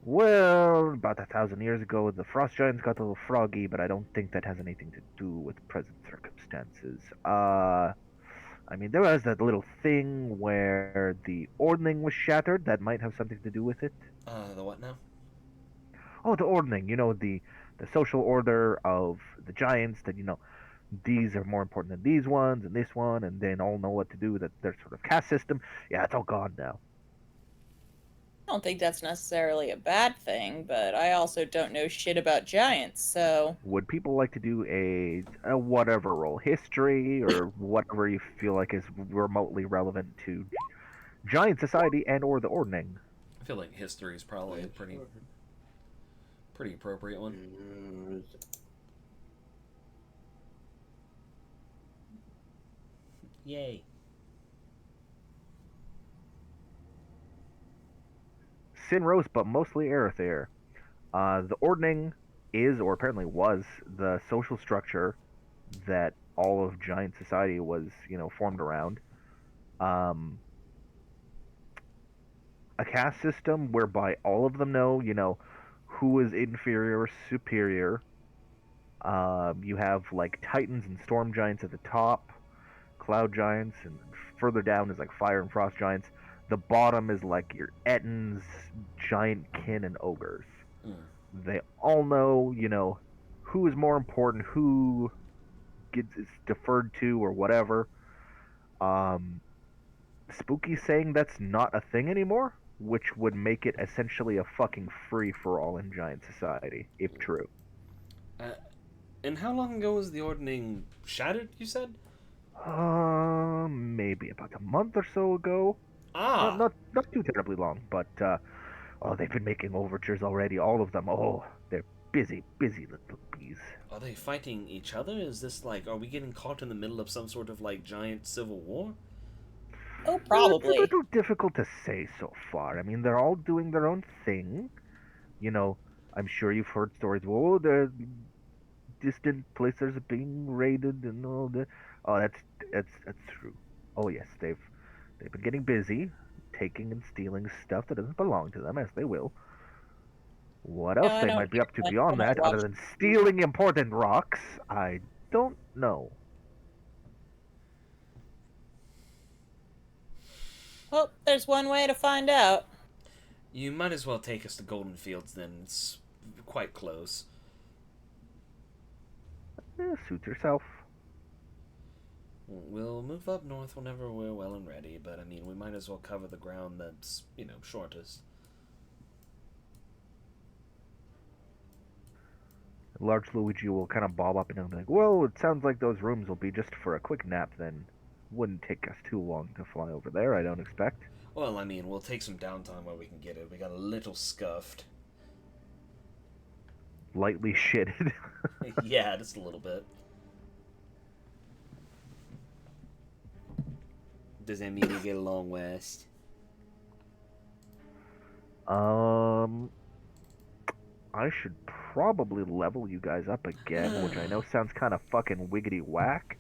Well, about 1,000 years ago, the frost giants got a little froggy, but I don't think that has anything to do with present circumstances. I mean, there was that little thing where the ordning was shattered. That might have something to do with it. The what now? Oh, the ordning. You know, the social order of the giants. That these are more important than these ones, and this one, and then all know what to do. That their sort of caste system. Yeah, it's all gone now. I don't think that's necessarily a bad thing, but I also don't know shit about giants, so Would people like to do a whatever role, history or whatever you feel like is remotely relevant to giant society and or the ordning? I feel like history is probably a pretty appropriate one. Yay. Sinros, but mostly Arethyr. The ordning is, or apparently was, the social structure that all of giant society was, formed around. A caste system whereby all of them know, who is inferior or superior. You have like titans and storm giants at the top, cloud giants, and further down is like fire and frost giants. The bottom is like your Ettins, giant kin, and ogres. Mm. They all know, who is more important, who gets is deferred to, or whatever. Um, Spooky's saying that's not a thing anymore, which would make it essentially a fucking free for all in giant society, if true. And how long ago was the ordning shattered, you said? Maybe about a month or so ago. Ah! Not too terribly long, but oh, they've been making overtures already. All of them. Oh, they're busy little bees. Are they fighting each other? Is this like, are we getting caught in the middle of some sort of like giant civil war? oh, It's a probably. little difficult to say so far. I mean, they're all doing their own thing. I'm sure you've heard stories. Oh, the distant places are being raided and all that. Oh, that's true. Oh yes, they've been getting busy, taking and stealing stuff that doesn't belong to them, as they will. What No, else I they don't might be up to like beyond that, other than stealing important rocks, I don't know. Well, there's one way to find out. You might as well take us to Golden Fields then. It's quite close. Suit yourself. We'll move up north whenever we're well and ready, but I mean, we might as well cover the ground that's, shortest. Large Luigi will kind of bob up and be like, well, it sounds like those rooms will be just for a quick nap then. Wouldn't take us too long to fly over there, I don't expect. Well, I mean, we'll take some downtime while we can get it. We got a little scuffed. Lightly shitted. Yeah, just a little bit. Does that mean we get a long rest? I should probably level you guys up again, which I know sounds kind of fucking wiggity whack,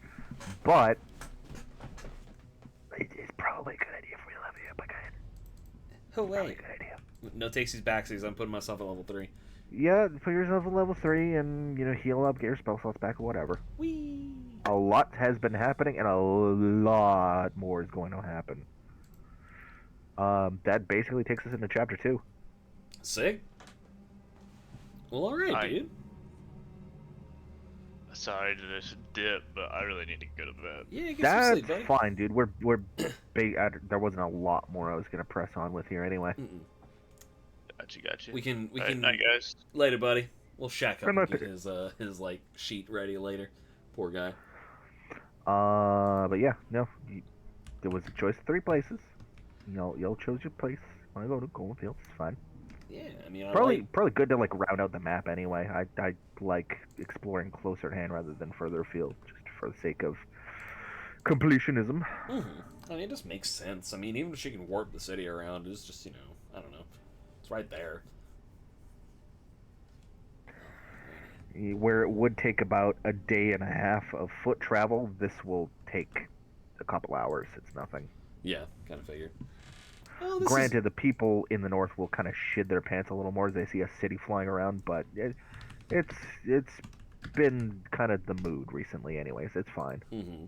but it's probably a good idea if we level you up again. Oh, Probably a wait. good idea. No takesies backsies. I'm putting myself at level 3. Yeah, put yourself at level 3 and, heal up, get your spell slots back, or whatever. Whee! A lot has been happening, and a lot more is going to happen. That basically takes us into chapter 2. Sick. Well, alright, dude. Sorry to just dip, but I really need to go to bed. Yeah, get some That's sleep, buddy. fine, dude. There wasn't a lot more I was gonna press on with here anyway. Mm-mm. Gotcha. We can Night, guys. later, buddy. We'll shack up Good and night. get his like sheet ready later. Poor guy. But yeah, no, there was a choice of 3 places. Y'all chose your place. Want to go to Golden Fields? It's fine. Yeah, I mean, Probably good to like round out the map anyway. I like exploring closer at hand rather than further afield, just for the sake of completionism. I mean, it just makes sense. I mean, even if she can warp the city around, it's just I don't know, it's right there. Where it would take about a day and a half of foot travel, this will take a couple hours. It's nothing. Yeah, kind of figured. Oh, this Granted, the people in the north will kind of shit their pants a little more as they see a city flying around, but it's been kind of the mood recently, anyways. It's fine. Mm-hmm.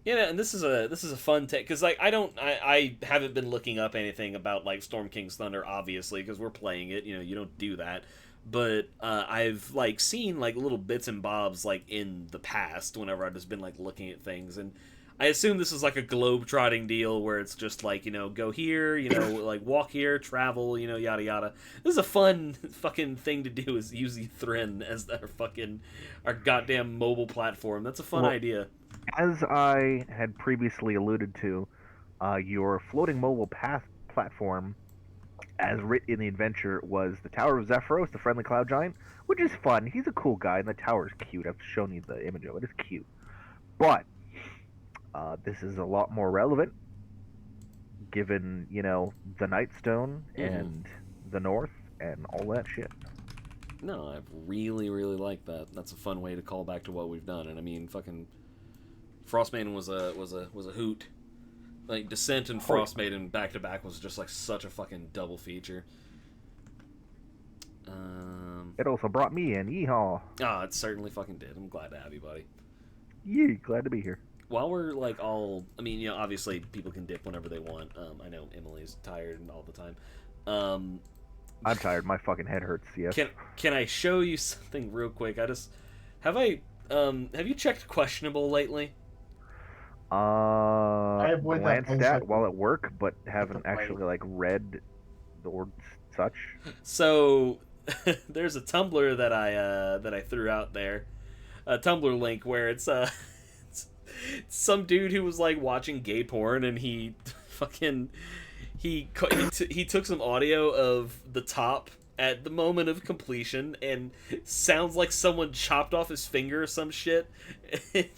Yeah, and this is a fun take because like I haven't been looking up anything about like Storm King's Thunder obviously because we're playing it. You know, you don't do that. But I've like seen like little bits and bobs like in the past whenever I've just been like looking at things, and I assume this is like a globe-trotting deal where it's just like, you know, go here, you know, like walk here, travel, you know, yada yada. This is a fun fucking thing to do, is use Thrin as our goddamn mobile platform. That's a fun idea. As I had previously alluded to, your floating mobile path platform, as written in the adventure, was the Tower of Zephyros, the friendly cloud giant, which is fun. He's a cool guy, and the tower's cute. I've shown you the image of it. It's cute. But this is a lot more relevant, given, you know, the Nightstone and the North and all that shit. No, I really, really like that. That's a fun way to call back to what we've done. And I mean, fucking Frostmaiden was a hoot. Like Descent and Frostmaiden back to back was just like such a fucking double feature. It also brought me in. Yeehaw! Ah, it certainly fucking did. I'm glad to have you, buddy. Yee, glad to be here. While we're like all, I mean, you know, obviously people can dip whenever they want. I know Emily's tired all the time. I'm tired. My fucking head hurts. Yes. Can I show you something real quick? Have you checked Questionable lately? I glanced at while at work, but haven't actually like read or such. So there's a Tumblr that I threw out there, a Tumblr link where it's some dude who was like watching gay porn, and he fucking he took some audio of the top at the moment of completion, and sounds like someone chopped off his finger or some shit,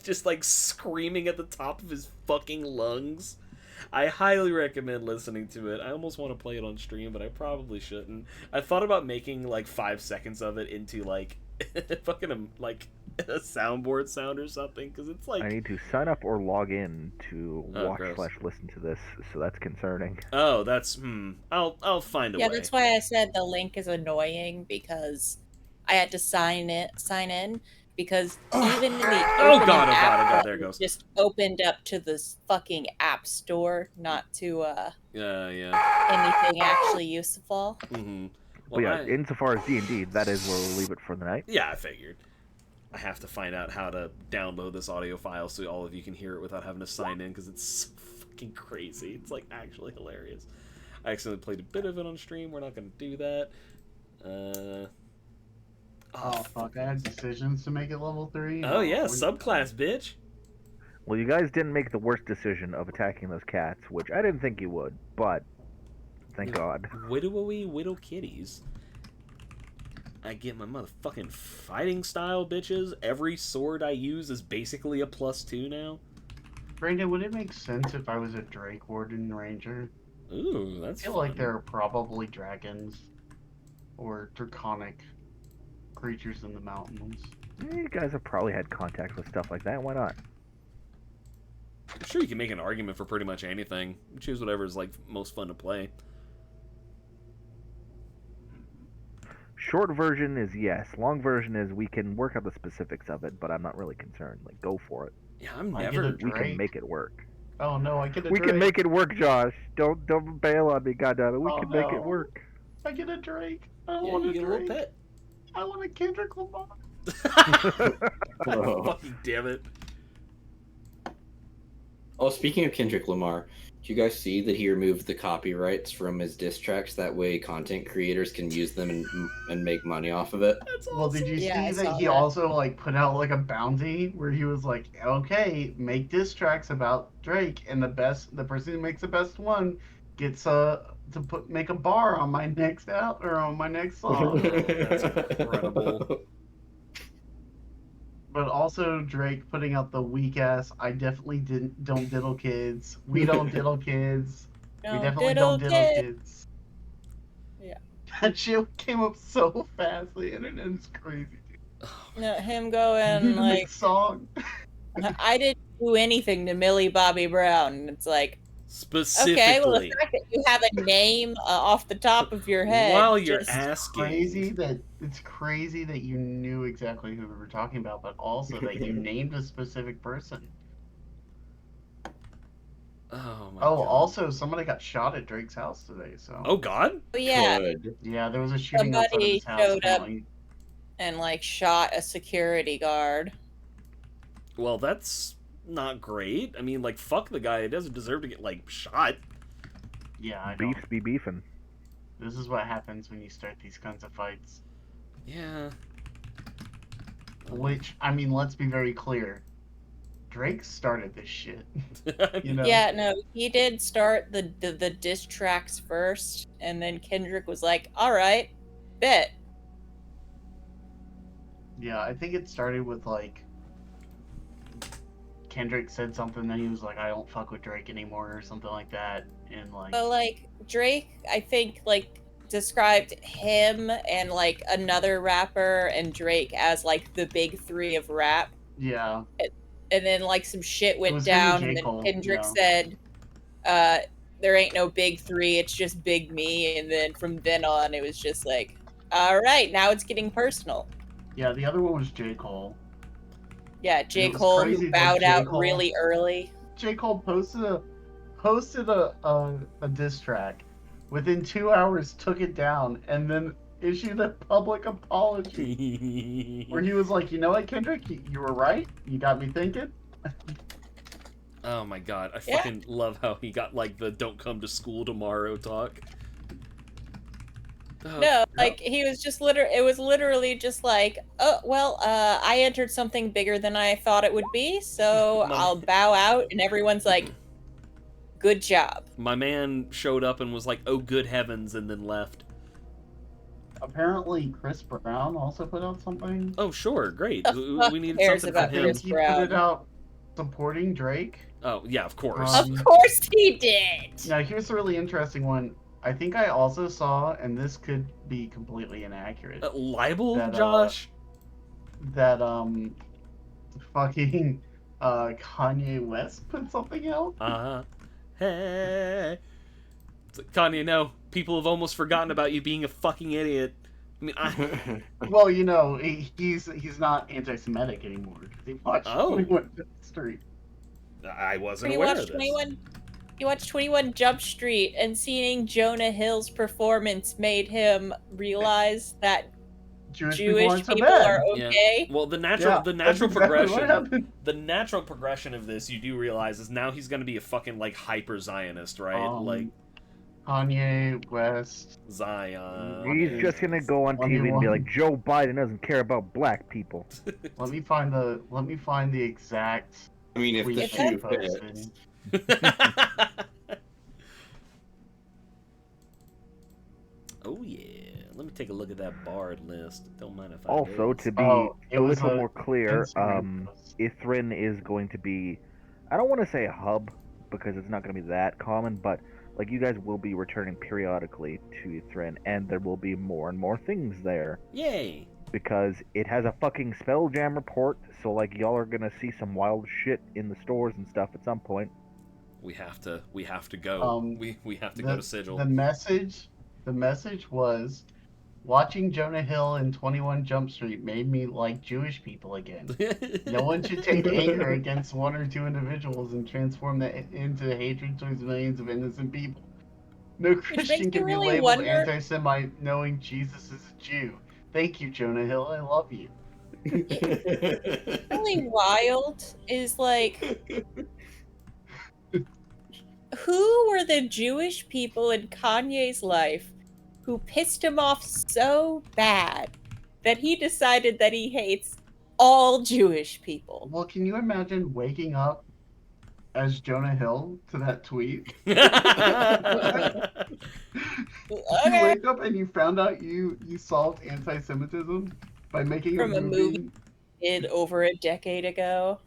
just like screaming at the top of his fucking lungs. I highly recommend listening to it. I almost want to play it on stream, but I probably shouldn't. I thought about making like 5 seconds of it into like fucking like a soundboard sound or something, because it's like, I need to sign up or log in to watch gross. / listen to this, so that's concerning. Oh, that's I'll find a way. Yeah, that's why I said the link is annoying, because I had to sign in because even in the oh opening god, app there it goes. just opened up to this fucking app store, not to yeah anything actually useful. Mm-hmm. Well, yeah, insofar as D&D, that is where we'll leave it for the night. Yeah, I figured. I have to find out how to download this audio file so all of you can hear it without having to sign in, because it's so fucking crazy. It's like actually hilarious. I accidentally played a bit of it on stream. We're not going to do that. Oh fuck! I had decisions to make it level 3. Oh yeah, subclass, bitch. Well, you guys didn't make the worst decision of attacking those cats, which I didn't think you would, but thank God. Widow kitties. I get my motherfucking fighting style, bitches. Every sword I use is basically a +2 now. Brandon, would it make sense if I was a Drake Warden Ranger? Ooh, that's I feel fun. like there are probably dragons or draconic creatures in the mountains. You guys have probably had contact with stuff like that. Why not? I'm sure you can make an argument for pretty much anything. Choose whatever is like most fun to play. Short version is yes. Long version is we can work out the specifics of it, but I'm not really concerned. Like, go for it. Yeah, We can make it work. Oh no, I get a We Drake. can make it work, Josh. Don't bail on me, goddammit. We can make it work. I get a Drake. I Yeah, want you a get a Drake. little pet. I want a Kendrick Lamar. Fucking damn it. Oh, speaking of Kendrick Lamar, do you guys see that he removed the copyrights from his diss tracks? That way content creators can use them and make money off of it. That's awesome. Well, did you Yeah, I see that saw he that. also like put out like a bounty where he was like, okay, make diss tracks about Drake, and the person who makes the best one gets make a bar on my next on my next song. That's incredible. But also Drake putting out the weak ass, I definitely don't diddle kids. We don't diddle kids. We definitely don't diddle kids. Yeah. That shit came up so fast. The internet's crazy. No, him going like, song. I didn't do anything to Millie Bobby Brown. And it's like, Specifically. Okay, well, the fact that you have a name off the top of your head. While you're just... asking. It's crazy that you knew exactly who we were talking about, but also that you named a specific person. Oh my Oh, god. also somebody got shot at Drake's house today. So. Oh god. Oh, yeah, Good. Yeah, there was a shooting outside of somebody his house. showed up Apparently. and like shot a security guard. Well, that's not great. I mean, like, fuck the guy. He doesn't deserve to get like shot. Yeah, I know. Beefs be beefing. This is what happens when you start these kinds of fights. Yeah. Which, I mean, let's be very clear. Drake started this shit. You know? Yeah, no, he did start the diss tracks first, and then Kendrick was like, "All right, bet." Yeah, I think it started with like Kendrick said something, then he was like, "I don't fuck with Drake anymore" or something like that, and like. But like Drake, I think like described him and like another rapper and Drake as like the big three of rap. Yeah. And then like some shit It went was him and down, J. and then Cole, Kendrick yeah. said, "There ain't no big three, it's just big me." And then from then on, it was just like, "All right, now it's getting personal." Yeah, the other one was J. Cole. Yeah, J. It was Cole crazy who that bowed J. out Cole- really early. J. Cole posted a diss track. Within 2 hours, took it down, and then issued a public apology where he was like, "You know what, Kendrick, you were right. You got me thinking." Oh my god, I Yeah. fucking love how he got like the "don't come to school tomorrow" talk. Oh, No, like he was just it was literally just like, "Oh, well, I entered something bigger than I thought it would be, so My- I'll bow out." And everyone's like, "Good job." my man showed up and was like, "Oh, good heavens," and then left. Apparently, Chris Brown also put out something. Oh, sure, great. The fuck We need cares something about from him. Chris He Brown? put it out supporting Drake. Oh, yeah, of course. Of course he did. Now, here's a really interesting one. I think I also saw, and this could be completely inaccurate, Libel, that, Josh? that fucking Kanye West put something out. Hey. It's like, Kanye, no. People have almost forgotten about you being a fucking idiot. I mean, Well, you know, he's not anti-Semitic anymore. He watched Oh. 21 Jump Street. I wasn't He aware watched of this. 21. He watched 21 Jump Street, and seeing Jonah Hill's performance made him realize that Jewish Jewish aren't so people bad. are okay. Well, the Yeah, natural that's exactly what progression, happened. the natural progression of this, you do realize, is now he's gonna be a fucking like hyper Zionist, right? Like Kanye West. Zion. He's just gonna go on Let me TV and be one- like, Joe Biden doesn't care about black people. Let me find the exact I mean, if tweet the If she shoe posted. fits. Oh yeah. Let me take a look at that barred list. Don't mind if I Also, do. to be Oh, it a was little a more clear, Instagram post. Ithrin is going to be, I don't want to say a hub because it's not going to be that common, but like you guys will be returning periodically to Ithrin, and there will be more and more things there Yay. because it has a fucking Spelljam report. So like y'all are gonna see some wild shit in the stores and stuff at some point. We have to go. We have to go The- to Sigil. The message was, watching Jonah Hill in 21 Jump Street made me like Jewish people again. No one should take anger against one or two individuals and transform that into hatred towards millions of innocent people. No Christian me can be really labeled wonder- anti-Semite knowing Jesus is a Jew. Thank you, Jonah Hill. I love you. Really wild is like, who were the Jewish people in Kanye's life who pissed him off so bad that he decided that he hates all Jewish people? Well, can you imagine waking up as Jonah Hill to that tweet? You Okay. wake up and you found out you solved anti-Semitism by making From a a movie. Did over a decade ago.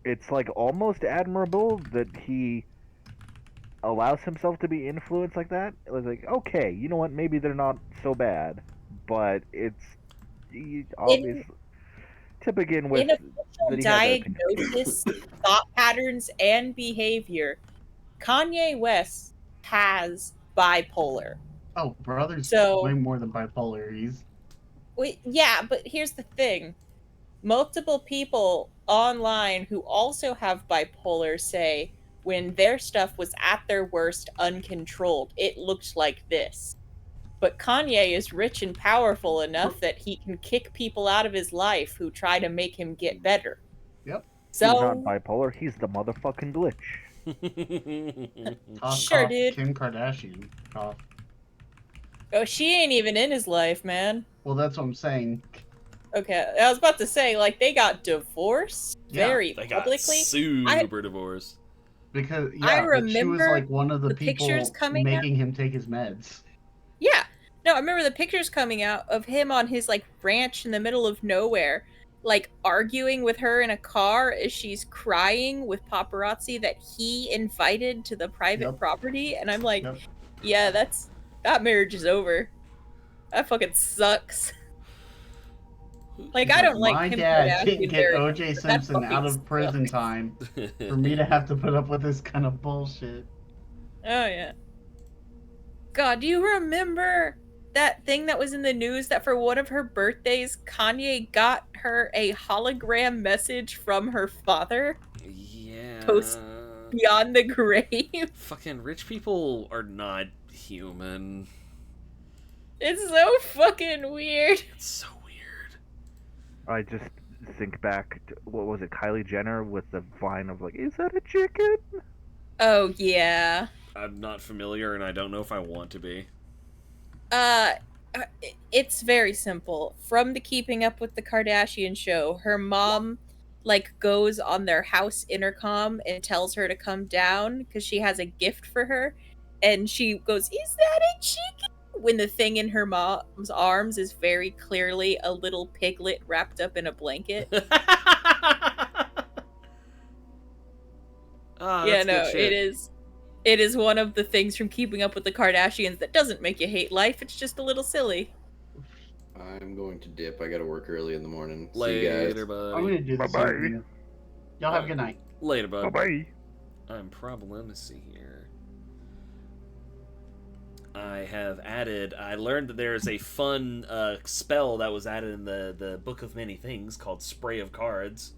It's like almost admirable that he allows himself to be influenced like that. It was like, okay, you know what? Maybe they're not so bad, but it's obviously To begin with, In official that he had that opinion. diagnosis, thought patterns, and behavior, Kanye West has bipolar. Oh, brother's So- way more than bipolar. He's Yeah, but here's the thing. Multiple people online who also have bipolar say when their stuff was at their worst uncontrolled, it looked like this. But Kanye is rich and powerful enough that he can kick people out of his life who try to make him get better. Yep. He's not So, bipolar. He's the motherfucking glitch. cough, Sure, cough, dude. Kim Kardashian. Cough. oh, she ain't even in his life, man. Well, that's what I'm saying. Okay, I was about to say, like, they got divorced Yeah, very They got publicly. super divorced. Because I but she was remember like one of the people pictures coming out. making him take his meds. Yeah. No, I remember the pictures coming out of him on his, like, ranch in the middle of nowhere, like, arguing with her in a car as she's crying with paparazzi that he invited to the private Yep. property. And I'm like, Yep. yeah, that marriage is over. That fucking sucks. Like, I don't like My Kim dad Kardashian didn't get very O.J. much, but that Simpson out fucking of prison sucks. time for me to have to put up with this kind of bullshit. Oh, yeah. God, do you remember that thing that was in the news that for one of her birthdays, Kanye got her a hologram message from her father? Yeah. Post- Beyond the grave? Fucking rich people are not human. It's so fucking weird. It's so weird. I just think back to, what was it, Kylie Jenner with the vine of like, is that a chicken? Oh, yeah. I'm not familiar, and I don't know if I want to be. It's very simple. From the Keeping Up with the Kardashian show, her mom, like, goes on their house intercom and tells her to come down because she has a gift for her. And she goes, "Is that a chicken?" When the thing in her mom's arms is very clearly a little piglet wrapped up in a blanket. Yeah, no, it is. It is one of the things from Keeping Up with the Kardashians that doesn't make you hate life. It's just a little silly. I'm going to dip. I gotta work early in the morning. See you Later, guys. I'm buddy. gonna do the Bye-bye. same thing. Y'all have a good night. Later, bud. Bye-bye. I'm probably, let me see here. I learned that there is a fun spell that was added in the Book of Many Things called Spray of Cards.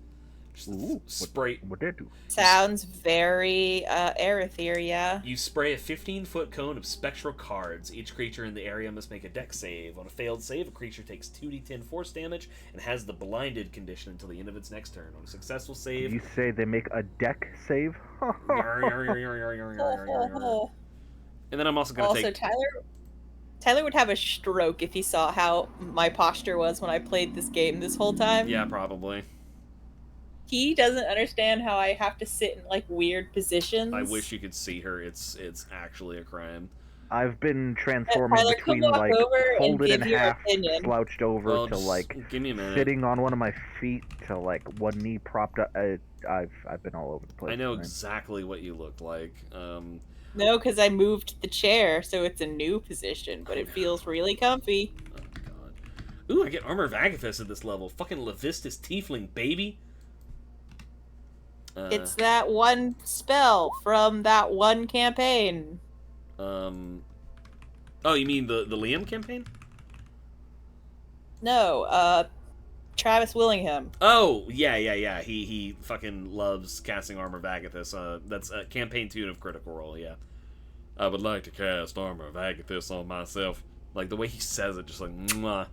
Just Ooh, spray. What did do? Sounds very Arethyr, yeah. You spray a 15-foot cone of spectral cards. Each creature in the area must make a dex save. On a failed save, a creature takes 2d10 force damage and has the blinded condition until the end of its next turn. On a successful Did save... you say they make a deck save? And then I'm also going to Also, take... Tyler would have a stroke if he saw how my posture was when I played this game this whole time. Yeah, probably. He doesn't understand how I have to sit in, like, weird positions. I wish you could see her. It's actually a crime. I've been transforming Tyler, come between walk like over and folded in give your half, opinion. slouched over Well, to just like give me a minute. sitting on one of my feet to like one knee propped up. I've been all over the place. I know tonight. exactly what you looked like. No, because I moved the chair, so it's a new position, but it feels really comfy. Oh, God. Ooh, I get Armor of Agathis at this level. Fucking Levistus Tiefling, baby. It's that one spell from that one campaign. Oh, you mean the Liam campaign? No, Travis Willingham. Oh, yeah. He fucking loves casting Armor of Agathis. That's campaign 2 of Critical Role, yeah. I would like to cast Armor of Agathis on myself. Like, the way he says it, just like, mwah.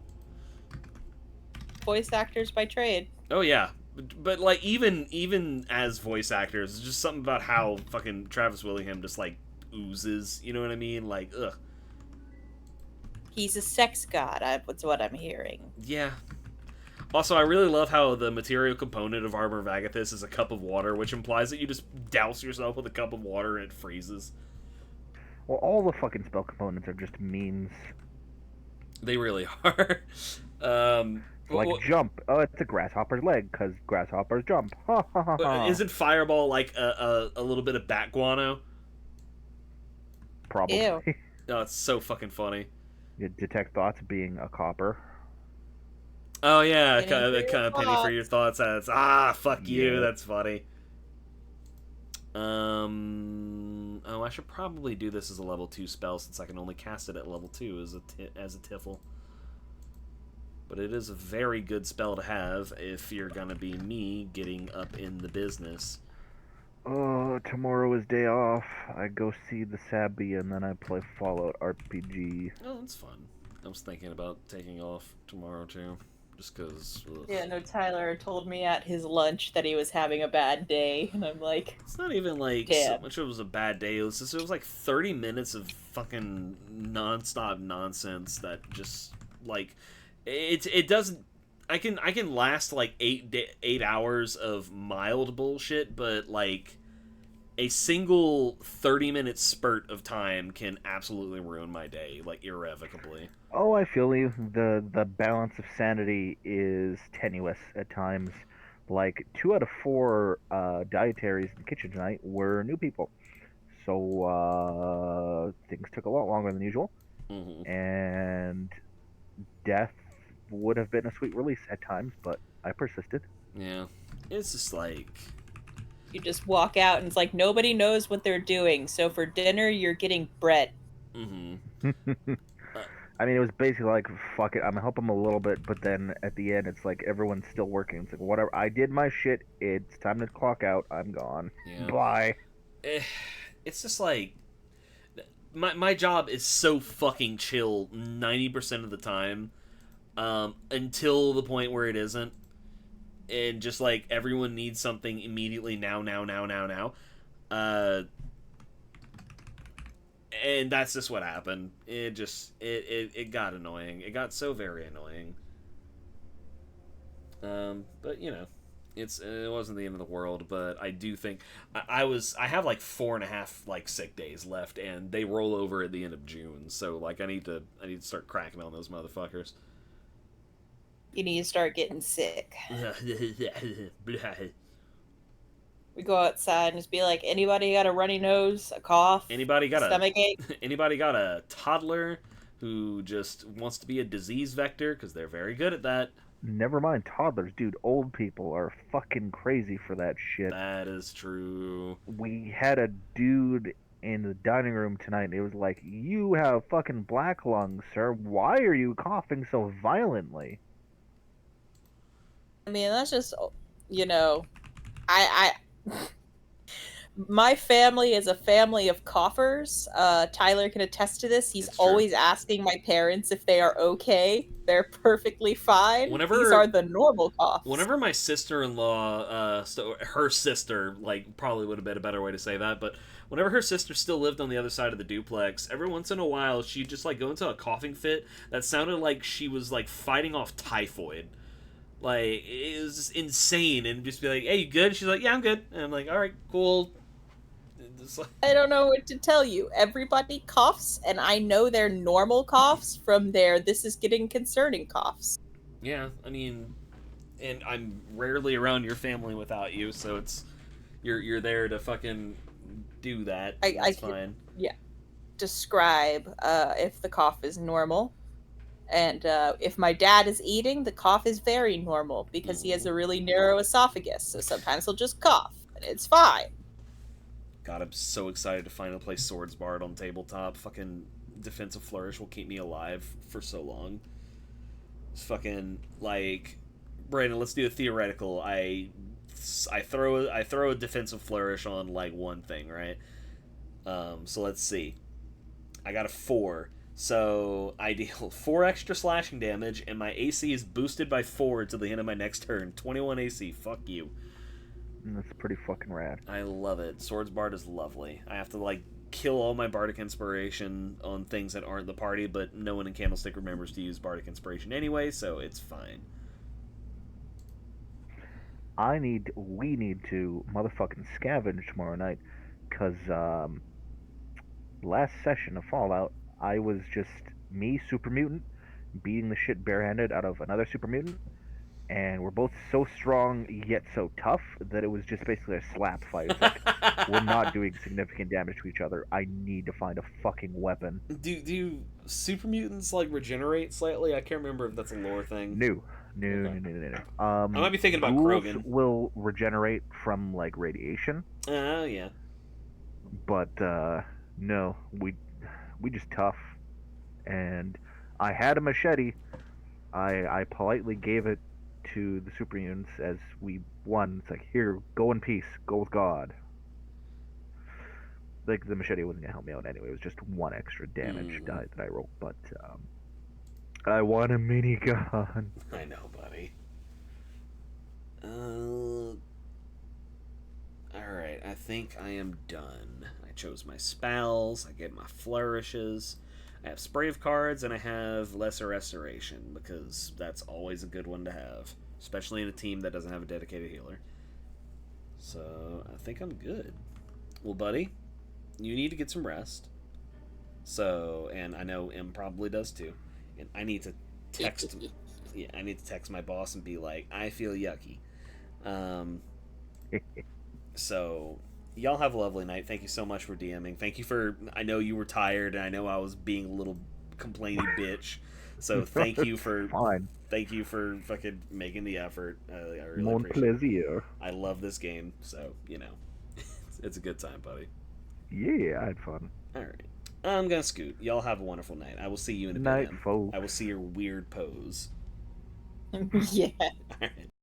Voice actors by trade. Oh, yeah. But like, even as voice actors, it's just something about how fucking Travis Willingham just, like, oozes, you know what I mean? Like, ugh. He's a sex god, that's what I'm hearing. Yeah. Also, I really love how the material component of Armor of Agathis is a cup of water, which implies that you just douse yourself with a cup of water and it freezes. Well, all the fucking spell components are just memes. They really are. Like jump. Oh, it's a grasshopper's leg because grasshoppers jump. Ha ha ha ha. Isn't Fireball like a little bit of bat guano? Probably. Ew. Oh, it's so fucking funny. You detect thoughts being a copper. Oh yeah, Penny for your penny for your thoughts. That's fuck you. Yeah. That's funny. Oh, I should probably do this as a level 2 spell since I can only cast it at level 2 as a tiffle. But it is a very good spell to have if you're gonna be me getting up in the business. Oh, tomorrow is day off. I go see the Sabby and then I play Fallout RPG. Oh, that's fun. I was thinking about taking off tomorrow too, just because. Yeah, no, Tyler told me at his lunch that he was having a bad day, and I'm like, It's not even like so damn. much it was a bad day. It was like 30 minutes of fucking nonstop nonsense that just like it doesn't. I can last like 8 hours of mild bullshit, but like a single 30-minute spurt of time can absolutely ruin my day, like irrevocably. Oh, I feel you. The balance of sanity is tenuous at times. Like 2 out of 4 dietaries in the kitchen tonight were new people, so things took a lot longer than usual, and death would have been a sweet release at times, but I persisted. Yeah, it's just like You just walk out and it's like nobody knows what they're doing. So for dinner, you're getting bread. I mean, it was basically like, fuck it, I'm gonna help them a little bit, but then at the end, it's like everyone's still working. It's like, whatever, I did my shit, it's time to clock out, I'm gone. Yeah. Bye. It's just like my job is so fucking chill 90% of the time, until the point where it isn't, and just like everyone needs something immediately now, and that's just what happened. It got annoying. It got so very annoying. But you know, it wasn't the end of the world. But I do think I have like 4.5 like sick days left, and they roll over at the end of June. So like I need to start cracking on those motherfuckers. You need to start getting sick. We go outside and just be like, anybody got a runny nose, a cough, Anybody got stomach ache? Anybody got a toddler who just wants to be a disease vector because they're very good at that? Never mind toddlers, dude. Old people are fucking crazy for that shit. That is true. We had a dude in the dining room tonight, and it was like, you have fucking black lungs, sir. Why are you coughing so violently? I mean, that's just, you know, I my family is a family of coughers. Tyler can attest to this. He's It's true. always asking my parents if they are okay. They're perfectly fine. These are the normal coughs. Whenever my sister-in-law, her sister, like, probably would have been a better way to say that, but whenever her sister still lived on the other side of the duplex, every once in a while she'd just, like, go into a coughing fit that sounded like she was, like, fighting off typhoid. Like, it was just insane, and just be like, hey, you good? She's like, yeah, I'm good. And I'm like, alright, cool. Like... I don't know what to tell you. Everybody coughs, and I know they're normal coughs from their this is getting concerning coughs. Yeah, I mean, and I'm rarely around your family without you, so it's you're there to fucking do that. That's fine. Yeah. Describe if the cough is normal. And if my dad is eating, the cough is very normal because he has a really narrow esophagus. So sometimes he'll just cough, and it's fine. God, I'm so excited to finally play Swords Bard on tabletop. Fucking Defensive Flourish will keep me alive for so long. It's fucking, like... Brandon, let's do a theoretical. I throw a Defensive Flourish on, like, one thing, right? So let's see. I got a 4. So I deal 4 extra slashing damage, and my AC is boosted by 4 to the end of my next turn. 21 AC. Fuck you. That's pretty fucking rad. I love it. Swords Bard is lovely. I have to, like, kill all my Bardic Inspiration on things that aren't the party, but no one in Candlestick remembers to use Bardic Inspiration anyway, so it's fine. We need to motherfucking scavenge tomorrow night, because last session of Fallout, I was just me, super mutant, beating the shit barehanded out of another super mutant, and we're both so strong yet so tough that it was just basically a slap fight. It's like, we're not doing significant damage to each other. I need to find a fucking weapon. Do super mutants like regenerate slightly? I can't remember if that's a lore thing. No, Okay. no. I might be thinking about ghouls Krogan. will regenerate from like radiation, Oh, yeah. but no, we just tough. And I had a machete. I politely gave it to the superhumans as we won. It's like, here, go in peace, go with God. Like the machete wasn't gonna help me out anyway. It was just one extra damage die that I rolled, but I want a minigun. I know, buddy. Alright, I think I am done. I chose my spells, I get my flourishes, I have Spray of Cards, and I have Lesser Restoration, because that's always a good one to have, especially in a team that doesn't have a dedicated healer. So, I think I'm good. Well, buddy, you need to get some rest. So, and I know M probably does too. And I need to text I need to text my boss and be like, I feel yucky. So, y'all have a lovely night. Thank you so much for DMing. Thank you for. I know you were tired, and I know I was being a little complainy bitch. So thank you for. Fine. Thank you for fucking making the effort. I really Mon appreciate it. plaisir. I love this game, so you know, it's a good time, buddy. Yeah, I had fun. All right, I'm gonna scoot. Y'all have a wonderful night. I will see you in a Night, bit. Em. folks. I will see your weird pose. Yeah. All right.